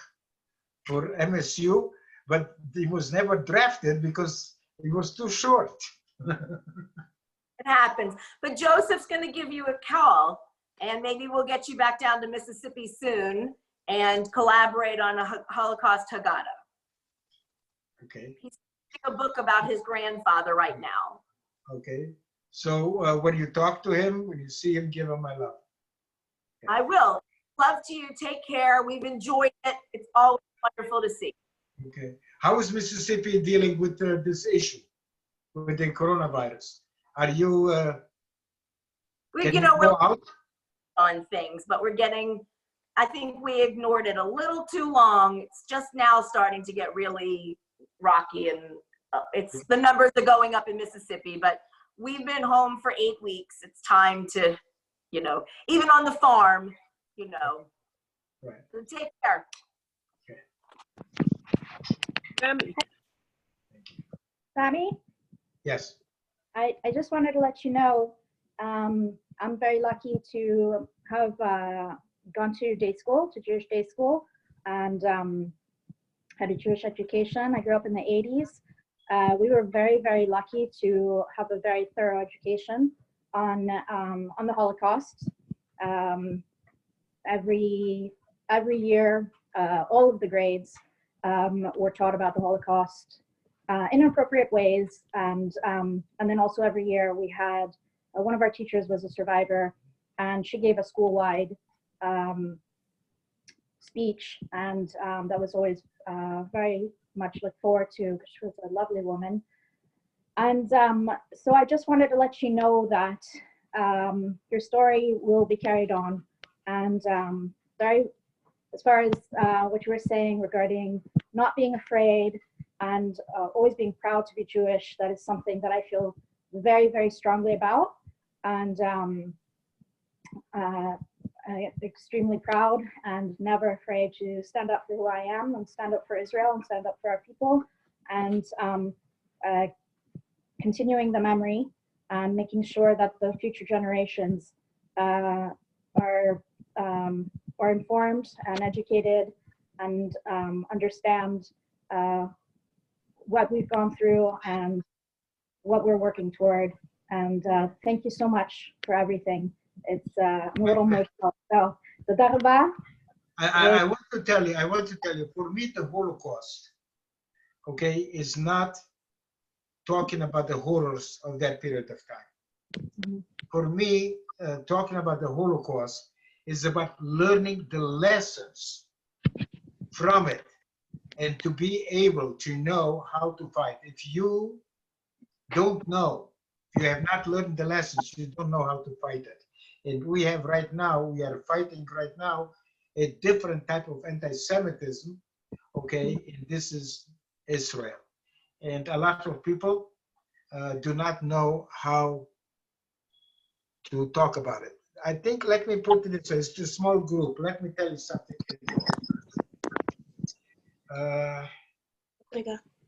for MSU, but he was never drafted because he was too short. It happens. But Joseph's going to give you a call, and maybe we'll get you back down to Mississippi soon and collaborate on a Holocaust Haggadah. Okay. He's writing a book about his grandfather right now. Okay. So when you talk to him, when you see him, give him my love. I will. Love to you. Take care. We've enjoyed it. It's always wonderful to see. Okay. How is Mississippi dealing with this issue, with the coronavirus? Are you, can you go out? On things, but we're getting, I think we ignored it a little too long. It's just now starting to get really rocky, and it's the numbers are going up in Mississippi, but we've been home for 8 weeks. It's time to, you know, even on the farm, you know. Right. So take care. Sami? Yes. I just wanted to let you know, I'm very lucky to have gone to day school, to Jewish day school, and had a Jewish education. I grew up in the 80s. We were very, very lucky to have a very thorough education on the Holocaust. Every year, all of the grades were taught about the Holocaust in appropriate ways, and then also every year we had one of our teachers was a survivor, and she gave a school-wide speech, and that was always very much looked forward to, because she was a lovely woman. And so I just wanted to let you know that your story will be carried on, and as far as what you were saying regarding not being afraid and always being proud to be Jewish, that is something that I feel very, very strongly about. And I am extremely proud and never afraid to stand up for who I am and stand up for Israel and stand up for our people, and continuing the memory and making sure that the future generations are informed and educated and understand what we've gone through and what we're working toward. And thank you so much for everything. It's I'm a little emotional. So the Darba. I want to tell you, for me, the Holocaust, okay, is not talking about the horrors of that period of time. Mm-hmm. For me, talking about the Holocaust is about learning the lessons from it and to be able to know how to fight. If you don't know, if you have not learned the lessons, you don't know how to fight it. And we have right now, we are fighting right now a different type of anti-Semitism, okay, and this is Israel. And a lot of people do not know how to talk about it. I think, let me put it this way, it's a small group. Let me tell you something.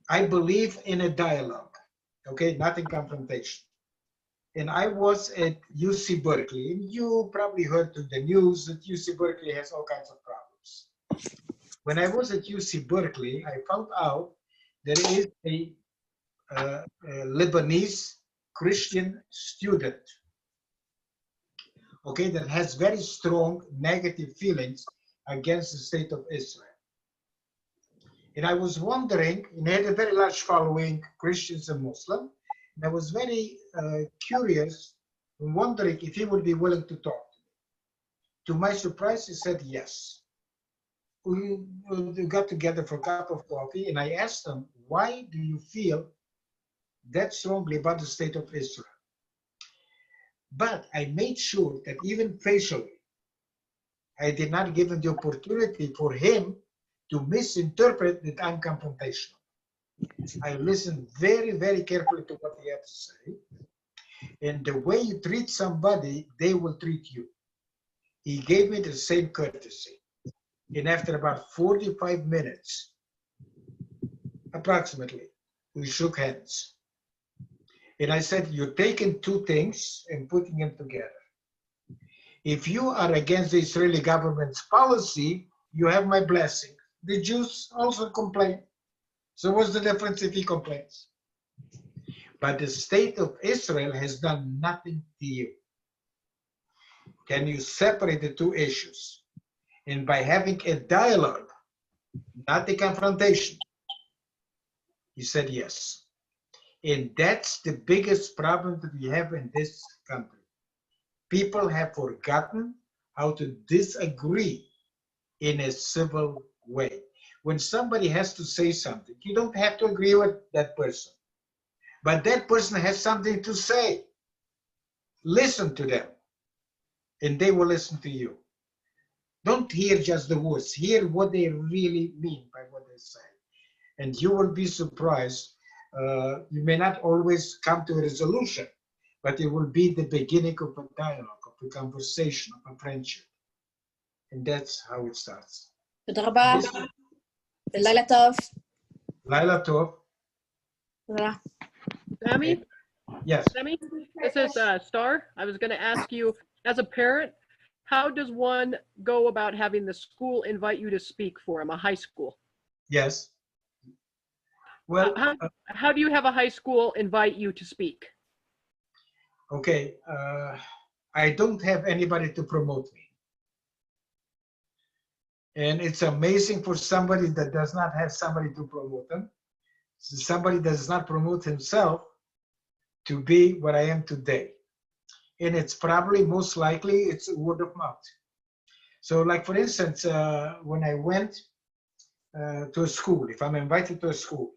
I believe in a dialogue, okay, not in confrontation. And I was at UC Berkeley, and you probably heard through the news that UC Berkeley has all kinds of problems. When I was at UC Berkeley, I found out there is a Lebanese Christian student, okay, that has very strong negative feelings against the state of Israel. And I was wondering, and he had a very large following, Christians and Muslims. And I was very curious and wondering if he would be willing to talk to me. To my surprise, he said yes. We got together for a cup of coffee, and I asked him, why do you feel that strongly about the state of Israel? But I made sure that even facially, I did not give him the opportunity for him to misinterpret that I'm confrontational. I listened very, very carefully to what he had to say. And the way you treat somebody, they will treat you. He gave me the same courtesy. And after about 45 minutes, approximately, we shook hands. And I said, you're taking two things and putting them together. If you are against the Israeli government's policy, you have my blessing. The Jews also complain. So what's the difference if he complains? But the state of Israel has done nothing to you. Can you separate the two issues? And by having a dialogue, not a confrontation, he said yes. And that's the biggest problem that we have in this country. People have forgotten how to disagree in a civil way. When somebody has to say something, you don't have to agree with that person. But that person has something to say. Listen to them, and they will listen to you. Don't hear just the words. Hear what they really mean by what they say. And you will be surprised. You may not always come to a resolution, but it will be the beginning of a dialogue, of a conversation, of a friendship. And that's how it starts. תודה רבה. לילה טוב. Laila Tov. תודה. Sami? Yes. Sami, this is Star. I was going to ask you, as a parent, how does one go about having the school invite you to speak for them, a high school? Yes. Well, how do you have a high school invite you to speak? Okay, I don't have anybody to promote me. And it's amazing for somebody that does not have somebody to promote them. So somebody does not promote himself to be what I am today. And it's probably, most likely, it's word of mouth. So like, for instance, when I went to a school, if I'm invited to a school,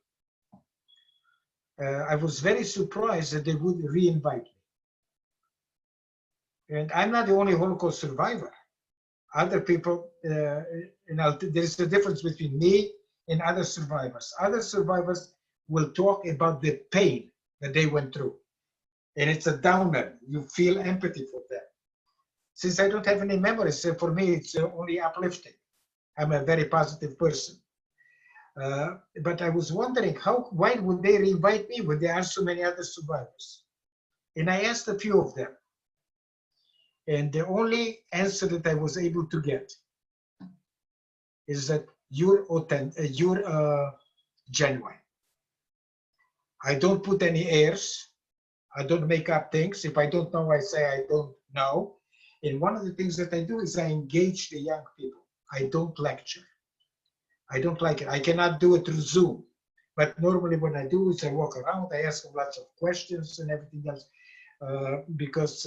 I was very surprised that they would re-invite me. And I'm not the only Holocaust survivor. Other people, there's a difference between me and other survivors. Other survivors will talk about the pain that they went through. And it's a downer. You feel empathy for them. Since I don't have any memories, for me, it's only uplifting. I'm a very positive person. But I was wondering, why would they re-invite me when there are so many other survivors? And I asked a few of them. And the only answer that I was able to get is that you're genuine. I don't put any airs. I don't make up things. If I don't know, I say I don't know. And one of the things that I do is I engage the young people. I don't lecture. I don't like it. I cannot do it through Zoom. But normally what I do is I walk around, I ask them lots of questions and everything else, because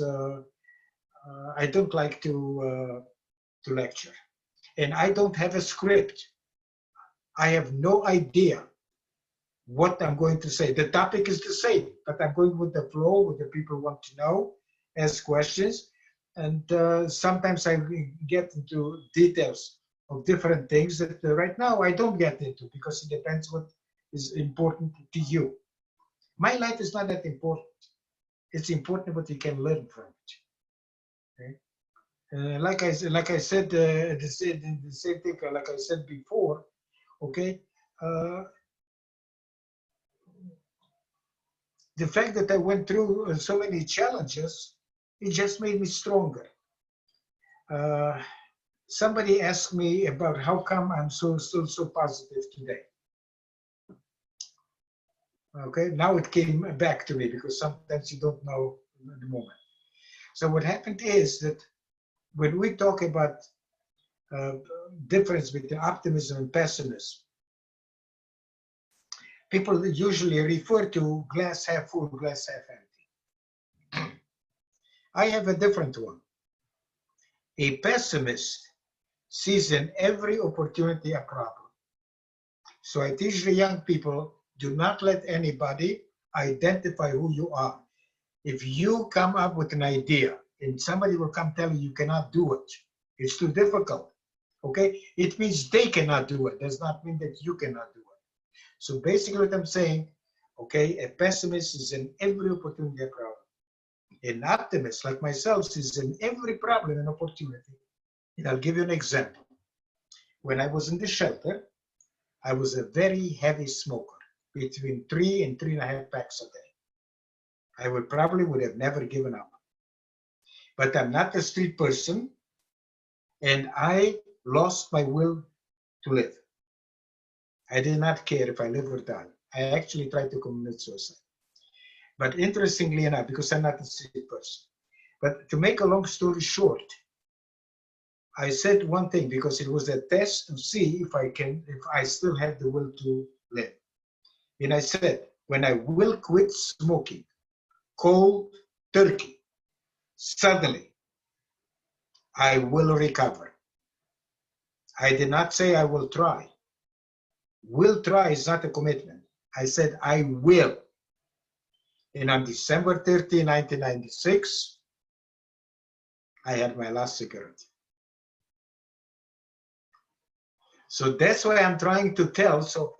I don't like to lecture. And I don't have a script. I have no idea what I'm going to say. The topic is the same, but I'm going with the flow, what the people want to know, ask questions. And sometimes I get into details of different things that right now I don't get into, because it depends what is important to you. My life is not that important. It's important what you can learn from it. Okay? Like I said, the same thing, like I said before, okay? The fact that I went through so many challenges, it just made me stronger. Somebody asked me about how come I'm still so positive today. Okay, now it came back to me, because sometimes you don't know at the moment. So what happened is that when we talk about difference between optimism and pessimism. People usually refer to glass half full, glass half empty. I have a different one. A pessimist sees in every opportunity a problem. So I teach the young people, do not let anybody identify who you are. If you come up with an idea and somebody will come tell you you cannot do it, it's too difficult, okay? It means they cannot do it. Does not mean that you cannot do it. So basically what I'm saying, okay, a pessimist is in every opportunity a problem. An optimist like myself is in every problem an opportunity. And I'll give you an example. When I was in the shelter, I was a very heavy smoker, between 3 and 3.5 packs a day. I would have never given up. But I'm not a street person, and I lost my will to live. I did not care if I live or die. I actually tried to commit suicide. But interestingly enough, because I'm not a street person, but to make a long story short, I said one thing because it was a test to see if I still have the will to live. And I said, when I will quit smoking, cold turkey, suddenly I will recover. I did not say I will try. Will try is not a commitment. I said I will. And on December 30, 1996, I had my last cigarette. So that's why I'm trying to tell. So,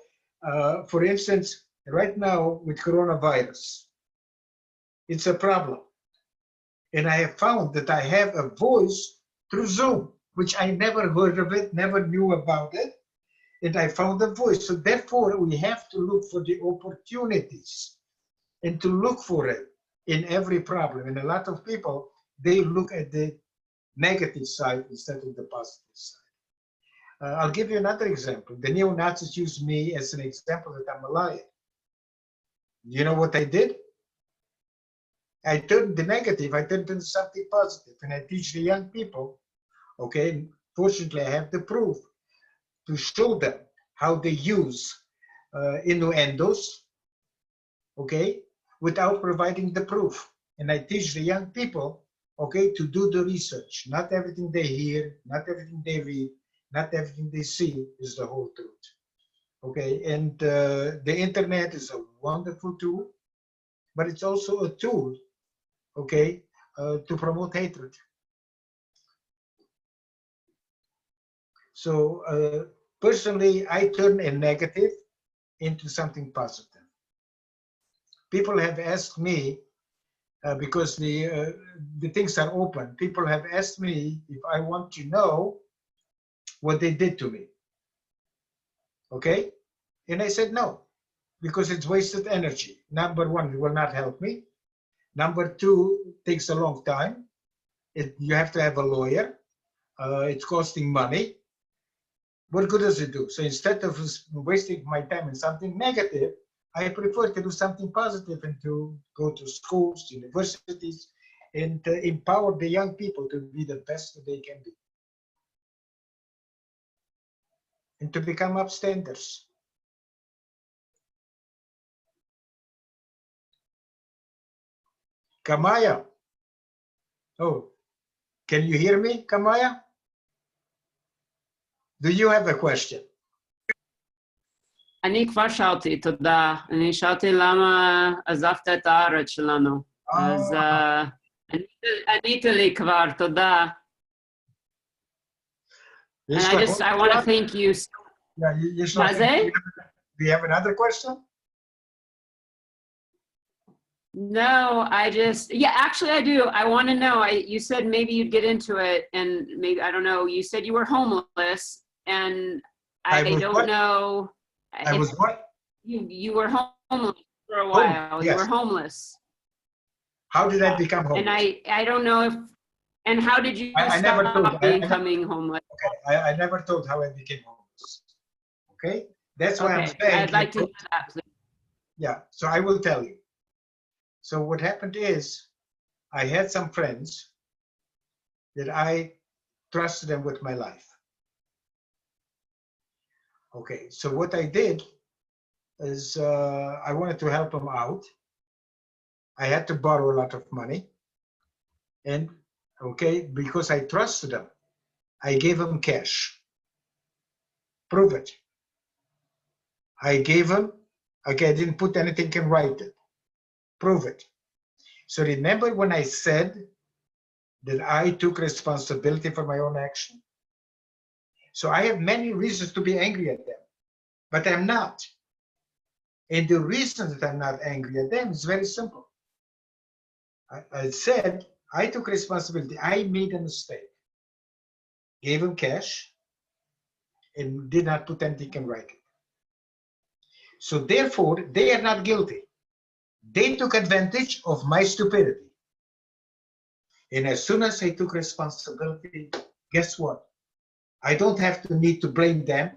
for instance, right now with coronavirus, it's a problem. And I have found that I have a voice through Zoom, which I never heard of it, never knew about it. And I found a voice. So therefore, we have to look for the opportunities and to look for it in every problem. And a lot of people, they look at the negative side instead of the positive side. I'll give you another example. The neo-Nazis used me as an example that I'm a liar. You know what I did? I turned the negative, I turned into something positive, and I teach the young people, okay, fortunately I have the proof to show them how they use innuendos, okay, without providing the proof. And I teach the young people, okay, to do the research. Not everything they hear, not everything they read, not everything they see is the whole truth. Okay, and the internet is a wonderful tool, but it's also a tool, okay, to promote hatred. So personally, I turn a negative into something positive. People have asked me, because the things are open, people have asked me if I want to know what they did to me. Okay? And I said no, because it's wasted energy. Number one, it will not help me. Number two, it takes a long time. You have to have a lawyer. It's costing money. What good does it do? So instead of wasting my time in something negative, I prefer to do something positive and to go to schools, universities, and empower the young people to be the best that they can be. And to become upstanders. Kamaya. Oh, can you hear me, Kamaya? Do you have a question? אני כבר שאלתי, תודה. אני שאלתי למה עזבת את הארץ שלנו. אז ענית לי כבר, תודה. And I want to thank you. Yeah, do you have another question? No, actually I do. I want to know, you said maybe you'd get into it and maybe, I don't know, you said you were homeless and I don't know. I was what? You were homeless for a while. Yes. You were homeless. How did I become homeless? And I don't know if, and how did you stop becoming homeless? Okay, I never told how I became homeless. Okay? That's why I'm saying. I'd like to know that, please. Yeah, so I will tell you. So what happened is, I had some friends that I trusted them with my life. Okay, so what I did is I wanted to help them out. I had to borrow a lot of money. And okay, because I trusted them, I gave them cash. Prove it. I gave them, okay, I didn't put anything in writing. Prove it. So remember when I said that I took responsibility for my own action? So I have many reasons to be angry at them, but I'm not. And the reason that I'm not angry at them is very simple. I said, I took responsibility. I made a mistake. Gave them cash and did not put anything in writing. So therefore, they are not guilty. They took advantage of my stupidity. And as soon as I took responsibility, guess what? I don't have the need to blame them.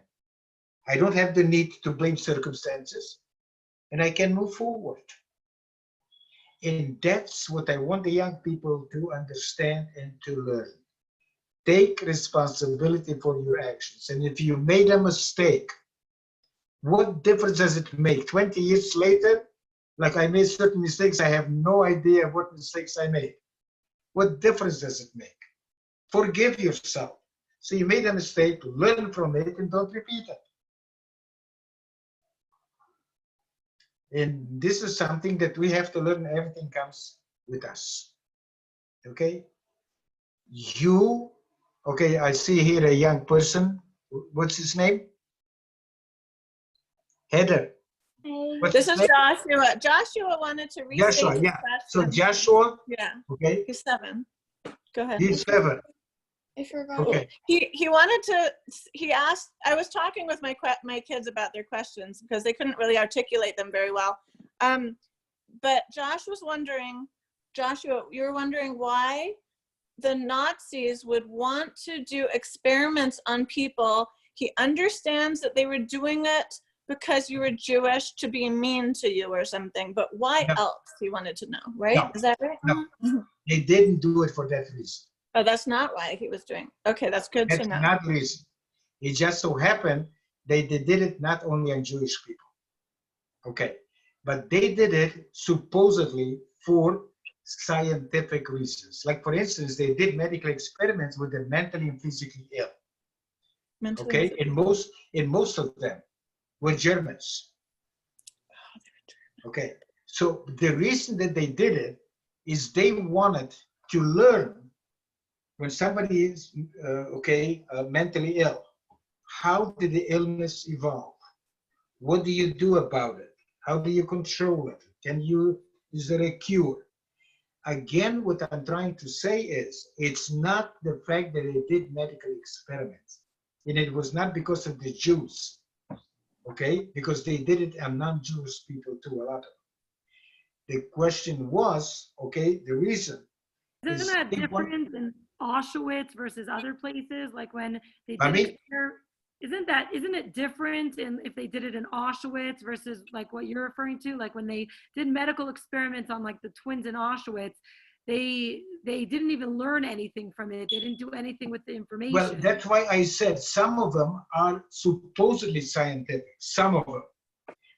I don't have the need to blame circumstances. And I can move forward. And that's what I want the young people to understand and to learn. Take responsibility for your actions. And if you made a mistake, what difference does it make? 20 years later, like I made certain mistakes, I have no idea what mistakes I made. What difference does it make? Forgive yourself. So you made a mistake, learn from it, and don't repeat it. And this is something that we have to learn. Everything comes with us. Okay? You, okay, I see here a young person. What's his name? Heather. What's This his is name? Joshua. Joshua wanted to restate Joshua, his yeah. So question. Joshua, Yeah. okay, He's 7. Go ahead. he's 7. I forgot. Okay. He wanted to. He asked. I was talking with my kids about their questions because they couldn't really articulate them very well. But Josh was wondering, Joshua, you were wondering why the Nazis would want to do experiments on people. He understands that they were doing it because you were Jewish to be mean to you or something, but why else? He wanted to know, right? No. Is that right? No, Mhm. they didn't do it for that reason. Oh, that's not why he was doing. Okay, that's good to That's know. not the reason. It just so happened they did it not only on Jewish people. Okay, but they did it supposedly for scientific reasons. Like for instance, they did medical experiments with the mentally and physically ill. Okay, and most of them were Germans. Okay, so the reason that they did it is they wanted to learn when somebody is mentally ill. How did the illness evolve? What do you do about it? How do you control it? Is there a cure? Again, what I'm trying to say is, it's not the fact that they did medical experiments. And it was not because of the Jews, okay? Because they did it on non-Jewish people too, a lot of them. The question was, okay, the reason. Isn't that different in Auschwitz versus other places? Like when they I did mean- isn't it different in if they did it in Auschwitz versus like what you're referring to? Like when they did medical experiments on like the twins in Auschwitz, they didn't even learn anything from it. They didn't do anything with the information. Well, that's why I said some of them are supposedly scientific, some of them.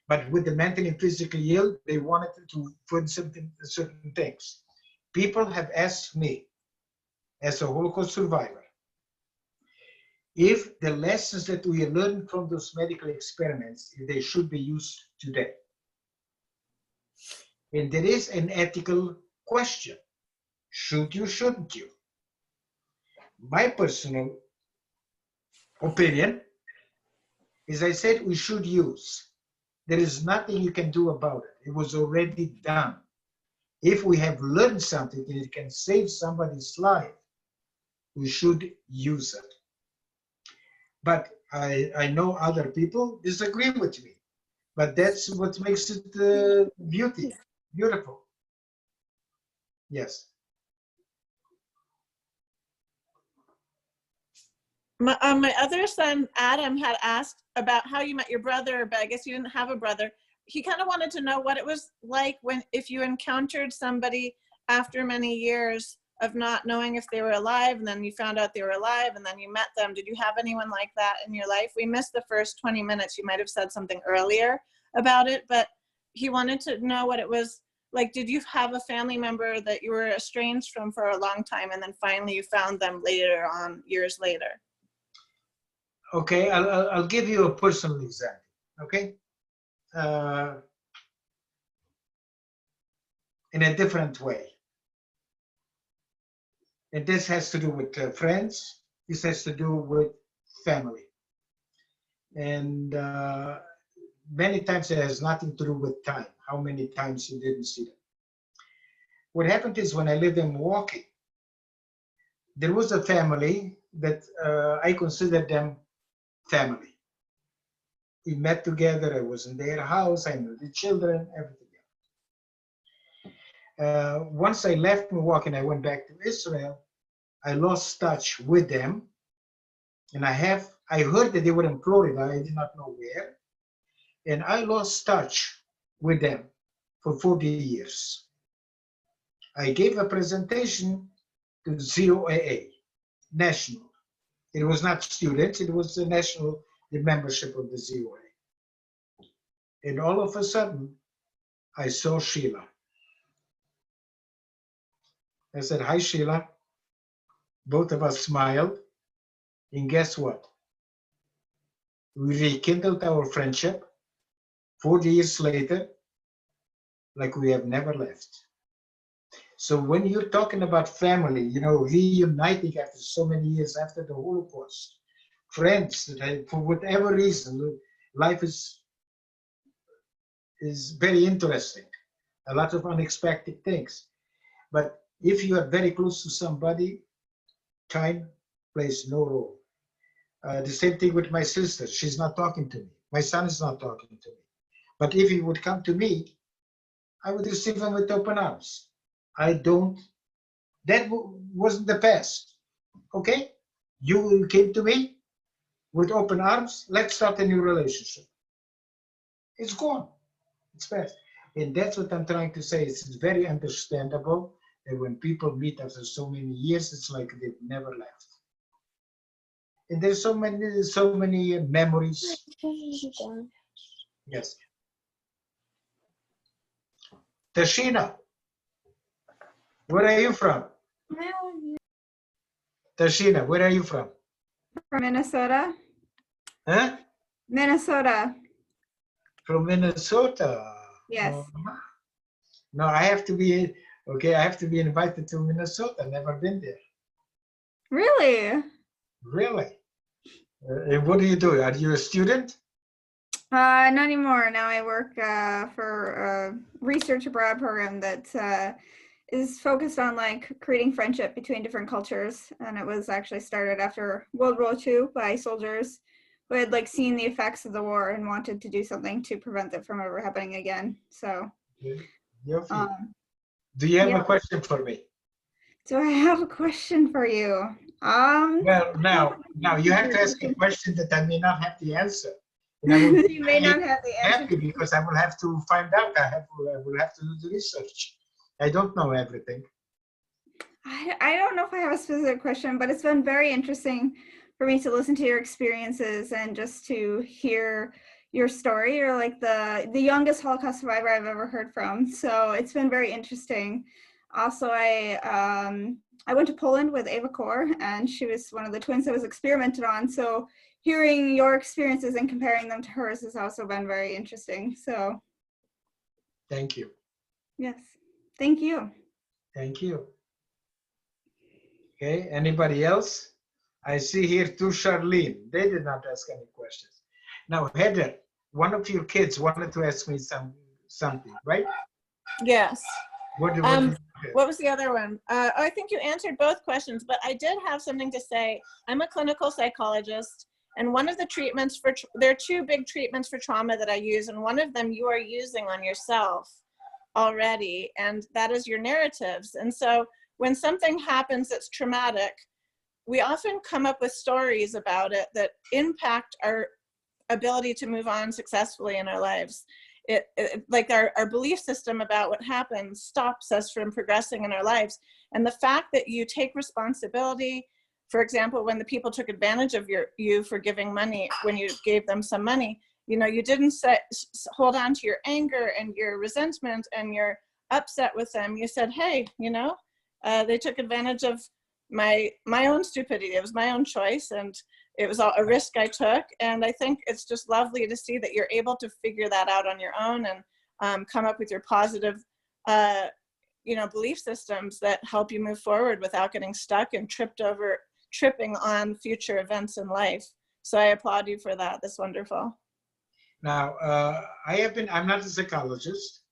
But with the mentally and physically ill, they wanted to put certain things. People have asked me, as a Holocaust survivor, if the lessons that we learned from those medical experiments, if they should be used today. And there is an ethical question. Should you, shouldn't you? My personal opinion is I said we should use. There is nothing you can do about it. It was already done. If we have learned something and it can save somebody's life, we should use it. But I know other people disagree with me. But that's what makes it beautiful. Yes. My other son, Adam, had asked about how you met your brother, but I guess you didn't have a brother. He kind of wanted to know what it was like if you encountered somebody after many years of not knowing if they were alive, and then you found out they were alive, and then you met them? Did you have anyone like that in your life? We missed the first 20 minutes. You might have said something earlier about it, but he wanted to know what it was like. Did you have a family member that you were estranged from for a long time, and then finally you found them later on, years later? Okay, I'll give you a personal example, okay? In a different way. And this has to do with friends. This has to do with family. And many times it has nothing to do with time, how many times you didn't see them. What happened is when I lived in Milwaukee, there was a family that I considered them family. We met together, I was in their house, I knew the children, everything else. Once I left Milwaukee and I went back to Israel, I lost touch with them. And I heard that they were in Florida, I did not know where. And I lost touch with them for 40 years. I gave a presentation to ZOAA, national. It was not students, it was the national, the membership of the ZOA. And all of a sudden, I saw Sheila. I said, "Hi, Sheila." Both of us smiled. And guess what? We rekindled our friendship 40 years later, like we have never left. So when you're talking about family, you know, reuniting after so many years after the Holocaust, friends that for whatever reason, life is very interesting. A lot of unexpected things. But if you are very close to somebody, time plays no role. The same thing with my sister. She's not talking to me. My son is not talking to me. But if he would come to me, I would receive him with open arms. That wasn't the past. Okay? You came to me with open arms. Let's start a new relationship. It's gone. It's past. And that's what I'm trying to say. It's very understandable that when people meet after so many years, it's like they've never left. And there's so many memories. Yes. Tashina, where are you from? Tashina, where are you from? From Minnesota. Huh? Minnesota. From Minnesota. Yes. No, I have to be, okay, I have to be invited to Minnesota. Never been there. Really? Really? And what do you do? Are you a student? Not anymore. Now I work for a research abroad program that is focused on like creating friendship between different cultures. And it was actually started after World War II by soldiers who had like seen the effects of the war and wanted to do something to prevent it from ever happening again. So, do you have a question for me? Do I have a question for you? Well, now you have to ask a question that I may not have the answer. And I will You may not have the answer. happy because I will have to find out. I will have to do the research. I don't know everything. I don't know if I have a specific question, but it's been very interesting for me to listen to your experiences and just to hear your story. You're like the youngest Holocaust survivor I've ever heard from. So it's been very interesting. Also, I went to Poland with Ava Kor, and she was one of the twins that was experimented on. So hearing your experiences and comparing them to hers has also been very interesting. So thank you. Yes, thank you. Thank you. Okay, anybody else? I see here two Charlene. They did not ask any questions. Now, Heather, one of your kids wanted to ask me something, right? Yes. What was the other one? I think you answered both questions, but I did have something to say. I'm a clinical psychologist, and one of the treatments there are two big treatments for trauma that I use, and one of them you are using on yourself already, and that is your narratives. And so when something happens that's traumatic, we often come up with stories about it that impact our ability to move on successfully in our lives. Like our belief system about what happens stops us from progressing in our lives. And the fact that you take responsibility, for example, when the people took advantage of you for giving money, when you gave them some money, you know, you didn't hold on to your anger and your resentment and your upset with them. You said, hey, you know, they took advantage of my own stupidity. It was my own choice, and it was a risk I took. And I think it's just lovely to see that you're able to figure that out on your own and come up with your positive, you know, belief systems that help you move forward without getting stuck and tripping on future events in life. So I applaud you for that. That's wonderful. Now, I'm not a psychologist,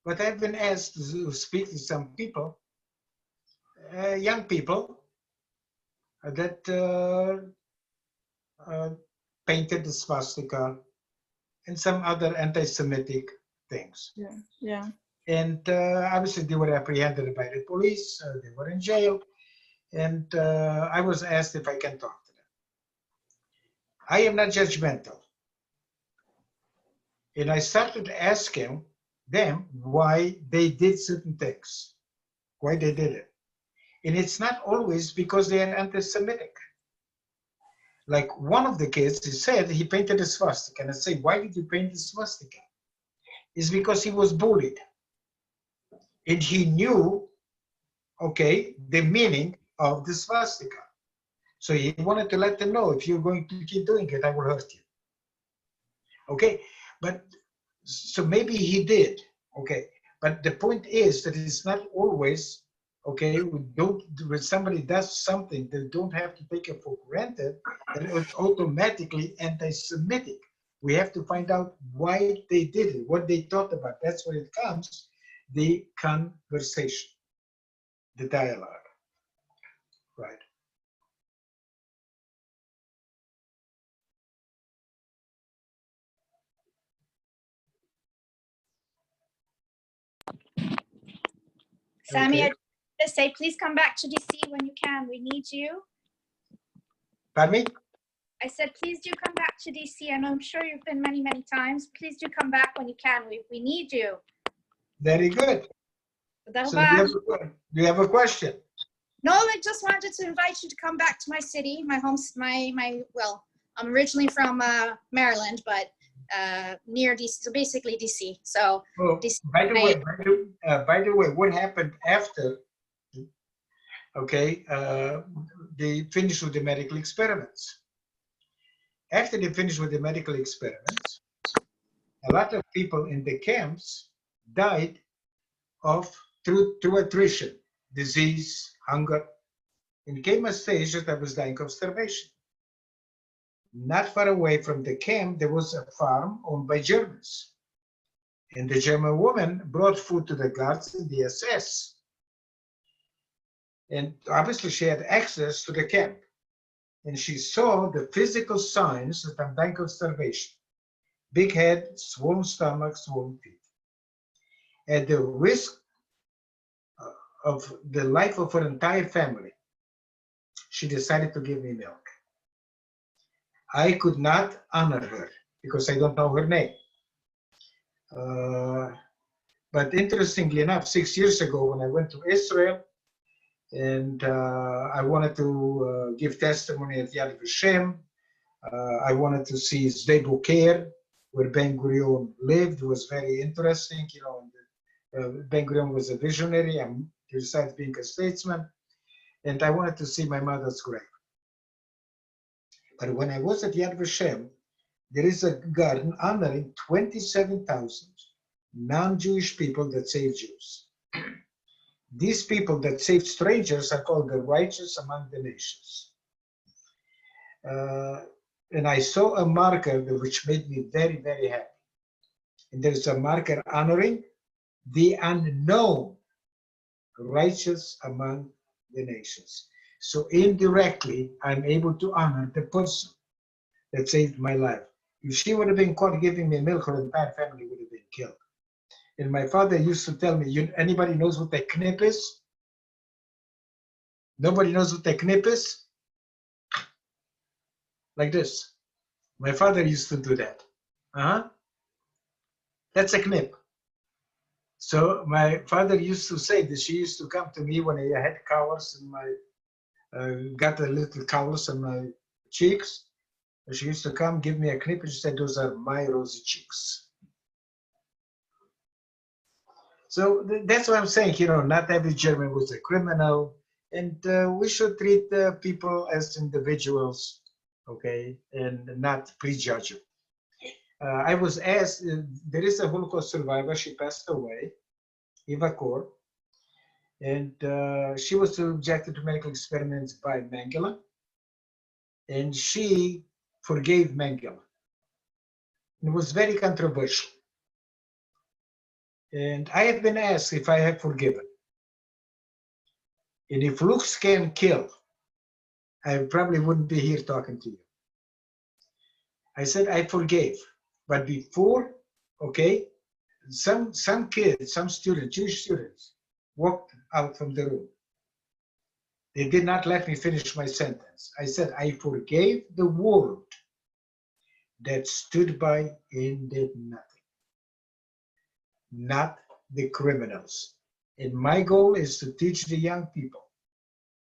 but I've been asked to speak to some people, young people, that painted the swastika and some other anti-Semitic things. Yeah, yeah. And obviously they were apprehended by the police, they were in jail, and I was asked if I can talk to them. I am not judgmental. And I started asking them why they did certain things, why they did it. And it's not always because they are anti-Semitic. Like one of the kids, he said he painted a swastika. And I say, why did you paint the swastika? It's because he was bullied. And he knew, okay, the meaning of the swastika. So he wanted to let them know, if you're going to keep doing it, I will hurt you. Okay, but so maybe he did, okay. But the point is that it's not always, okay, when somebody does something, they don't have to take it for granted that it's automatically anti-Semitic. We have to find out why they did it, what they thought about. That's where it comes, the conversation, the dialogue, right? Sami, Okay. I just want to say, please come back to DC when you can. We need you. Pardon me? I said, please do come back to DC. And I'm sure you've been many, many times. Please do come back when you can. We need you. Very good. So do you have a question? No, I just wanted to invite you to come back to my city, my home, well, I'm originally from Maryland, but near DC, so basically DC. So, oh, DC, by the way, what happened after, okay, they finished with the medical experiments? After they finished with the medical experiments, a lot of people in the camps died through attrition, disease, hunger. And it came a stage that I was dying of starvation. Not far away from the camp, there was a farm owned by Germans. And the German woman brought food to the guards in the SS. And obviously she had access to the camp. And she saw the physical signs that I'm dying of starvation. Big head, swollen stomach, swollen feet. At the risk of the life of her entire family, she decided to give me milk. I could not honor her because I don't know her name. But interestingly enough, 6 years ago when I went to Israel and I wanted to give testimony at Yad Vashem, I wanted to see Sde Boker, where Ben Gurion lived. It was very interesting. You know, Ben Gurion was a visionary, and besides being a statesman, and I wanted to see my mother's grave. But when I was at Yad Vashem, there is a garden honoring 27,000 non-Jewish people that saved Jews. These people that saved strangers are called the righteous among the nations. And I saw a marker which made me very, very happy. And there's a marker honoring the unknown righteous among the nations. So indirectly, I'm able to honor the person that saved my life. If she would have been caught giving me milk, her entire family would have been killed. And my father used to tell me, anybody knows what a knip is? Nobody knows what a knip is? Like this. My father used to do that. That's a knip. So my father used to say that she used to come to me when I had cowls in my, got a little cowls on my cheeks. She used to come, give me a clip, and she said, "Those are my rosy cheeks." So that's what I'm saying. You know, not every German was a criminal, and we should treat people as individuals, okay, and not prejudge them. I was asked, there is a Holocaust survivor, she passed away, Eva Kor, and she was subjected to medical experiments by Mengele, and she forgave Mengele. It was very controversial. And I have been asked if I have forgiven. And if looks can kill, I probably wouldn't be here talking to you. I said I forgave, but before, okay, some kids, some students, Jewish students, walked out from the room. They did not let me finish my sentence. I said I forgave the world that stood by and did nothing, not the criminals. And my goal is to teach the young people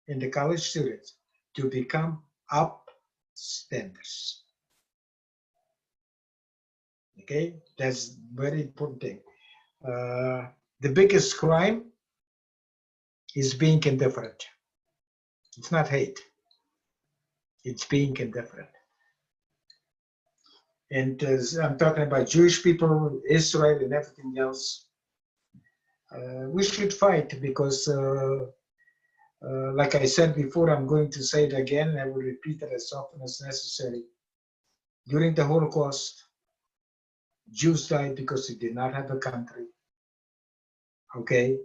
and the college students to become upstanders. Okay, that's very important thing. The biggest crime is being indifferent. It's not hate. It's being indifferent. And I'm talking about Jewish people, Israel, and everything else. We should fight because, like I said before, I'm going to say it again, and I will repeat it as often as necessary. During the Holocaust, Jews died because they did not have a country. Okay,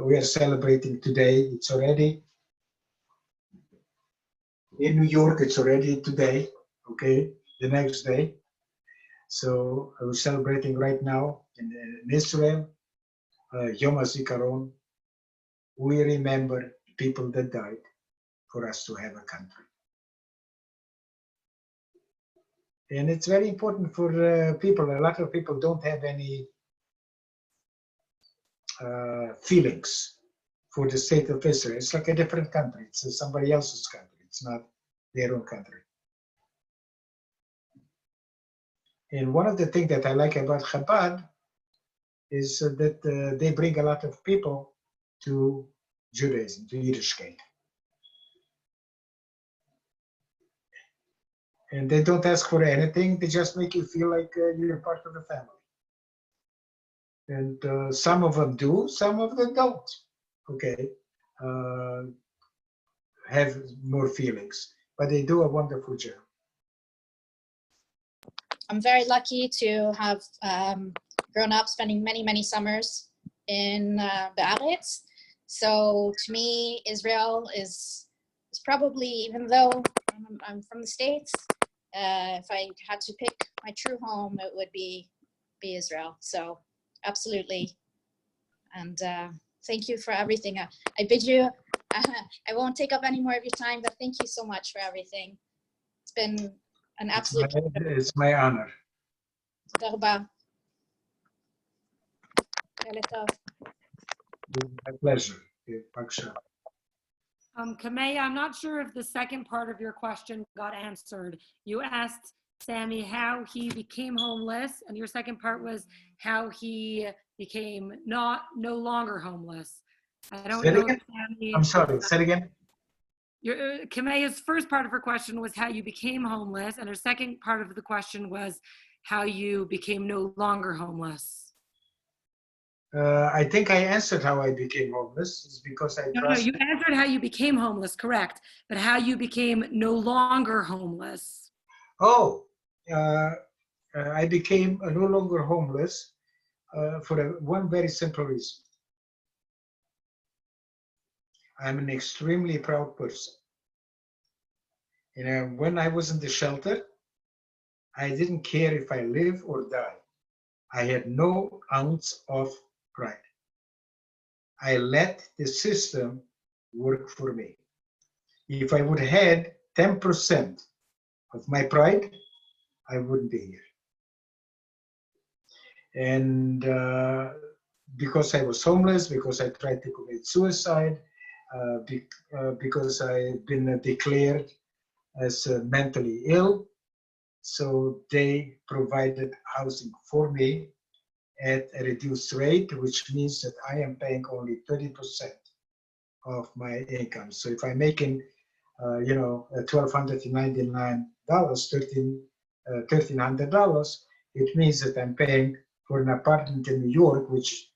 we are celebrating today. It's already in New York. It's already today. Okay, the next day. So we're celebrating right now in Israel, Yom HaZikaron. We remember people that died for us to have a country. And it's very important for people. A lot of people don't have any feelings for the state of Israel. It's like a different country. It's somebody else's country. It's not their own country. And one of the things that I like about Chabad is that they bring a lot of people to Judaism, to Yiddishkeit. And they don't ask for anything. They just make you feel like you're part of the family. And some of them do, some of them don't. Okay, have more feelings, but they do a wonderful job. I'm very lucky to have grown up spending many summers in Be'aretz. So to me, Israel is probably, even though I'm from the States, if I had to pick my true home, it would be Israel. So absolutely. And thank you for everything. I bid you, I won't take up any more of your time, but thank you so much for everything. It's been an absolute pleasure. It's my honor. תודה רבה. לילה טוב. My pleasure. Baksha. Kamei, I'm not sure if the second part of your question got answered. You asked Sami how he became homeless, and your second part was how he became no longer homeless. I don't know if Sami, I'm sorry, say it again. Kamei's first part of her question was how you became homeless, and her second part of the question was how you became no longer homeless. I think I answered how I became homeless. It's because I No, you answered how you became homeless, correct, but how you became no longer homeless. Oh, I became no longer homeless for one very simple reason. I'm an extremely proud person. When I was in the shelter, I didn't care if I live or die. I had no ounce of pride. I let the system work for me. If I would have had 10% of my pride, I wouldn't be here. And because I was homeless, because I tried to commit suicide, because I've been declared as mentally ill. So they provided housing for me at a reduced rate, which means that I am paying only 30% of my income. So if I'm making, $1,299, $1,300, it means that I'm paying for an apartment in New York, which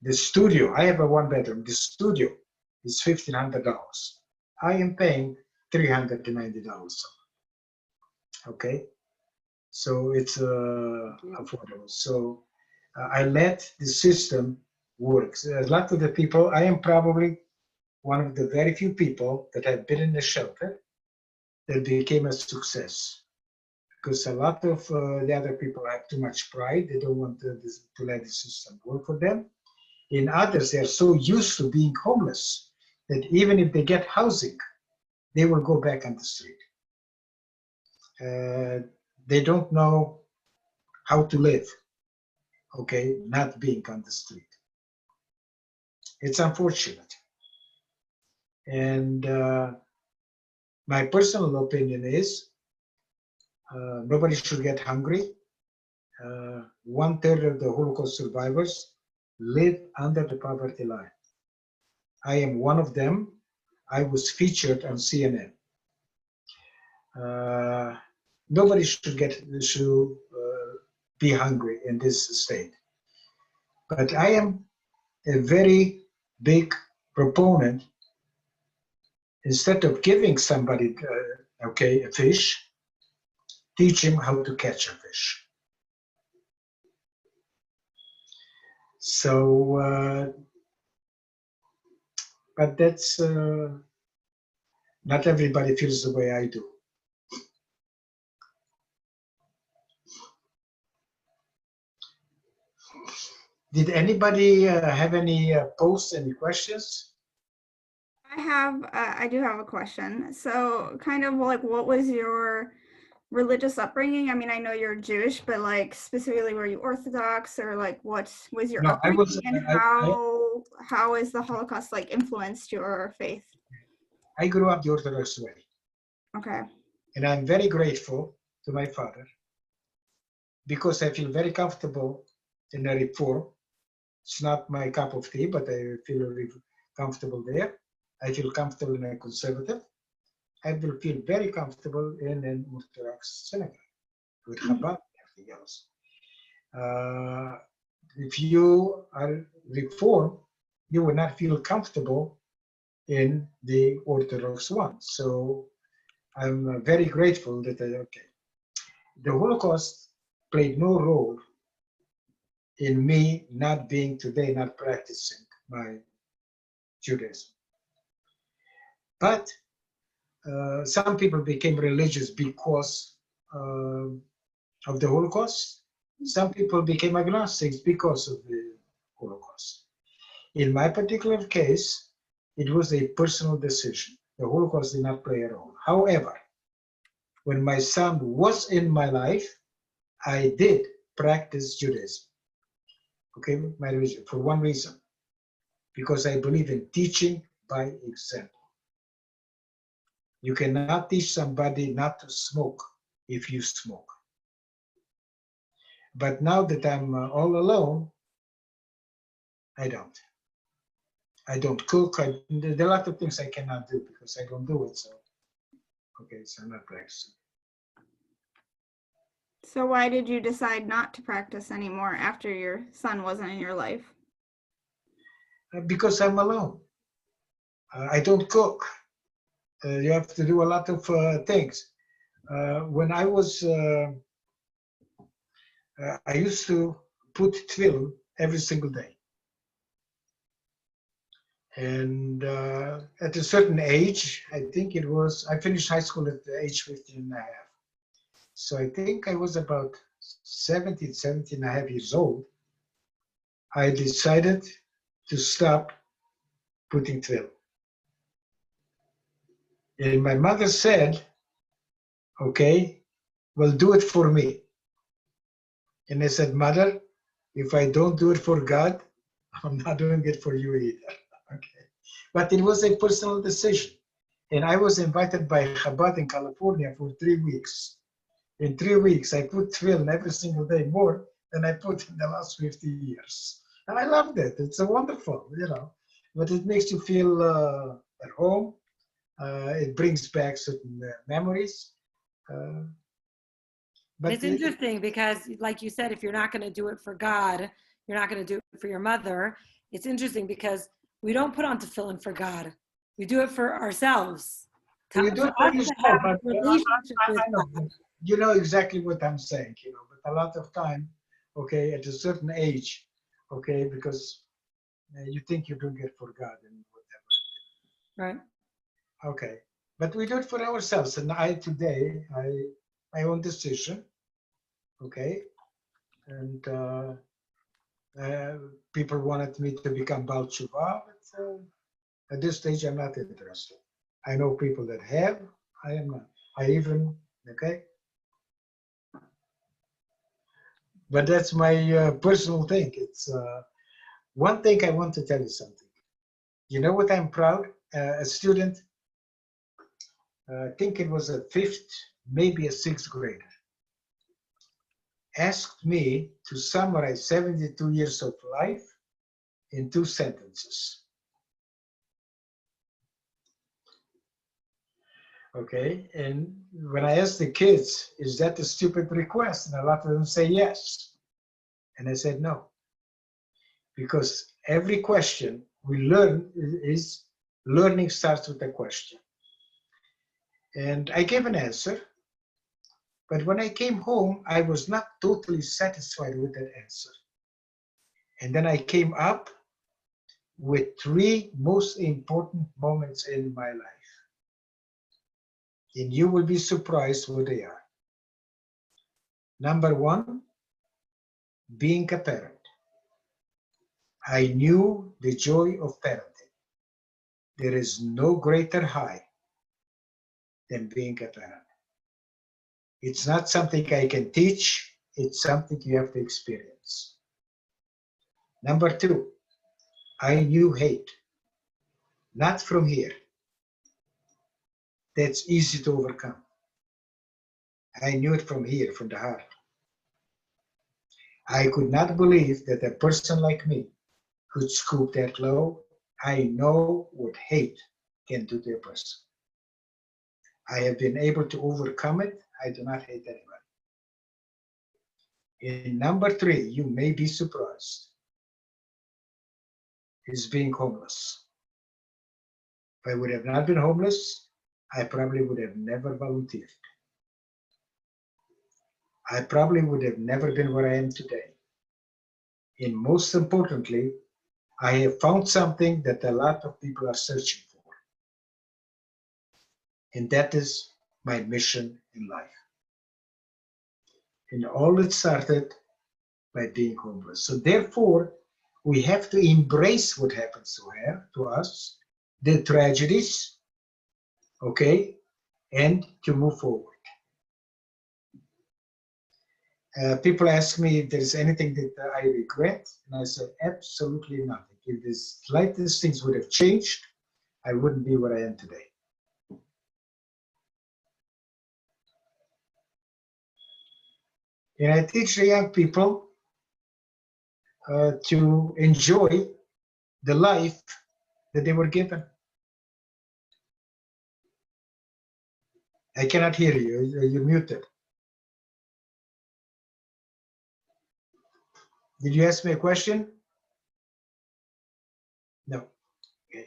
the studio, I have a one bedroom, the studio is $1,500. I am paying $390. Okay, so it's affordable. So I let the system work. A lot of the people, I am probably one of the very few people that have been in the shelter that became a success. Because a lot of the other people have too much pride. They don't want to let the system work for them. In others, they're so used to being homeless that even if they get housing, they will go back on the street. They don't know how to live, okay, not being on the street. It's unfortunate. And my personal opinion is nobody should get hungry. 1/3 of the Holocaust survivors live under the poverty line. I am one of them. I was featured on CNN. Nobody should be hungry in this state. But I am a very big proponent. Instead of giving somebody, a fish, teach him how to catch a fish. So, but that's, not everybody feels the way I do. Did anybody have any posts, any questions? I do have a question. So kind of like, what was your religious upbringing? I mean, I know you're Jewish, but like specifically, were you Orthodox, or like what was your upbringing, and how is the Holocaust like influenced your faith? I grew up the Orthodox way. Okay. And I'm very grateful to my father because I feel very comfortable in a reform. It's not my cup of tea, but I feel very comfortable there. I feel comfortable in a conservative. I will feel very comfortable in an Orthodox synagogue with Chabad and everything else. If you are Reform, you will not feel comfortable in the Orthodox one. So I'm very grateful that the Holocaust played no role in me not practicing my Judaism. But some people became religious because of the Holocaust. Some people became agnostics because of the Holocaust. In my particular case, it was a personal decision. The Holocaust did not play a role. However, when my son was in my life, I did practice Judaism. Okay, my religion, for one reason, because I believe in teaching by example. You cannot teach somebody not to smoke if you smoke. But now that I'm all alone, I don't. I don't cook. There are a lot of things I cannot do because I don't do it. So, okay, so I'm not practicing. So why did you decide not to practice anymore after your son wasn't in your life? Because I'm alone. I don't cook. You have to do a lot of things. When I was, I used to put tefillin every single day. And at a certain age, I think it was, I finished high school at the age 15 and a half. So I think I was about 17 and a half years old. I decided to stop putting tefillin. And my mother said, okay, well, do it for me. And I said, Mother, if I don't do it for God, I'm not doing it for you either. Okay. But it was a personal decision. And I was invited by Chabad in California for 3 weeks. In 3 weeks, I put tefillin every single day more than I put in the last 50 years. And I loved it. It's a wonderful, you know, but it makes you feel at home. It brings back certain memories. But It's interesting because, like you said, if you're not going to do it for God, you're not going to do it for your mother. It's interesting because we don't put on tefillin for God. We do it for ourselves. you do it For for us to yourself, have but a relationship with I know, God. you know exactly what I'm saying, you know, but a lot of time, okay, at a certain age, okay, because you think you're doing it for God and whatever. Right. Okay, but we do it for ourselves. And my own decision, okay, and people wanted me to become Baal Tshuva, but at this stage, I'm not interested. I know people that have, I am not. Okay. But that's my personal thing. It's one thing I want to tell you something. You know what I'm proud? A student, I think it was a 5th, maybe a 6th grader, asked me to summarize 72 years of life in 2 sentences. Okay, and when I asked the kids, is that a stupid request? And a lot of them say yes. And I said no. Because every question we learn is learning starts with a question. And I gave an answer, but when I came home, I was not totally satisfied with that answer. And then I came up with 3 most important moments in my life. And you will be surprised what they are. Number 1, being a parent. I knew the joy of parenting. There is no greater high than being a parent. It's not something I can teach, it's something you have to experience. Number 2, I knew hate. Not from here. That's easy to overcome. I knew it from here, from the heart. I could not believe that a person like me could stoop that low. I know what hate can do to a person. I have been able to overcome it. I do not hate anybody. And number 3, you may be surprised, is being homeless. If I would have not been homeless, I probably would have never volunteered. I probably would have never been where I am today. And most importantly, I have found something that a lot of people are searching for. And that is my mission in life. And all it started by being homeless. So therefore, we have to embrace what happens to us, the tragedies, okay, and to move forward. People ask me if there's anything that I regret, and I said absolutely nothing. If the slightest things would have changed, I wouldn't be where I am today. And I teach the young people to enjoy the life that they were given. I cannot hear you. You're muted. Did you ask me a question? No. Okay.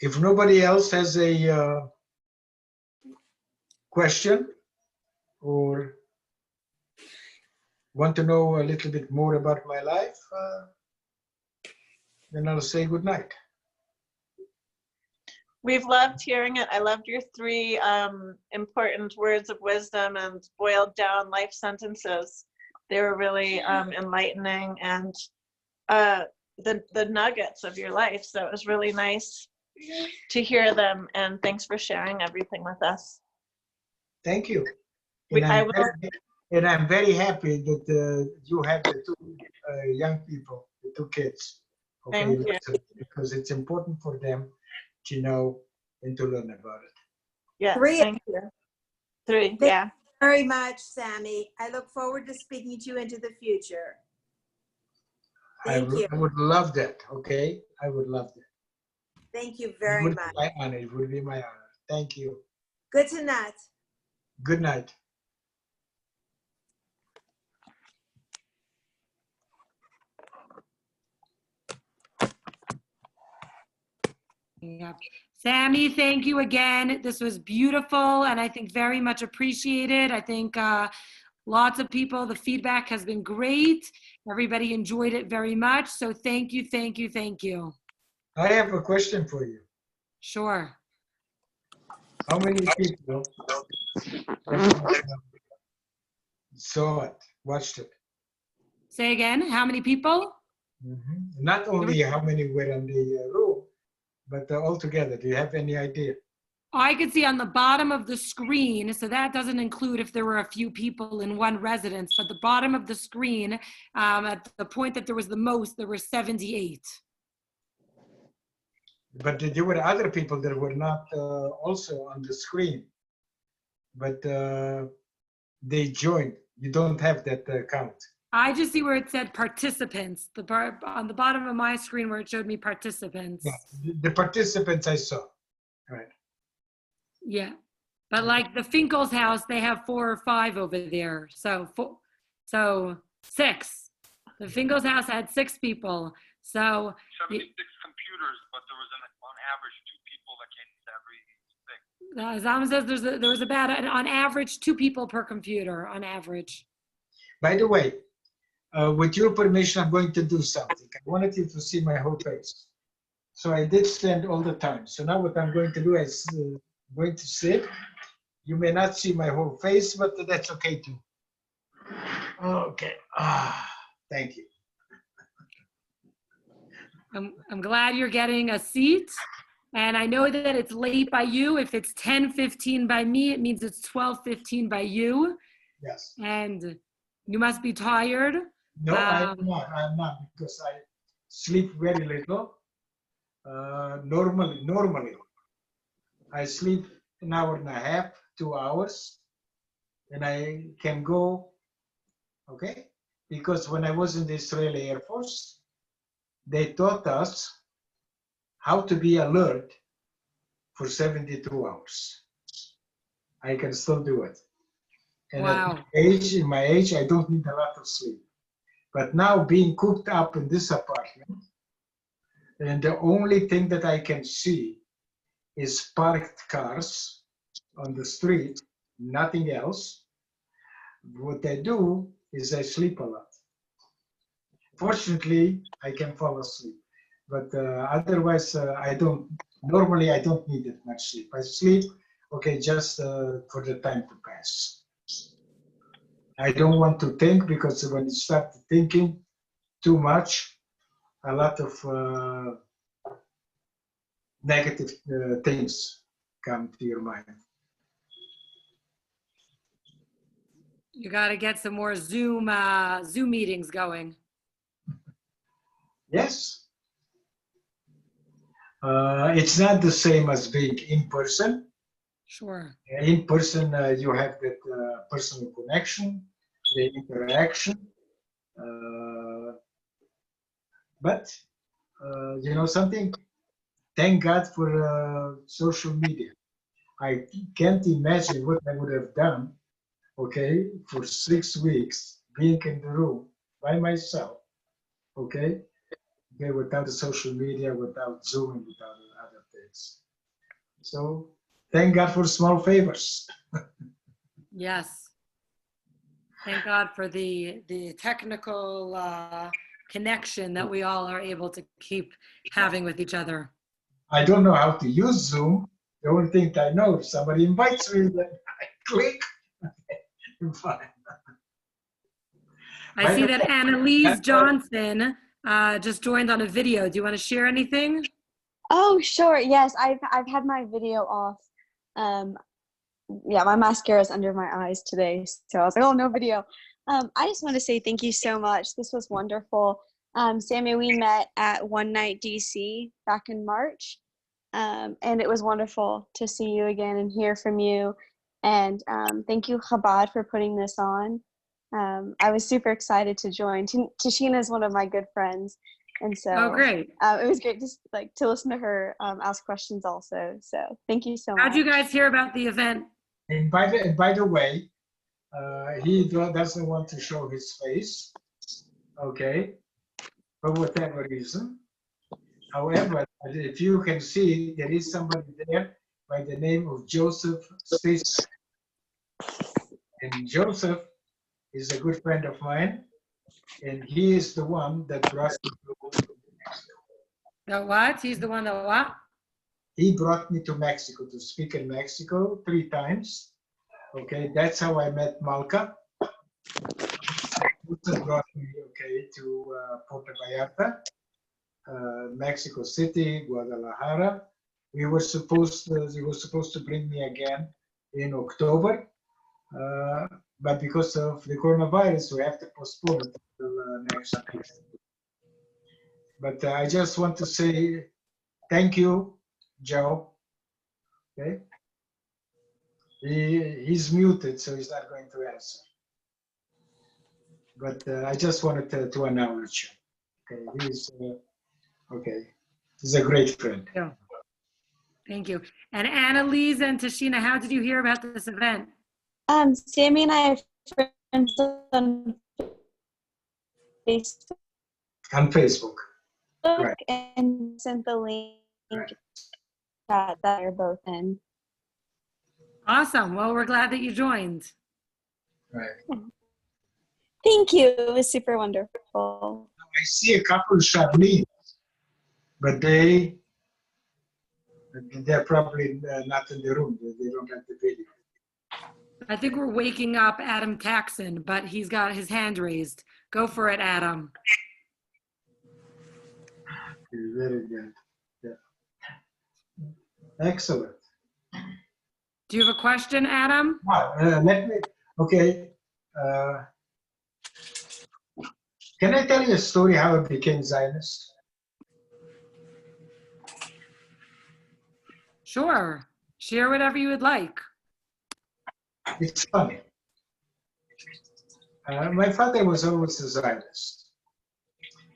If nobody else has a question or want to know a little bit more about my life, then I'll say good night. We've loved hearing it. I loved your 3 important words of wisdom and boiled down life sentences. They were really enlightening, and the nuggets of your life. So it was really nice to hear them, and thanks for sharing everything with us. Thank you. And I'm very happy that you have the two young people, the two kids. Okay, Thank you. because it's important for them to know and to learn about it. Yes, Three. thank you. Three, Thank yeah. you very much, Sammy. I look forward to speaking to you into the future. Thank you. I would love that. Okay, I would love that. Thank you It very would much. be my honor. It would be my honor. Thank you. Good night. Good night. Yeah. Sammy, thank you again. This was beautiful and I think very much appreciated. I think lots of people, the feedback has been great. Everybody enjoyed it very much. So thank you, thank you, thank you. I have a question for you. Sure. How many people saw it, watched it? Say again, how many people? Not only how many were in the room, but altogether. Do you have any idea? I could see on the bottom of the screen, so that doesn't include if there were a few people in one residence, but the bottom of the screen, at the point that there was the most, there were 78. But there were other people that were not also on the screen, but they joined. You don't have that count. I just see where it said participants, on the bottom of my screen where it showed me participants. Yeah, the participants I saw, right. Yeah, but like the Finkel's house, they have 4 or 5 over there. So 6. The Finkel's house had 6 people. So 76 computers, but there was on average 2 people that came to every thing. Zama says there was about on average 2 people per computer on average. By the way, with your permission, I'm going to do something. I wanted you to see my whole face. So I did stand all the time. So now what I'm going to do is going to sit. You may not see my whole face, but that's okay too. Okay. Thank you. I'm glad you're getting a seat. And I know that it's late by you. If it's 10:15 by me, it means it's 12:15 by you. Yes. And you must be tired. No, I'm not because I sleep very little. Normally, I sleep an hour and a half, 2 hours, and I can go, okay? Because when I was in the Israeli Air Force, they taught us how to be alert for 72 hours. I can still do it. And wow. In my age, I don't need a lot of sleep. But now being cooped up in this apartment, and the only thing that I can see is parked cars on the street, nothing else. What I do is I sleep a lot. Fortunately, I can fall asleep, but otherwise normally I don't need that much sleep. I sleep, okay, just for the time to pass. I don't want to think, because when you start thinking too much, a lot of negative things come to your mind. You got to get some more Zoom meetings going. Yes. It's not the same as being in person. Sure. In person, you have that personal connection, the interaction. But you know something? Thank God for social media. I can't imagine what I would have done, okay, for 6 weeks, being in the room by myself, okay, without the social media, without Zoom, and without other things. So thank God for small favors. Yes. Thank God for the technical connection that we all are able to keep having with each other. I don't know how to use Zoom. The only thing I know, if somebody invites me, then I click. Fine. I see that Annalise Johnson just joined on a video. Do you want to share anything? Oh, sure. Yes, I've had my video off. yeah, my mascara is under my eyes today, so I was like, oh, no video. I just want to say thank you so much. This was wonderful. Sammy, we met at One Night DC back in March, and it was wonderful to see you again and hear from you. And thank you, Chabad, for putting this on. I was super excited to join. Tashina is one of my good friends, and so Oh, great. it was great to listen to her ask questions also. So thank you so much. How'd you guys hear about the event? And by the way, he doesn't want to show his face, okay, for whatever reason. However, if you can see, there is somebody there by the name of Joseph Steigmann. And Joseph is a good friend of mine, and he is the one that brought me to Mexico. The what? He's the one that what? He brought me to Mexico to speak in Mexico 3 times. Okay, that's how I met Malka. He brought me, okay, to Puerto Vallarta, Mexico City, Guadalajara. He was supposed to bring me again in October, but because of the coronavirus, we have to postpone it until next year. But I just want to say thank you, Joe. Okay. He's muted, so he's not going to answer. But I just wanted to acknowledge him. Okay, he's a great friend. Yeah. Thank you. And Annalise and Tashina, how did you hear about this event? Sammy and I are friends on Facebook. On Facebook. Right. And sent the link chat that you're both in. Awesome. Well, we're glad that you joined. Right. Thank you. It was super wonderful. I see a couple of Chablis, but they're probably not in the room. They don't have the video. I think we're waking up Adam Taxon, but he's got his hand raised. Go for it, Adam. Very good. Yeah. Excellent. Do you have a question, Adam? Okay. Can I tell you a story how I became Zionist? Sure. Share whatever you would like. It's funny. My father was always a Zionist.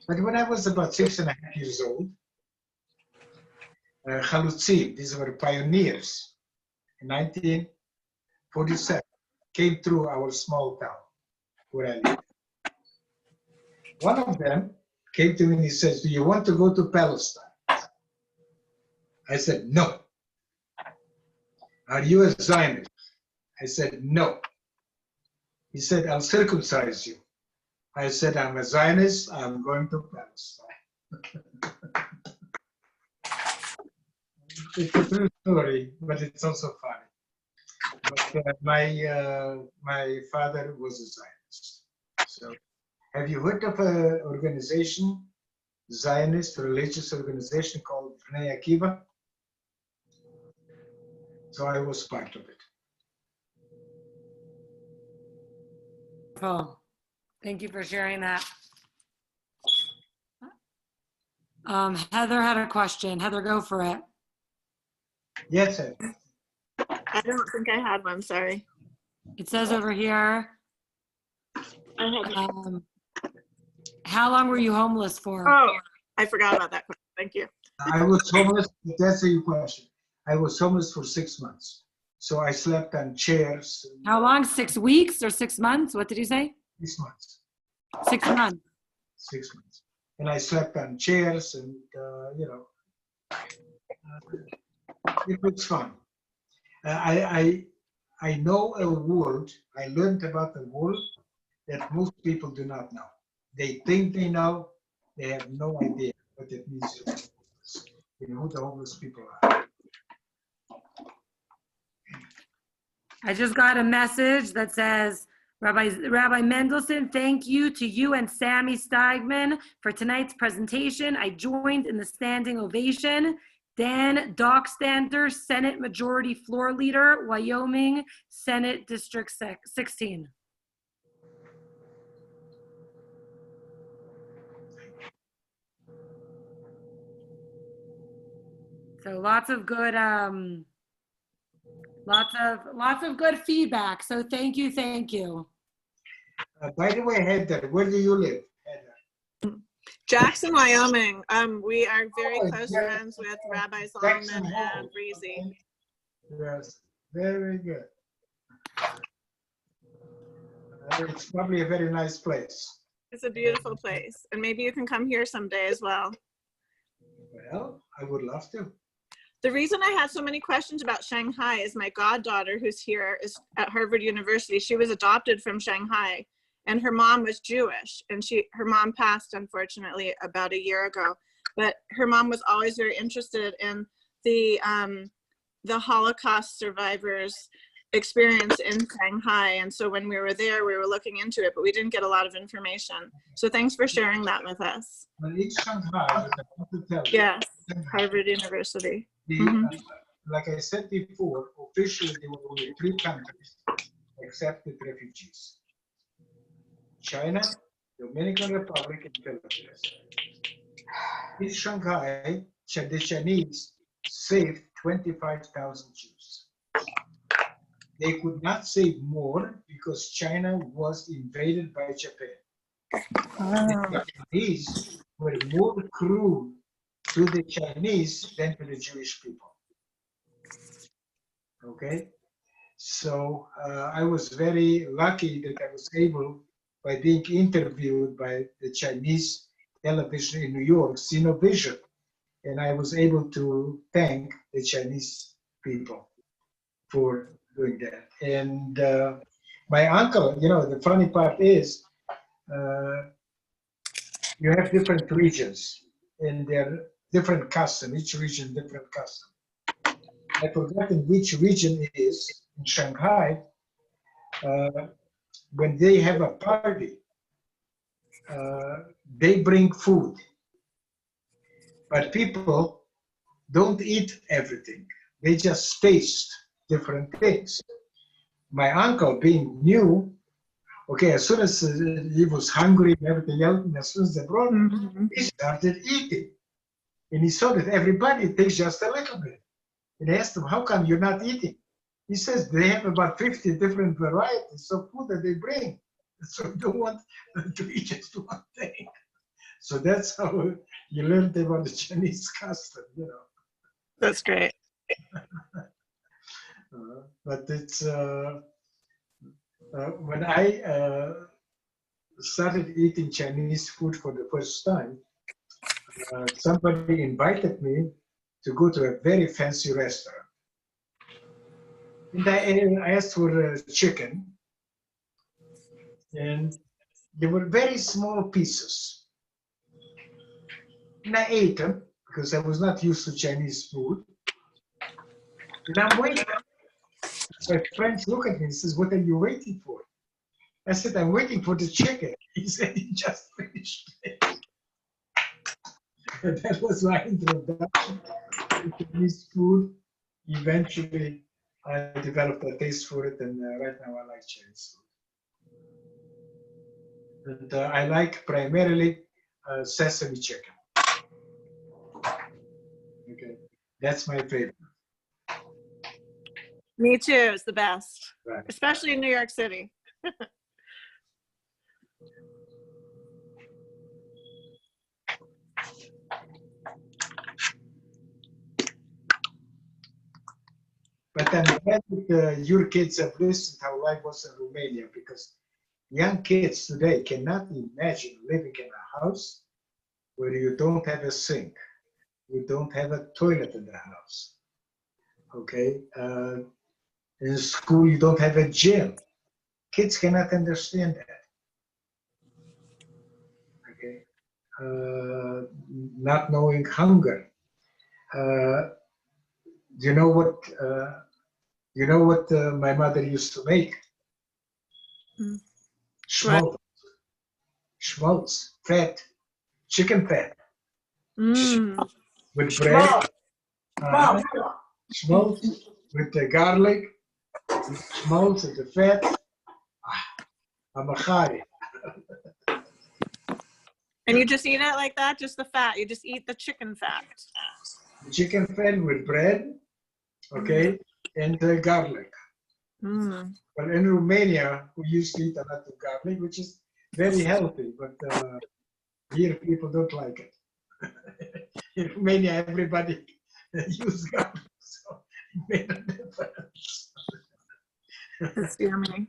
But when I was about 6.5 years old, Chalutzim, these were pioneers, in 1947, came through our small town where I lived. One of them came to me and he says, "Do you want to go to Palestine?" I said, "No." "Are you a Zionist?" I said, "No." He said, "I'll circumcise you." I said, "I'm a Zionist, I'm going to Palestine." It's a true story, but it's also funny. But my father was a Zionist. So, have you heard of an organization, Zionist religious organization called Bnei Akiva? So I was part of it. Oh, thank you for sharing that. Heather had a question. Heather, go for it. Yes, sir. I don't think I had one, sorry. It says over here, I had how long were you homeless for? Oh, I forgot about that question. Thank you. I was homeless, to answer your question. I was homeless for 6 months. So I slept on chairs. How long? 6 weeks or 6 months? What did you say? 6 months. 6 months. 6 months. And I slept on chairs and, it was fun. I know a world, I learned about a world that most people do not know. They think they know, they have no idea what it means to be homeless, who the homeless people are. I just got a message that says, Rabbi Mendelson, thank you to you and Sami Steigmann for tonight's presentation. I joined in the standing ovation. Dan Dockstander, Senate Majority Floor Leader, Wyoming, Senate District 16. So lots of good, lots of good feedback. So thank you, thank you. By the way, Heather, where do you live? Jackson, Wyoming. We are very Oh, close yeah. friends with Rabbi Jackson Solomon Hole. and Reezy. Yes, very good. It's probably a very nice place. It's a beautiful place, and maybe you can come here someday as well. Well, I would love to. The reason I had so many questions about Shanghai is my goddaughter, who's here, is at Harvard University. She was adopted from Shanghai, and her mom was Jewish, and her mom passed, unfortunately, about a year ago. But her mom was always very interested in the Holocaust survivors' experience in Shanghai. And so when we were there, we were looking into it, but we didn't get a lot of information. So thanks for sharing that with us. Well, it's Shanghai, I have to tell you. Yes, Harvard University. Like I said before, officially there were only 3 countries accepted refugees: China, Dominican Republic, and Philippines. In Shanghai, the Chinese saved 25,000 Jews. They could not save more because China was invaded by Japan. The Japanese were more cruel to the Chinese than to the Jewish people. Okay, so I was very lucky that I was able, by being interviewed by the Chinese television in New York, Sinovision, and I was able to thank the Chinese people for doing that. And my uncle, you know, the funny part is, you have different regions and they're different custom, each region different custom. I've forgotten which region it is in Shanghai. When they have a party, they bring food, but people don't eat everything. They just taste different things. My uncle, being new, okay, as soon as he was hungry and everything else, and as soon as they brought him, he started eating. And he saw that everybody takes just a little bit. And I asked him, how come you're not eating? He says they have about 50 different varieties of food that they bring. So you don't want to eat just one thing. So that's how you learned about the Chinese custom, you know. That's great. But it's, when I started eating Chinese food for the first time, somebody invited me to go to a very fancy restaurant. And I asked for chicken, and they were very small pieces. And I ate them because I was not used to Chinese food. And I'm waiting. My friends look at me and says, "What are you waiting for?" I said, "I'm waiting for the chicken." He said, "He just finished it." And that was my introduction to Chinese food. Eventually, I developed a taste for it, and right now I like Chinese food. And I like primarily sesame chicken. Okay, that's my favorite. Me too, it's the best, Right. especially in New York City. But I'm glad that your kids have listened how life was in Romania, because young kids today cannot imagine living in a house where you don't have a sink, you don't have a toilet in the house. Okay, in school you don't have a gym. Kids cannot understand that. Okay, not knowing hunger. Do you know what? My mother used to make? Schmaltz. Schmaltz, fat, chicken fat. With bread. Smoked with the garlic, smoked with the fat. I'm a chai. And you just eat it like that, just the fat. You just eat the chicken fat. Chicken fat with bread, okay, and garlic. Mm. Well, in Romania, we used to eat a lot of garlic, which is very healthy, but here people don't like it. In Romania, everybody uses garlic, so it made a difference. It's yummy.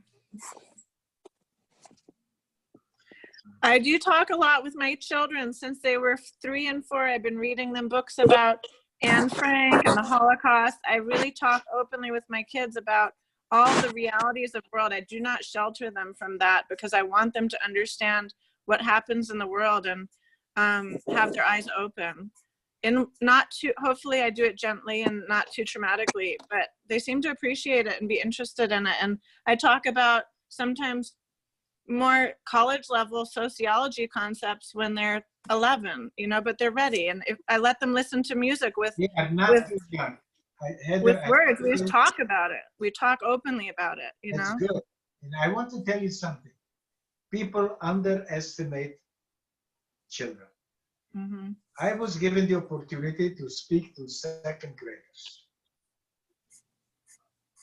I do talk a lot with my children since they were 3 and 4. I've been reading them books about Anne Frank and the Holocaust. I really talk openly with my kids about all the realities of the world. I do not shelter them from that because I want them to understand what happens in the world and have their eyes open. And not too, hopefully I do it gently and not too traumatically, but they seem to appreciate it and be interested in it. And I talk about sometimes more college level sociology concepts when they're 11, you know, but they're ready. And if I let them listen to music with words, we just talk about it. We talk openly about it, you know? That's good. And I want to tell you something. People underestimate children. Mm-hmm. I was given the opportunity to speak to second graders.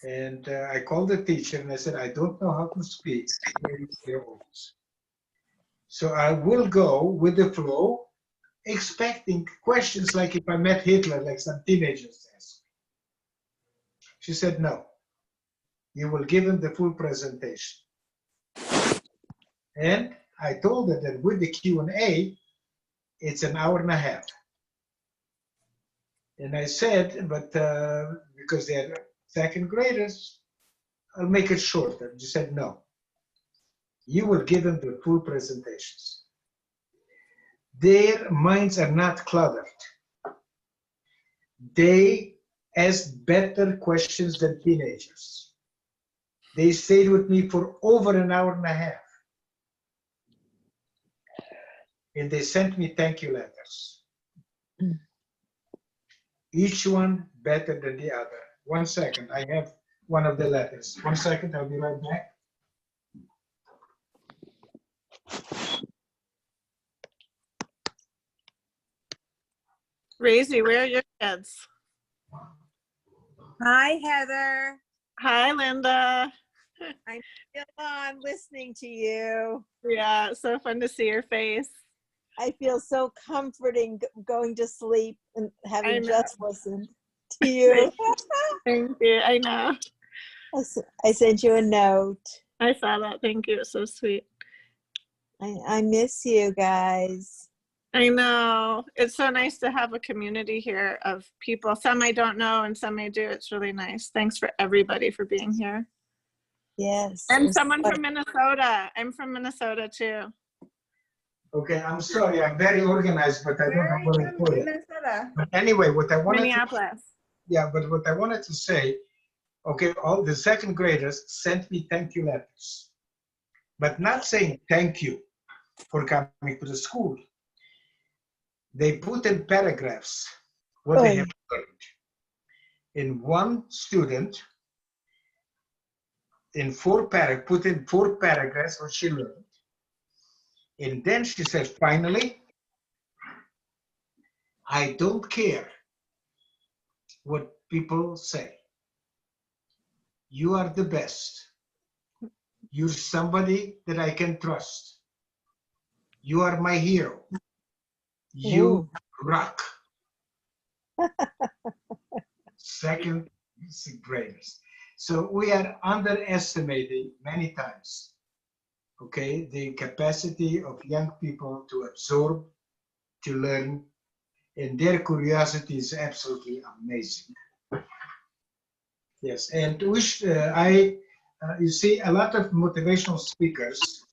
And I called the teacher and I said, I don't know how to speak to 8-year-olds. So I will go with the flow, expecting questions like if I met Hitler, like some teenagers asked me. She said, no, you will give him the full presentation. And I told her that with the Q&A, it's an hour and a half. And I said, but because they're second graders, I'll make it shorter. She said, no. You will give them the full presentations. Their minds are not cluttered. They ask better questions than teenagers. They stayed with me for over an hour and a half. And they sent me thank you letters. Each one better than the other. 1 second, I have one of the letters. 1 second, I'll be right back. Razy, where are your kids? Hi, Heather. Hi, Linda. I'm still on listening to you. Yeah, it's so fun to see your face. I feel so comforting going to sleep and having just listened to you. Thank you. I know. I sent you a note. I saw that. Thank you. It's so sweet. I miss you guys. I know. It's so nice to have a community here of people. Some I don't know and some I do. It's really nice. Thanks for everybody for being here. Yes. And someone from Minnesota. I'm from Minnesota too. Okay, I'm sorry. I'm very organized, but I don't know where to put it. Minnesota. But anyway, what I wanted Minneapolis. but what I wanted to say, okay, all the second graders sent me thank you letters, but not saying thank you for coming to the school. They put in paragraphs what they have learned. In one student, put in 4 paragraphs what she learned. And then she said, finally, I don't care what people say. You are the best. You're somebody that I can trust. You are my hero. You rock. Second graders. So we are underestimating many times, okay, the capacity of young people to absorb, to learn, and their curiosity is absolutely amazing. Yes, and you see a lot of motivational speakers,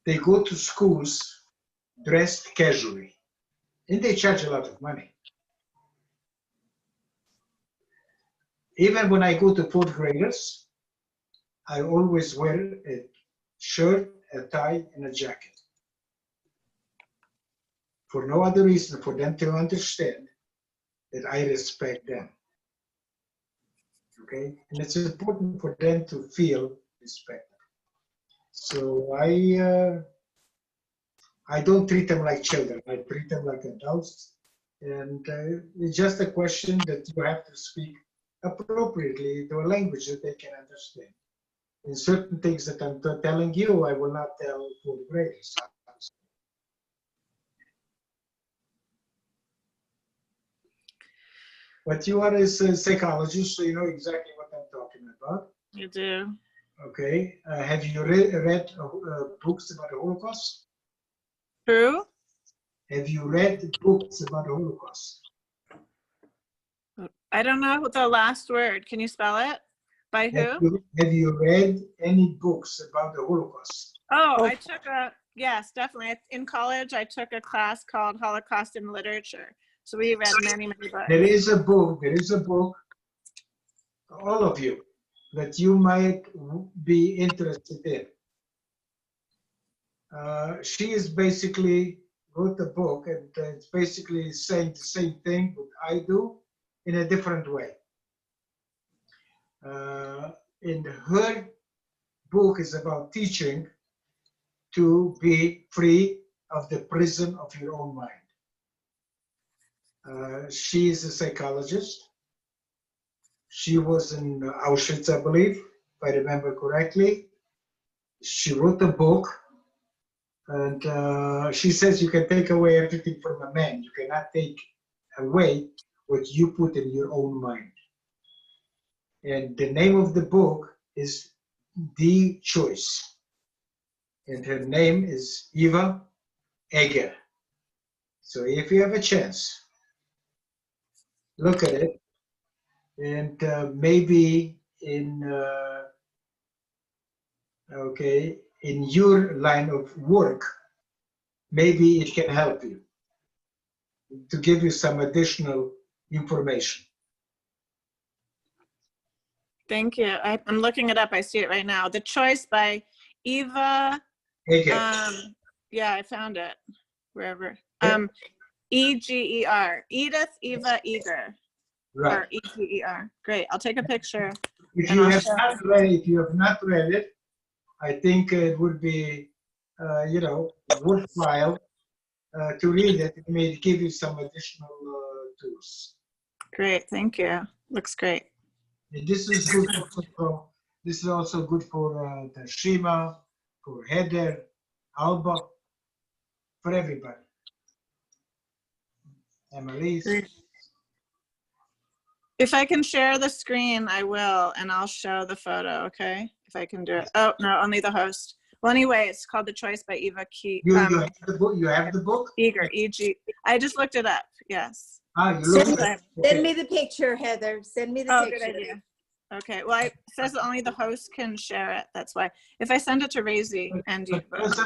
they go to schools dressed casually, and they charge a lot of money. Even when I go to 4th graders, I always wear a shirt, a tie, and a jacket. For no other reason, for them to understand that I respect them. Okay, and it's important for them to feel respected. So I don't treat them like children. I treat them like adults, and it's just a question that you have to speak appropriately to a language that they can understand. In certain things that I'm telling you, I will not tell fourth graders. But you are a psychologist, so you know exactly what I'm talking about. You do. Okay. Have you read books about the Holocaust? True. Have you read books about the Holocaust? I don't know the last word. Can you spell it? By who? Have you read any books about the Holocaust? Oh, I took yes, definitely. In college, I took a class called Holocaust in Literature. So we read many books. There is a book, all of you, that you might be interested in. She is basically wrote a book, and it's basically saying the same thing what I do in a different way. In her book is about teaching to be free of the prison of your own mind. She is a psychologist. She was in Auschwitz, I believe, if I remember correctly. She wrote a book, and she says you can take away everything from a man. You cannot take away what you put in your own mind. And the name of the book is The Choice. And her name is Eva Eger. So if you have a chance, look at it, and maybe in in your line of work, maybe it can help you to give you some additional information. Thank you. I'm looking it up. I see it right now. The Choice by Eva. Yeah, I found it. Wherever. E-G-E-R. Edith Eva Eger. Right. Or E-G-E-R. Great. I'll take a picture. If you have not read it, I think it would be, worthwhile to read it. It may give you some additional tools. Great. Thank you. Looks great. And this is good this is also good for Tashima, for Heather, Alba, for everybody. Annalise. If I can share the screen, I will, and I'll show the photo, okay? If I can do it. Oh, no, only the host. Well, anyway, it's called The Choice by Eva Key. You have the book? You have the book? Eager, E-G. I just looked it up, yes. Send me the picture, Heather. Send me the picture. Good idea. Okay, well, it says that only the host can share it. That's why. If I send it to Razy and you. But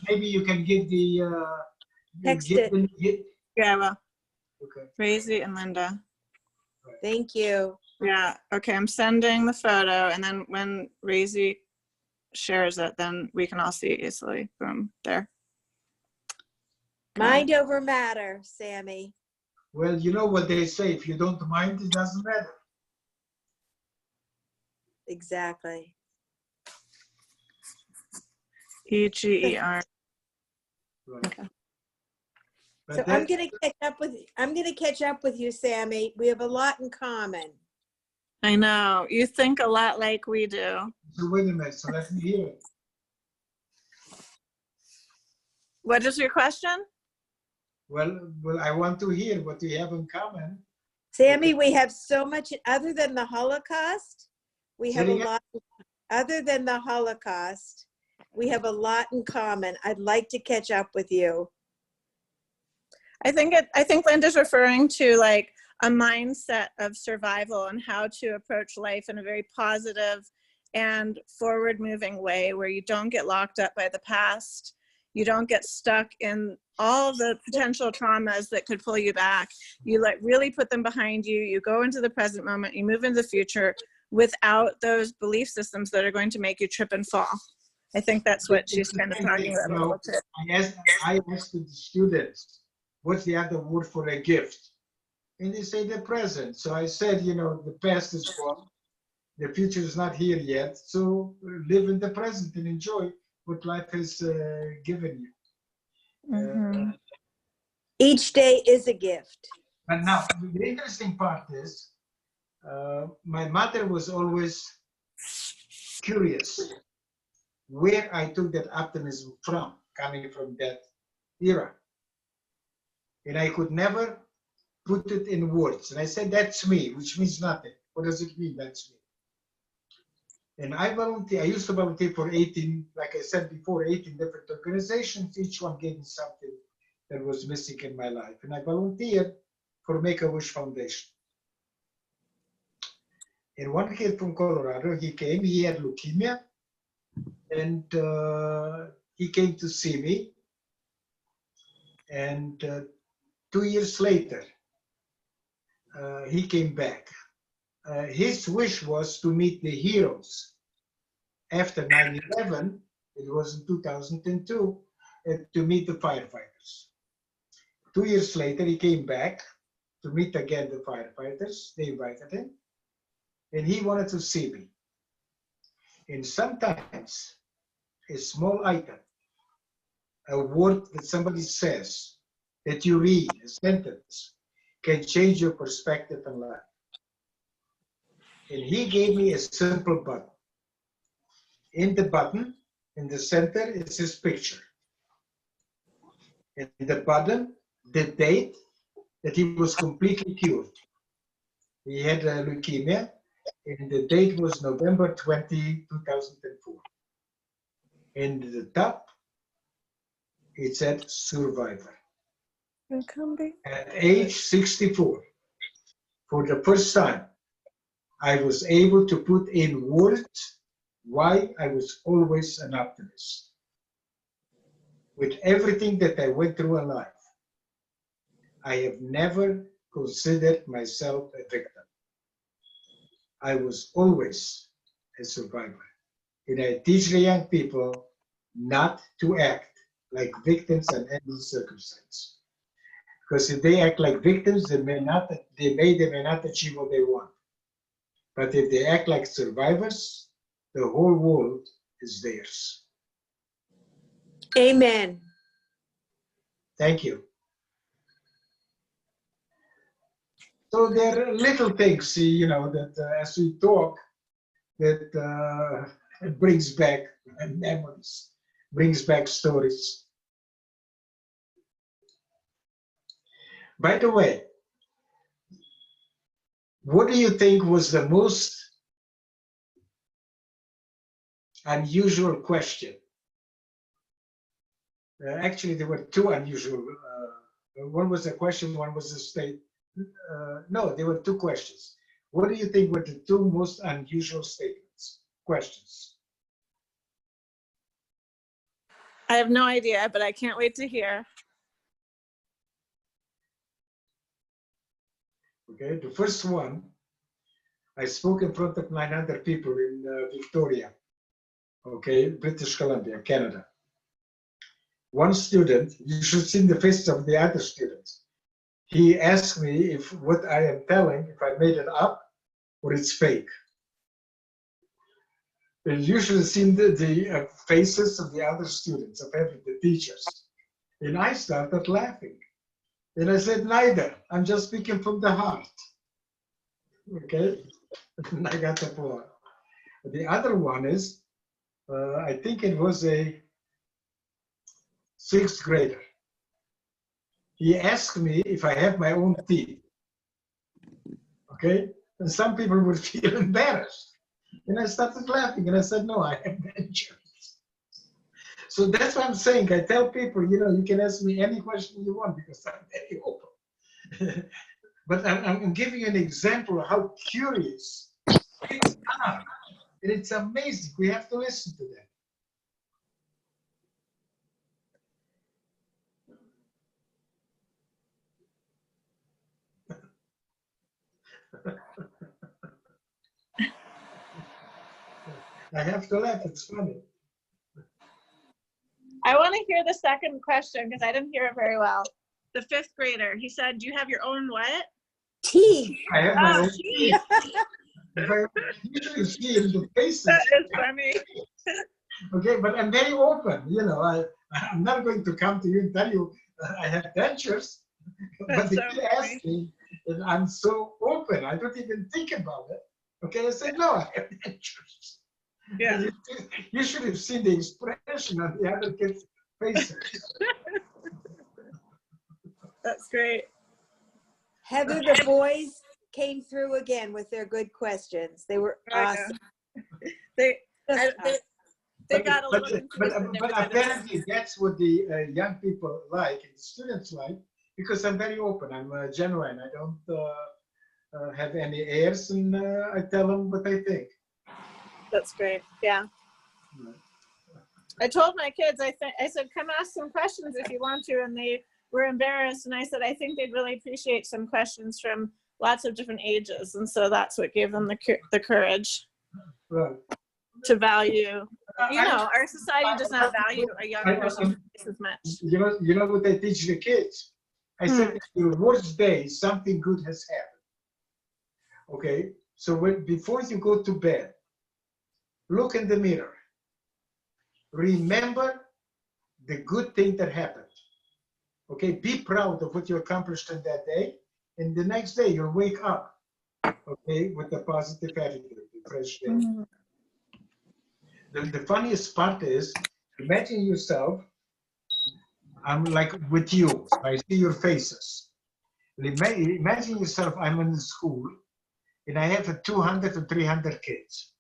maybe you can give the. Text it. Yeah, I will. Okay. Razy and Linda. Thank you. Yeah, okay, I'm sending the photo, and then when Razy shares it, then we can all see it easily. Boom, there. Mind over matter, Sammy. Well, you know what they say, if you don't mind, it doesn't matter. Exactly. E-G-E-R. Right. Okay. So I'm gonna catch up with you, Sammy. We have a lot in common. I know. You think a lot like we do. So wait a minute, so let me hear it. What is your question? Well, I want to hear what we have in common. Sammy, we have so much, other than the Holocaust, we have a lot, other than the Holocaust, we have a lot in common. I'd like to catch up with you. I think Linda's referring to like a mindset of survival and how to approach life in a very positive and forward moving way where you don't get locked up by the past. You don't get stuck in all the potential traumas that could pull you back. You like really put them behind you. You go into the present moment, you move into the future without those belief systems that are going to make you trip and fall. I think that's what she's kind of talking about a little bit. I asked the students, what's the other word for a gift? And they say the present. So I said, you know, the past is gone. The future is not here yet. So live in the present and enjoy what life has given you. Each day is a gift. But now, the interesting part is, my mother was always curious where I took that optimism from, coming from that era. And I could never put it in words. And I said, that's me, which means nothing. What does it mean, that's me? And I used to volunteer for 18, like I said before, 18 different organizations. Each one gave me something that was missing in my life. And I volunteered for Make-A-Wish Foundation. And one kid from Colorado, he came, he had leukemia, and he came to see me. And 2 years later, he came back. His wish was to meet the heroes. After 9/11, it was in 2002, to meet the firefighters. 2 years later, he came back to meet again the firefighters. They invited him, and he wanted to see me. And sometimes a small item, a word that somebody says, that you read, a sentence, can change your perspective in life. And he gave me a simple button. In the button, in the center, is his picture. And the button, the date that he was completely cured. He had leukemia, and the date was November 20, 2004. And the top, it said survivor. At age 64, for the first time, I was able to put in words why I was always an optimist. With everything that I went through in life, I have never considered myself a victim. I was always a survivor. And I teach the young people not to act like victims in any circumstance. Because if they act like victims, they may not achieve what they want. But if they act like survivors, the whole world is theirs. Amen. Thank you. So there are little things, you know, that as we talk, that it brings back memories, brings back stories. By the way, what do you think was the most unusual question? Actually, there were two unusual. One was a question, one was a state. No, there were two questions. What do you think were the two most unusual statements, questions? I have no idea, but I can't wait to hear. Okay, the first one, I spoke in front of 900 people in Victoria, okay, British Columbia, Canada. One student, you should see the faces of the other students. He asked me if what I am telling, if I made it up or it's fake. And you should have seen the faces of the other students, of the teachers. And I started laughing. And I said, neither, I'm just speaking from the heart. Okay, and I got the point. The other one is, I think it was a 6th grader. He asked me if I have my own teeth. Okay, and some people would feel embarrassed. And I started laughing and I said, no, I have insurance. So that's what I'm saying. I tell people, you know, you can ask me any question you want because I'm very open. But I'm giving you an example of how curious things are. And it's amazing. We have to listen to them. I have to laugh, it's funny. I want to hear the second question because I didn't hear it very well. The 5th grader, he said, do you have your own what? Teeth. I have my own teeth. If I usually see in the faces. That is funny. Okay, but I'm very open. You know, I'm not going to come to you and tell you I have dentures. But if you ask me, and I'm so open, I don't even think about it. Okay, I say, no, I have dentures. Yeah. You should have seen the expression on the other kids' faces. That's great. Heather, the boys came through again with their good questions. They were awesome. They But- got a but- little confused. But apparently that's what the young people like and students like, because I'm very open. I'm genuine. I don't have any airs, and I tell them what I think. That's great. Yeah. I told my kids, I said, come ask some questions if you want to, and they were embarrassed. And I said, I think they'd really appreciate some questions from lots of different ages, and so that's what gave them the courage Right. to value. You know, our society does not value a young person as much. You know what I teach the kids? I said, your worst day, something good has happened. Okay, so before you go to bed, look in the mirror. Remember the good thing that happened. Okay, be proud of what you accomplished in that day, and the next day you'll wake up, okay, with a positive attitude, a fresh day. The funniest part is, imagine yourself, I'm like with you, I see your faces. Imagine yourself, I'm in the school, and I have 200 or 300 kids.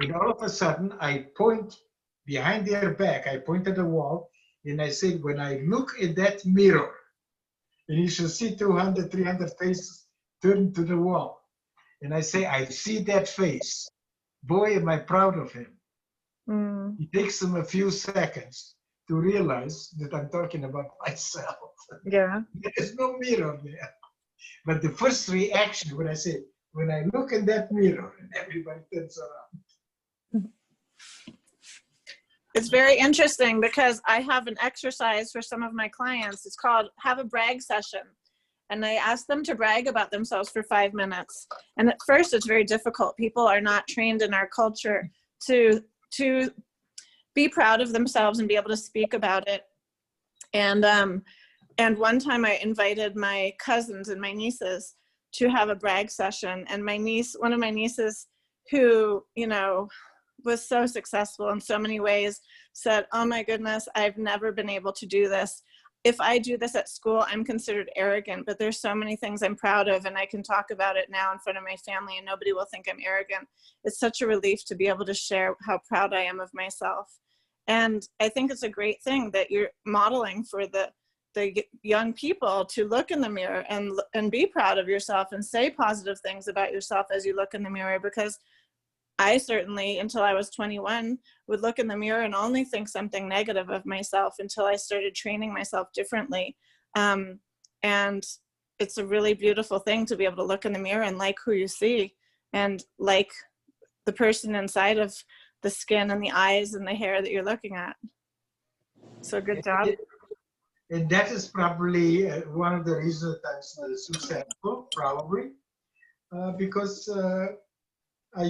And all of a sudden, I point behind their back, I point at the wall, and I say, when I look in that mirror, and you should see 200, 300 faces turned to the wall, and I say, I see that face. Boy, am I proud of him. It takes him a few seconds to realize that I'm talking about myself. Yeah. There's no mirror there. But the first reaction when I say, when I look in that mirror, and everybody turns around. It's very interesting because I have an exercise for some of my clients. It's called Have a Brag Session. And I ask them to brag about themselves for 5 minutes. And at first it's very difficult. People are not trained in our culture to be proud of themselves and be able to speak about it. And one time I invited my cousins and my nieces to have a brag session. And one of my nieces who, you know, was so successful in so many ways, said, oh my goodness, I've never been able to do this. If I do this at school, I'm considered arrogant, but there's so many things I'm proud of, and I can talk about it now in front of my family and nobody will think I'm arrogant. It's such a relief to be able to share how proud I am of myself. And I think it's a great thing that you're modeling for the young people to look in the mirror and be proud of yourself and say positive things about yourself as you look in the mirror, because I certainly, until I was 21, would look in the mirror and only think something negative of myself until I started training myself differently. And it's a really beautiful thing to be able to look in the mirror and like who you see and like the person inside of the skin and the eyes and the hair that you're looking at. So good job. And that is probably one of the reasons that I'm so successful, probably, because I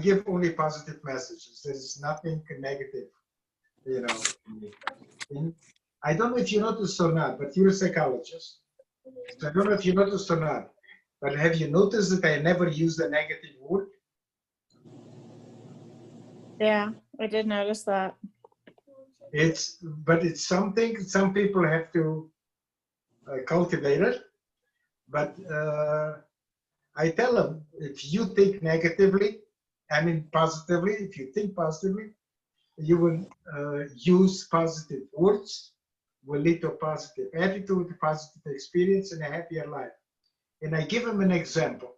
give only positive messages. There's nothing negative, you know. And I don't know if you noticed or not, but you're a psychologist. So I don't know if you noticed or not, but have you noticed that I never use a negative word? Yeah, I did notice that. But it's something some people have to cultivate it. But I tell them, if you think negatively, I mean positively, if you think positively, you will use positive words, will lead to a positive attitude, a positive experience, and a happier life. And I give them an example.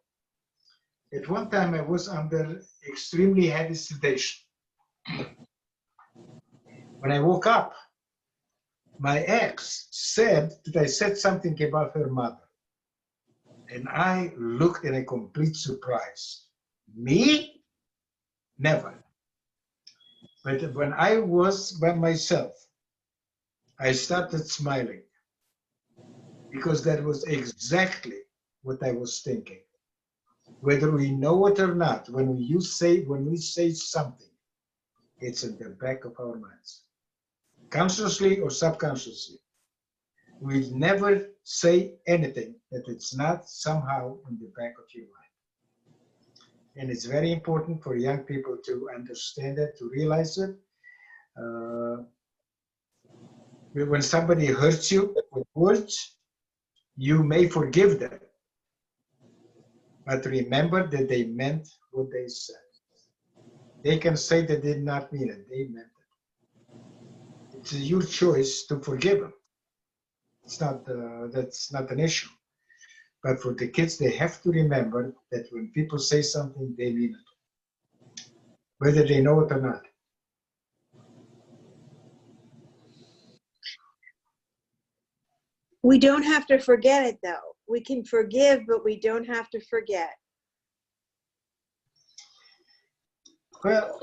At one time, I was under extremely heavy sedation. When I woke up, my ex said that I said something about her mother. And I looked in a complete surprise. Me? Never. But when I was by myself, I started smiling. because that was exactly what I was thinking. Whether we know it or not, when we say something, it's in the back of our minds, consciously or subconsciously. We never say anything that it's not somehow in the back of your mind. And it's very important for young people to understand it, to realize it. When somebody hurts you with words, you may forgive them, but remember that they meant what they said. They can say they did not mean it, they meant it. It's your choice to forgive them. It's not, that's not an issue. But for the kids, they have to remember that when people say something, they mean it, whether they know it or not. We don't have to forget it, though. We can forgive, but we don't have to forget. Well,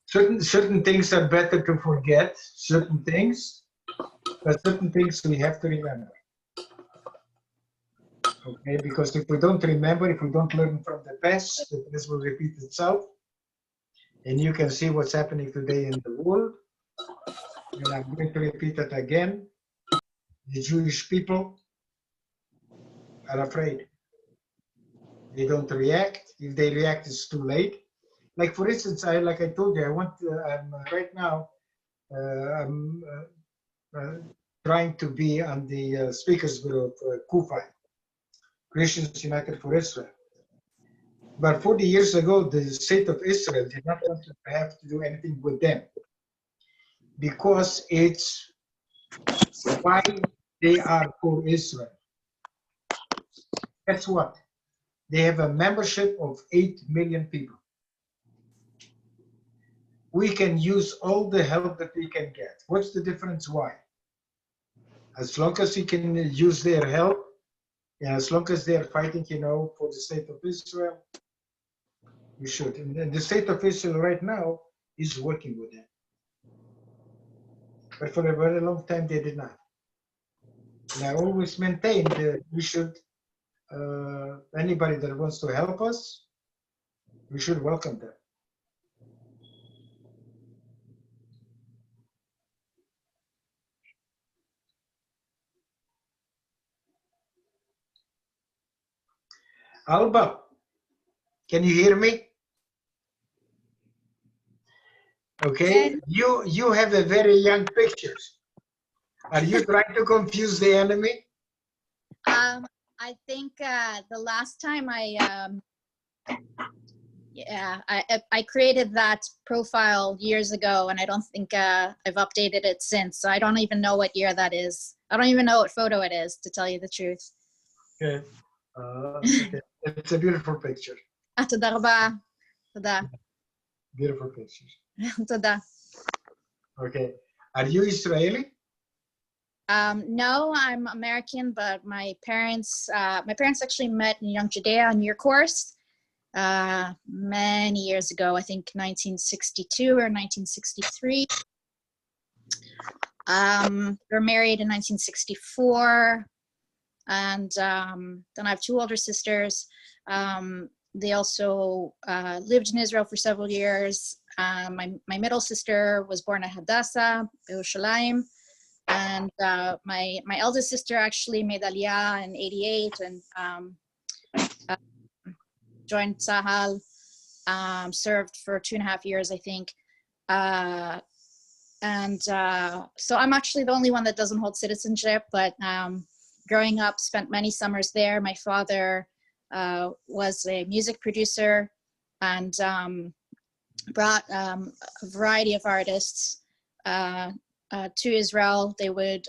certain things are better to forget, certain things, but certain things we have to remember. Okay, because if we don't remember, if we don't learn from the past, this will repeat itself. And you can see what's happening today in the world. And I'm going to repeat it again. The Jewish people are afraid. They don't react. If they react, it's too late. Like for instance, like I told you, I'm right now, I'm trying to be on the Speakers Bureau of Kufa, Christians United for Israel. But 40 years ago, the state of Israel did not want to have to do anything with them because it's why they are for Israel. Guess what? They have a membership of 8 million people. We can use all the help that we can get. What's the difference? Why? As long as we can use their help, and as long as they're fighting, for the state of Israel, we should. And the state of Israel right now is working with them. But for a very long time, they did not. And I always maintained that we should, anybody that wants to help us, we should welcome them. Alba, can you hear me? Okay, you have a very young picture. Are you trying to confuse the enemy? I think the last time I created that profile years ago, and I don't think I've updated it since. So I don't even know what year that is. I don't even know what photo it is, to tell you the truth. Okay. Okay. It's a beautiful picture. תודה רבה. תודה. Beautiful picture. תודה. Okay. Are you Israeli? No, I'm American, but my parents actually met in Young Judea on your course many years ago. I think 1962 or 1963. They were married in 1964, and then I have 2 older sisters. They also lived in Israel for several years. My middle sister was born at Hadassah, Yerushalayim. And my eldest sister actually made Aliyah in '88 and joined Tzahal, served for 2.5 years, I think. So I'm actually the only one that doesn't hold citizenship, but growing up, spent many summers there. My father was a music producer and brought a variety of artists to Israel. They would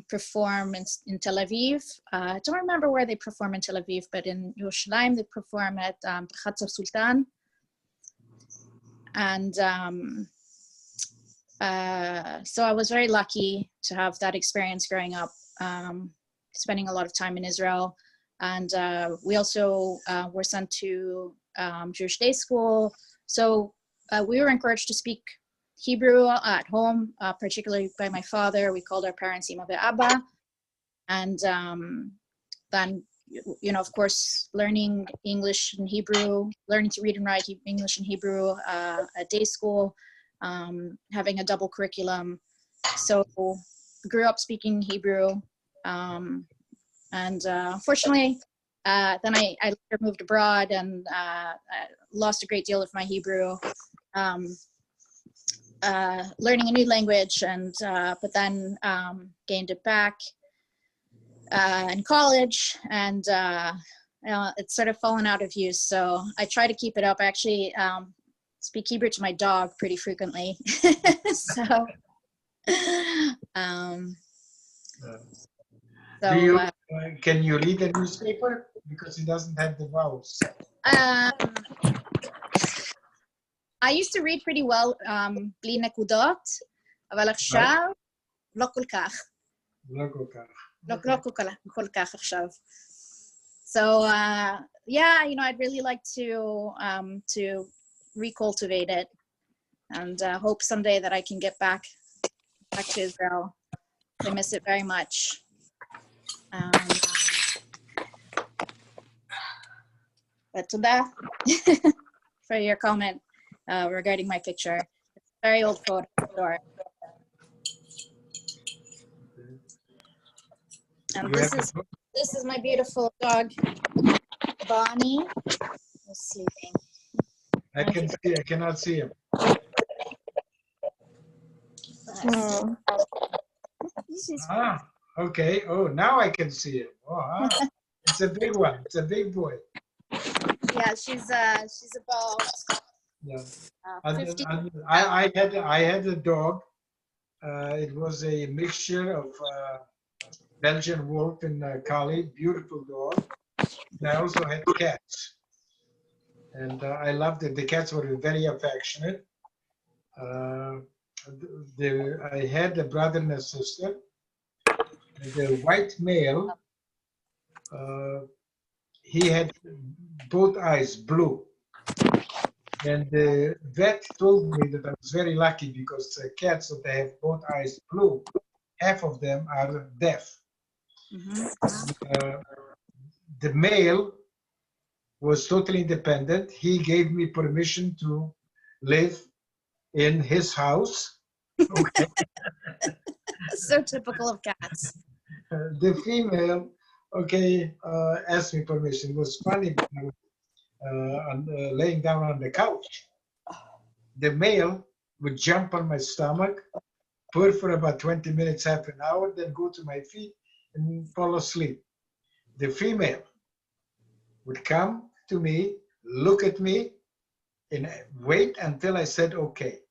perform in Tel Aviv. I don't remember where they perform in Tel Aviv, but in Yerushalayim they perform at Chatzav Sultan. And so I was very lucky to have that experience growing up, spending a lot of time in Israel. And we also were sent to Jewish day school. So we were encouraged to speak Hebrew at home, particularly by my father. We called our parents Ima ve'Abba. And then, you know, of course, learning English and Hebrew, learning to read and write English and Hebrew at day school, having a double curriculum. So grew up speaking Hebrew. And unfortunately, then I later moved abroad and lost a great deal of my Hebrew, learning a new language, and but then gained it back in college, and it's sort of fallen out of use. So I try to keep it up. I actually speak Hebrew to my dog pretty frequently. So, Do you, can you read the newspaper? Because it doesn't have the vowels. I used to read pretty well, בלי נקודות, אבל עכשיו לא כל כך. לא כל כך. לא כל כך עכשיו. So yeah, you know, I'd really like to recultivate it, and hope someday that I can get back to Israel. I miss it very much. But תודה for your comment regarding my picture. It's a very old photo. And this is my beautiful dog, Bonnie. He's sleeping. I cannot see him. Oh. Ah, okay. Oh, now I can see him. Oh, it's a big one. It's a big boy. Yeah, she's about Yeah. 50. I had a dog. It was a mixture of Belgian wolf and collie, beautiful dog. And I also had cats, and I loved it. The cats were very affectionate. I had a brother and a sister. The white male, he had both eyes blue. And the vet told me that I was very lucky because cats that have both eyes blue, half of them are deaf. The male was totally independent. He gave me permission to live in his house. Okay. So typical of cats. The female, okay, asked me permission. It was funny. Laying down on the couch, the male would jump on my stomach, purr for about 20 minutes, half an hour, then go to my feet and fall asleep. The female would come to me, look at me, and wait until I said okay.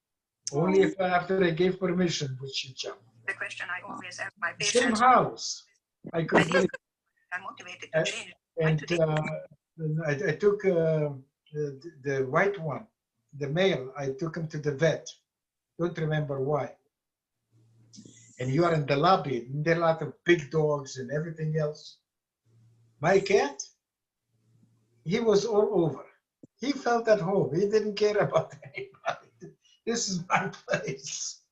Only if after I gave permission would she jump. The question I always ask my Same patients. house. I could believe. I'm motivated to change. And I took the white one, the male, I took him to the vet. Don't remember why. And you are in the lobby, and there are a lot of big dogs and everything else. My cat, he was all over. He felt at home. He didn't care about anybody. This is my place.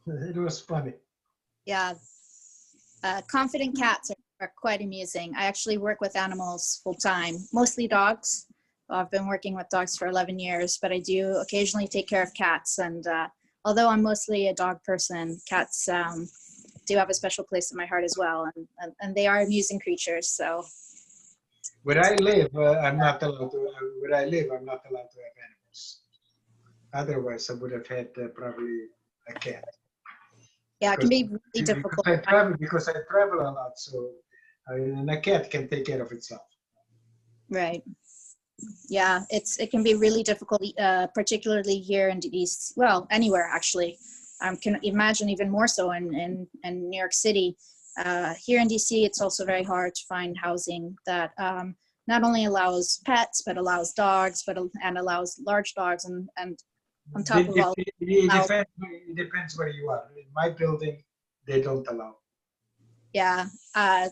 It was funny. Yeah, confident cats are quite amusing. I actually work with animals full time, mostly dogs. I've been working with dogs for 11 years, but I do occasionally take care of cats. And although I'm mostly a dog person, cats do have a special place in my heart as well. And they are amusing creatures, so. Where I live, I'm not allowed to. Where I live, I'm not allowed to have animals. Otherwise, I would have had probably a cat. Yeah, it can be really difficult. Because I travel a lot, so and a cat can take care of itself. Right. Yeah, it can be really difficult, particularly here in DC. Well, anywhere actually. I can imagine even more so in New York City. Here in DC, it's also very hard to find housing that not only allows pets, but allows dogs, and allows large dogs, and on top of all. It depends where you are. In my building, they don't allow. Yeah, I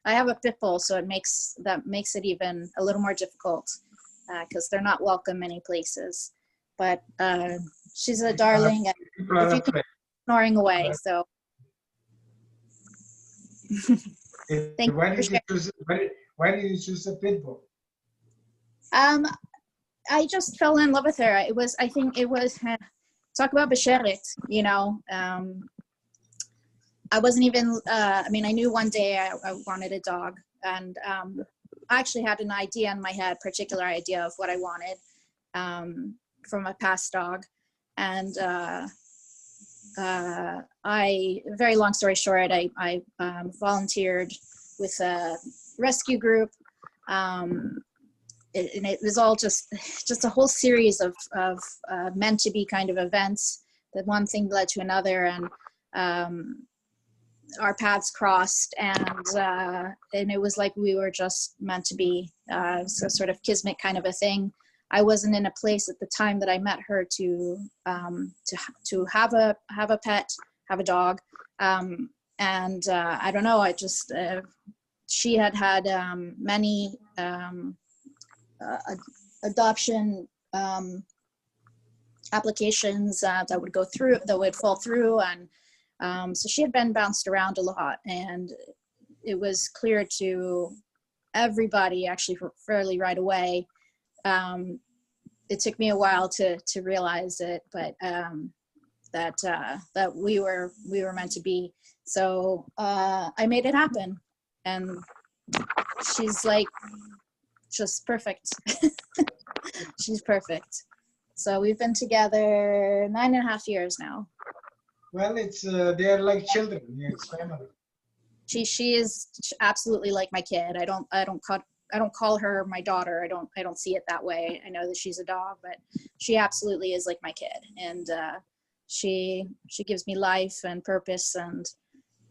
have a pit bull, so it makes it even a little more difficult because they're not welcome many places. But she's a darling, and if you can, snoring away. So Thank Why you for did you choose? Why did you choose a pit bull? I just fell in love with her. I think it was, talk about Besheret, you know. I wasn't even, I mean, I knew one day I wanted a dog, and I actually had an idea in my head, particular idea of what I wanted from a past dog. And very long story short, I volunteered with a rescue group. And it was all just a whole series of meant to be kind of events, that one thing led to another, and our paths crossed, and it was like we were just meant to be. So sort of kismet kind of a thing. I wasn't in a place at the time that I met her to have a pet, have a dog, and I don't know. I just she had many adoption applications that would fall through, and so she had been bounced around a lot, and it was clear to everybody, actually, fairly right away. It took me a while to realize it, but that we were meant to be. So I made it happen, and she's like just perfect. She's perfect. So we've been together 9.5 years now. Well, it's they're like children. It's family. She is absolutely like my kid. I don't call her my daughter. I don't see it that way. I know that she's a dog, but she absolutely is like my kid, and she gives me life and purpose,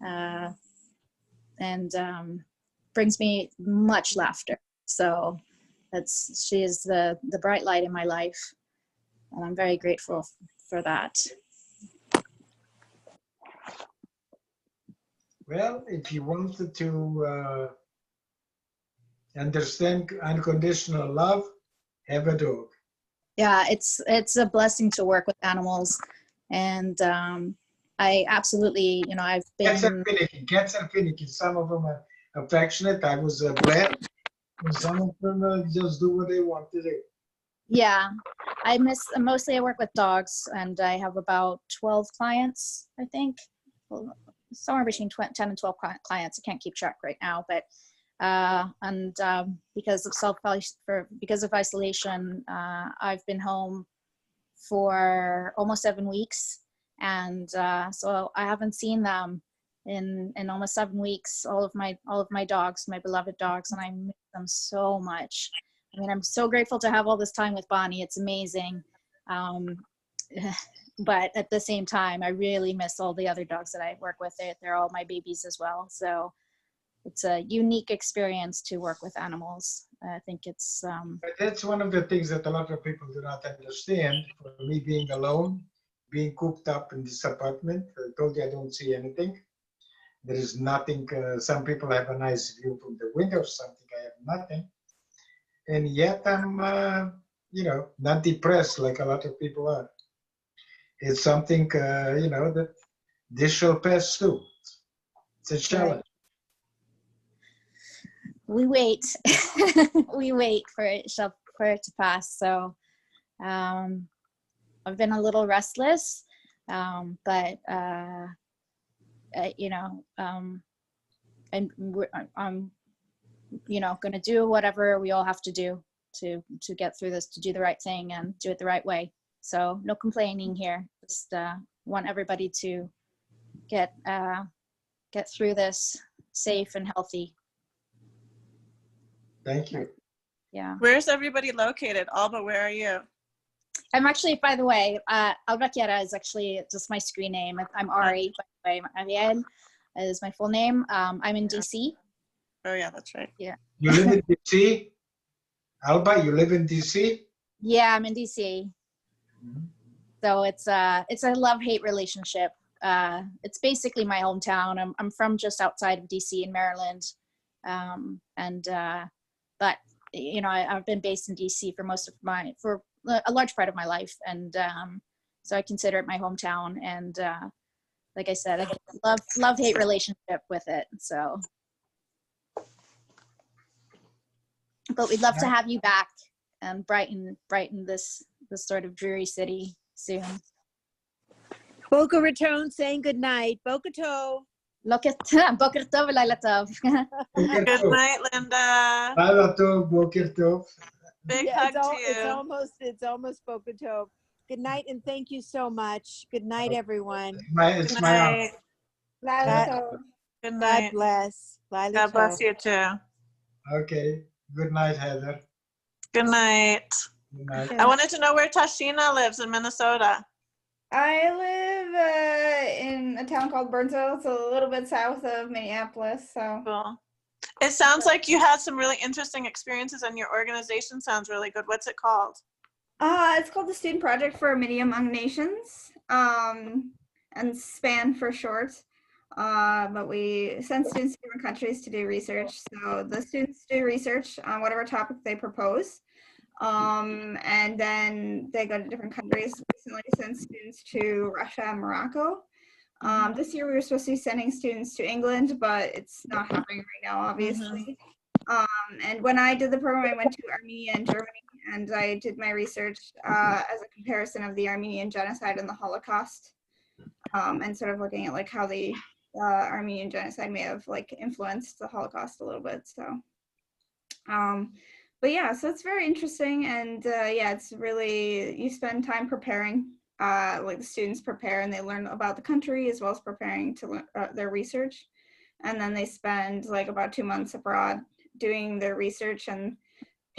and brings me much laughter. So she is the bright light in my life, and I'm very grateful for that. Well, if you wanted to understand unconditional love, have a dog. Yeah, it's a blessing to work with animals, and I absolutely, you know, I've been. Cats are finicky. Some of them are affectionate. I was glad, and some of them just do what they want to do. Yeah, mostly I work with dogs, and I have about 12 clients, I think. Well, somewhere between 10 and 12 clients. I can't keep track right now, but because of isolation, I've been home for almost 7 weeks, and so I haven't seen them in almost 7 weeks. All of my dogs, my beloved dogs, and I miss them so much. I mean, I'm so grateful to have all this time with Bonnie. It's amazing. But at the same time, I really miss all the other dogs that I work with. They're all my babies as well. So it's a unique experience to work with animals. I think it's... But that's one of the things that a lot of people do not understand. For me, being alone, being cooped up in this apartment, I told you I don't see anything. There is nothing. Some people have a nice view from the window, something I have nothing. And yet I'm, you know, not depressed like a lot of people are. It's something, you know, that this shall pass too. It's a challenge. We wait. We wait for it to pass. So I've been a little restless, but you know, I'm you know, going to do whatever we all have to do to get through this, to do the right thing and do it the right way. So no complaining here. Just want everybody to get through this safe and healthy. Thank you. Yeah. Where's everybody located? Alba, where are you? I'm actually, by the way, Alba Chiara is actually just my screen name. I'm Ari, by the way. Ariel is my full name. I'm in DC. Oh yeah, that's right. Yeah. You live in DC? Alba, you live in DC? Yeah, I'm in DC. So it's a love-hate relationship. It's basically my hometown. I'm from just outside of DC in Maryland. But you know, I've been based in DC for a large part of my life. And so I consider it my hometown. And like I said, I love-hate relationship with it. So, but we'd love to have you back and brighten this sort of dreary city soon. Boca Raton saying good night. Boca Tov. Boker Tov, Laila Tov. Good night, Linda. Laila Tov, Boker Tov. Big Yeah, hug to it's almost Boca Tov. Good night and thank you so much. Good night, everyone. It's my honor. Good God night. bless. Laila God bless Tov. you too. Okay. Good night, Heather. Good night. Good night. I wanted to know where Tashina lives in Minnesota. I live in a town called Burnsville. It's a little bit south of Minneapolis. So cool. It sounds like you had some really interesting experiences, and your organization sounds really good. What's it called? It's called the Student Project for Media Among Nations, and SPAN for short. But we send students to different countries to do research. So the students do research on whatever topic they propose. And then they go to different countries. Recently sent students to Russia and Morocco. This year we were supposed to be sending students to England, but it's not happening right now, obviously. And when I did the program, I went to Armenia and Germany, and I did my research as a comparison of the Armenian genocide and the Holocaust, and sort of looking at like how the Armenian genocide may have like influenced the Holocaust a little bit. So, but yeah, so it's very interesting, and yeah, it's really, you spend time preparing, like the students prepare and they learn about the country as well as preparing to their research, and then they spend like about 2 months abroad doing their research and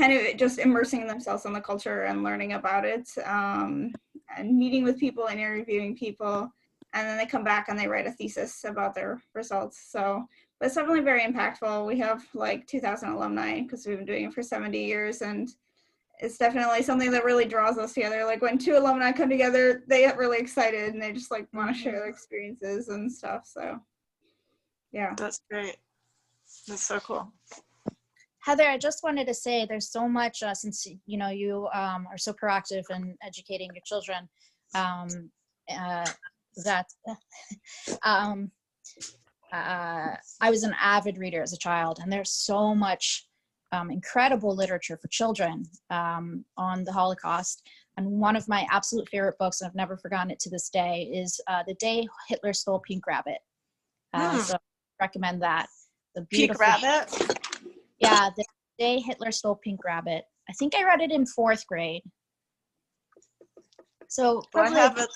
kind of just immersing themselves in the culture and learning about it, and meeting with people and interviewing people, and then they come back and they write a thesis about their results. So, but it's definitely very impactful. We have like 2,000 alumni because we've been doing it for 70 years, and it's definitely something that really draws us together. Like when 2 alumni come together, they get really excited and they just like want to share their experiences and stuff. So, yeah. That's great. That's so cool. Heather, I just wanted to say there's so much, since you know you are so proactive in educating your children, that I was an avid reader as a child, and there's so much incredible literature for children on the Holocaust. And one of my absolute favorite books, and I've never forgotten it to this day, is The Day Hitler Stole Pink Rabbit. So I recommend that. The Pink Rabbit? Yeah, The Day Hitler Stole Pink Rabbit. I think I read it in 4th grade. So Well, I probably have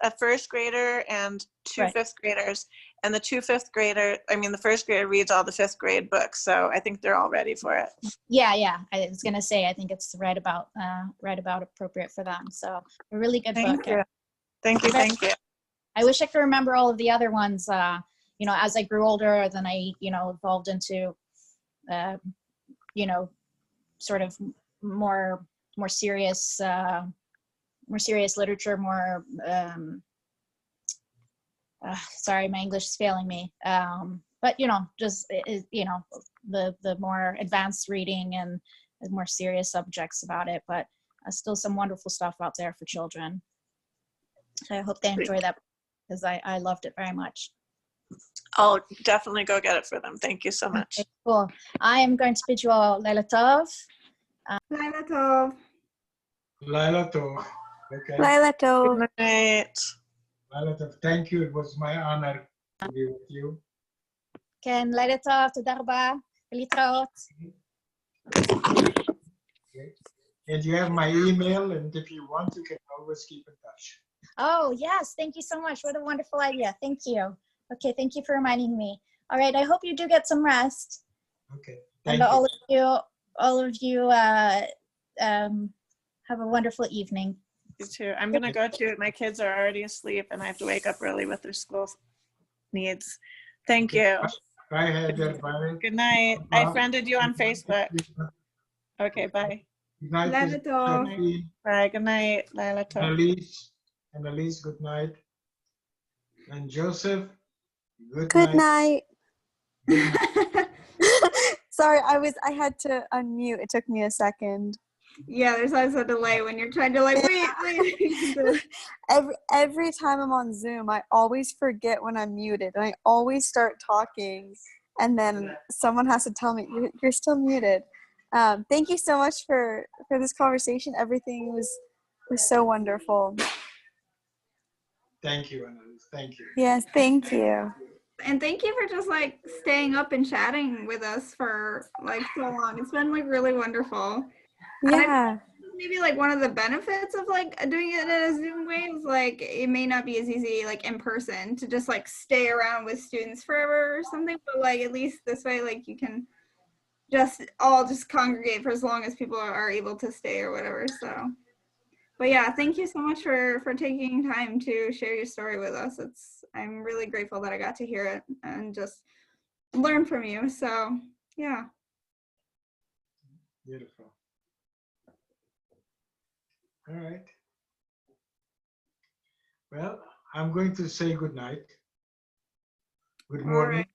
a first grader and 2 fifth graders, and the 2 fifth grader, I mean, the first grader reads all the 5th grade books, so I think they're all ready for it. Yeah. I was gonna say, I think it's right about appropriate for them. So a really good book. Thank you. I wish I could remember all of the other ones. You know, as I grew older, then I, you know, evolved into, you know, sort of more serious literature, more. Sorry, my English is failing me. But you know, just you know, the more advanced reading and the more serious subjects about it. But still some wonderful stuff out there for children. So I hope they enjoy that, because I loved it very much. I'll definitely go get it for them. Thank you so much. Okay, cool. I am going to bid you all Laila Tov. Laila Tov. Laila Tov. Okay. Laila Tov. Good night. Laila Tov, thank you. It was my honor to be with you. כן, לילה טוב, תודה רבה, ולהתראות. Okay. And you have my email, and if you want, you can always keep in touch. Oh, yes, thank you so much. What a wonderful idea. Thank you. Okay, thank you for reminding me. All right, I hope you do get some rest. Okay. And all of you have a wonderful evening. You too. I'm gonna go too. My kids are already asleep, and I have to wake up early with their school needs. Thank you. Bye, Heather. Bye. Good night. I friended you on Facebook. Okay, bye. Good night. Laila Tov. Sophie. Bye. Good night, Laila Tov. Annalise, good night. And Joseph, good Good night. night. Sorry, I had to unmute. It took me a second. Yeah, there's always a delay when you're trying to like wait. Every time I'm on Zoom, I always forget when I'm muted, and I always start talking, and then someone has to tell me you're still muted. Thank you so much for this conversation. Everything was so wonderful. Thank you, Annalise. Thank you. Yes, thank you. And thank you for just like staying up and chatting with us for like so long. It's been like really wonderful. Yeah. Maybe like one of the benefits of like doing it in a Zoom way is like it may not be as easy like in person to just like stay around with students forever or something, but like at least this way like you can just all just congregate for as long as people are able to stay or whatever. So but yeah, thank you so much for taking time to share your story with us. I'm really grateful that I got to hear it and just learn from you. So yeah. Beautiful. All right. Well, I'm going to say good night. Good morning.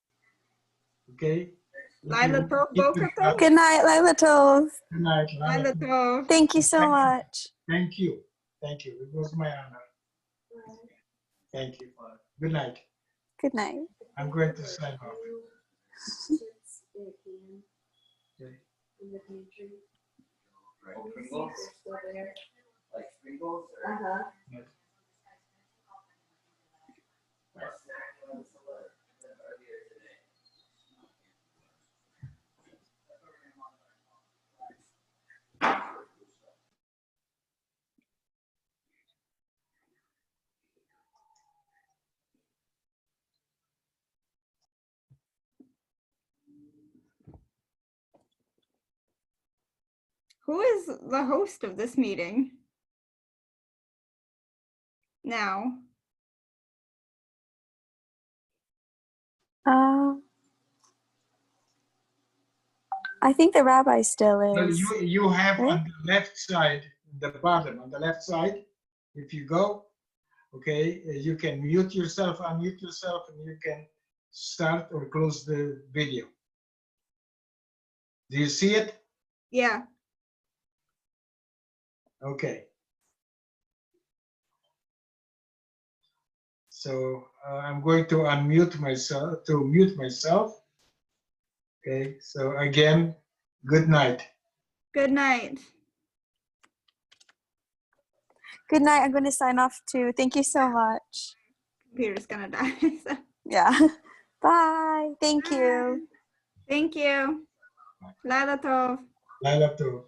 Okay. Laila Tov, Boker Tov. Good night, Laila Tov. Good night, Laila Tov. Thank you so much. Thank you. Thank you. It was my honor. Thank you. Good night. Good night. I'm going to sign off. Okay. Yes. Who is the host of this meeting now? I think the rabbi still So is. you have right? on the left side, the bottom, on the left side, if you go, okay, you can mute yourself, unmute yourself, and you can start or close the video. Do you see it? Yeah. Okay. So I'm going to unmute myself, to mute myself. Okay, so again, good night. Good night. Good night. I'm going to sign off too. Thank you so much. Computer's gonna die. So. Yeah. Bye. Thank you. Thank you. Laila Tov. Laila Tov.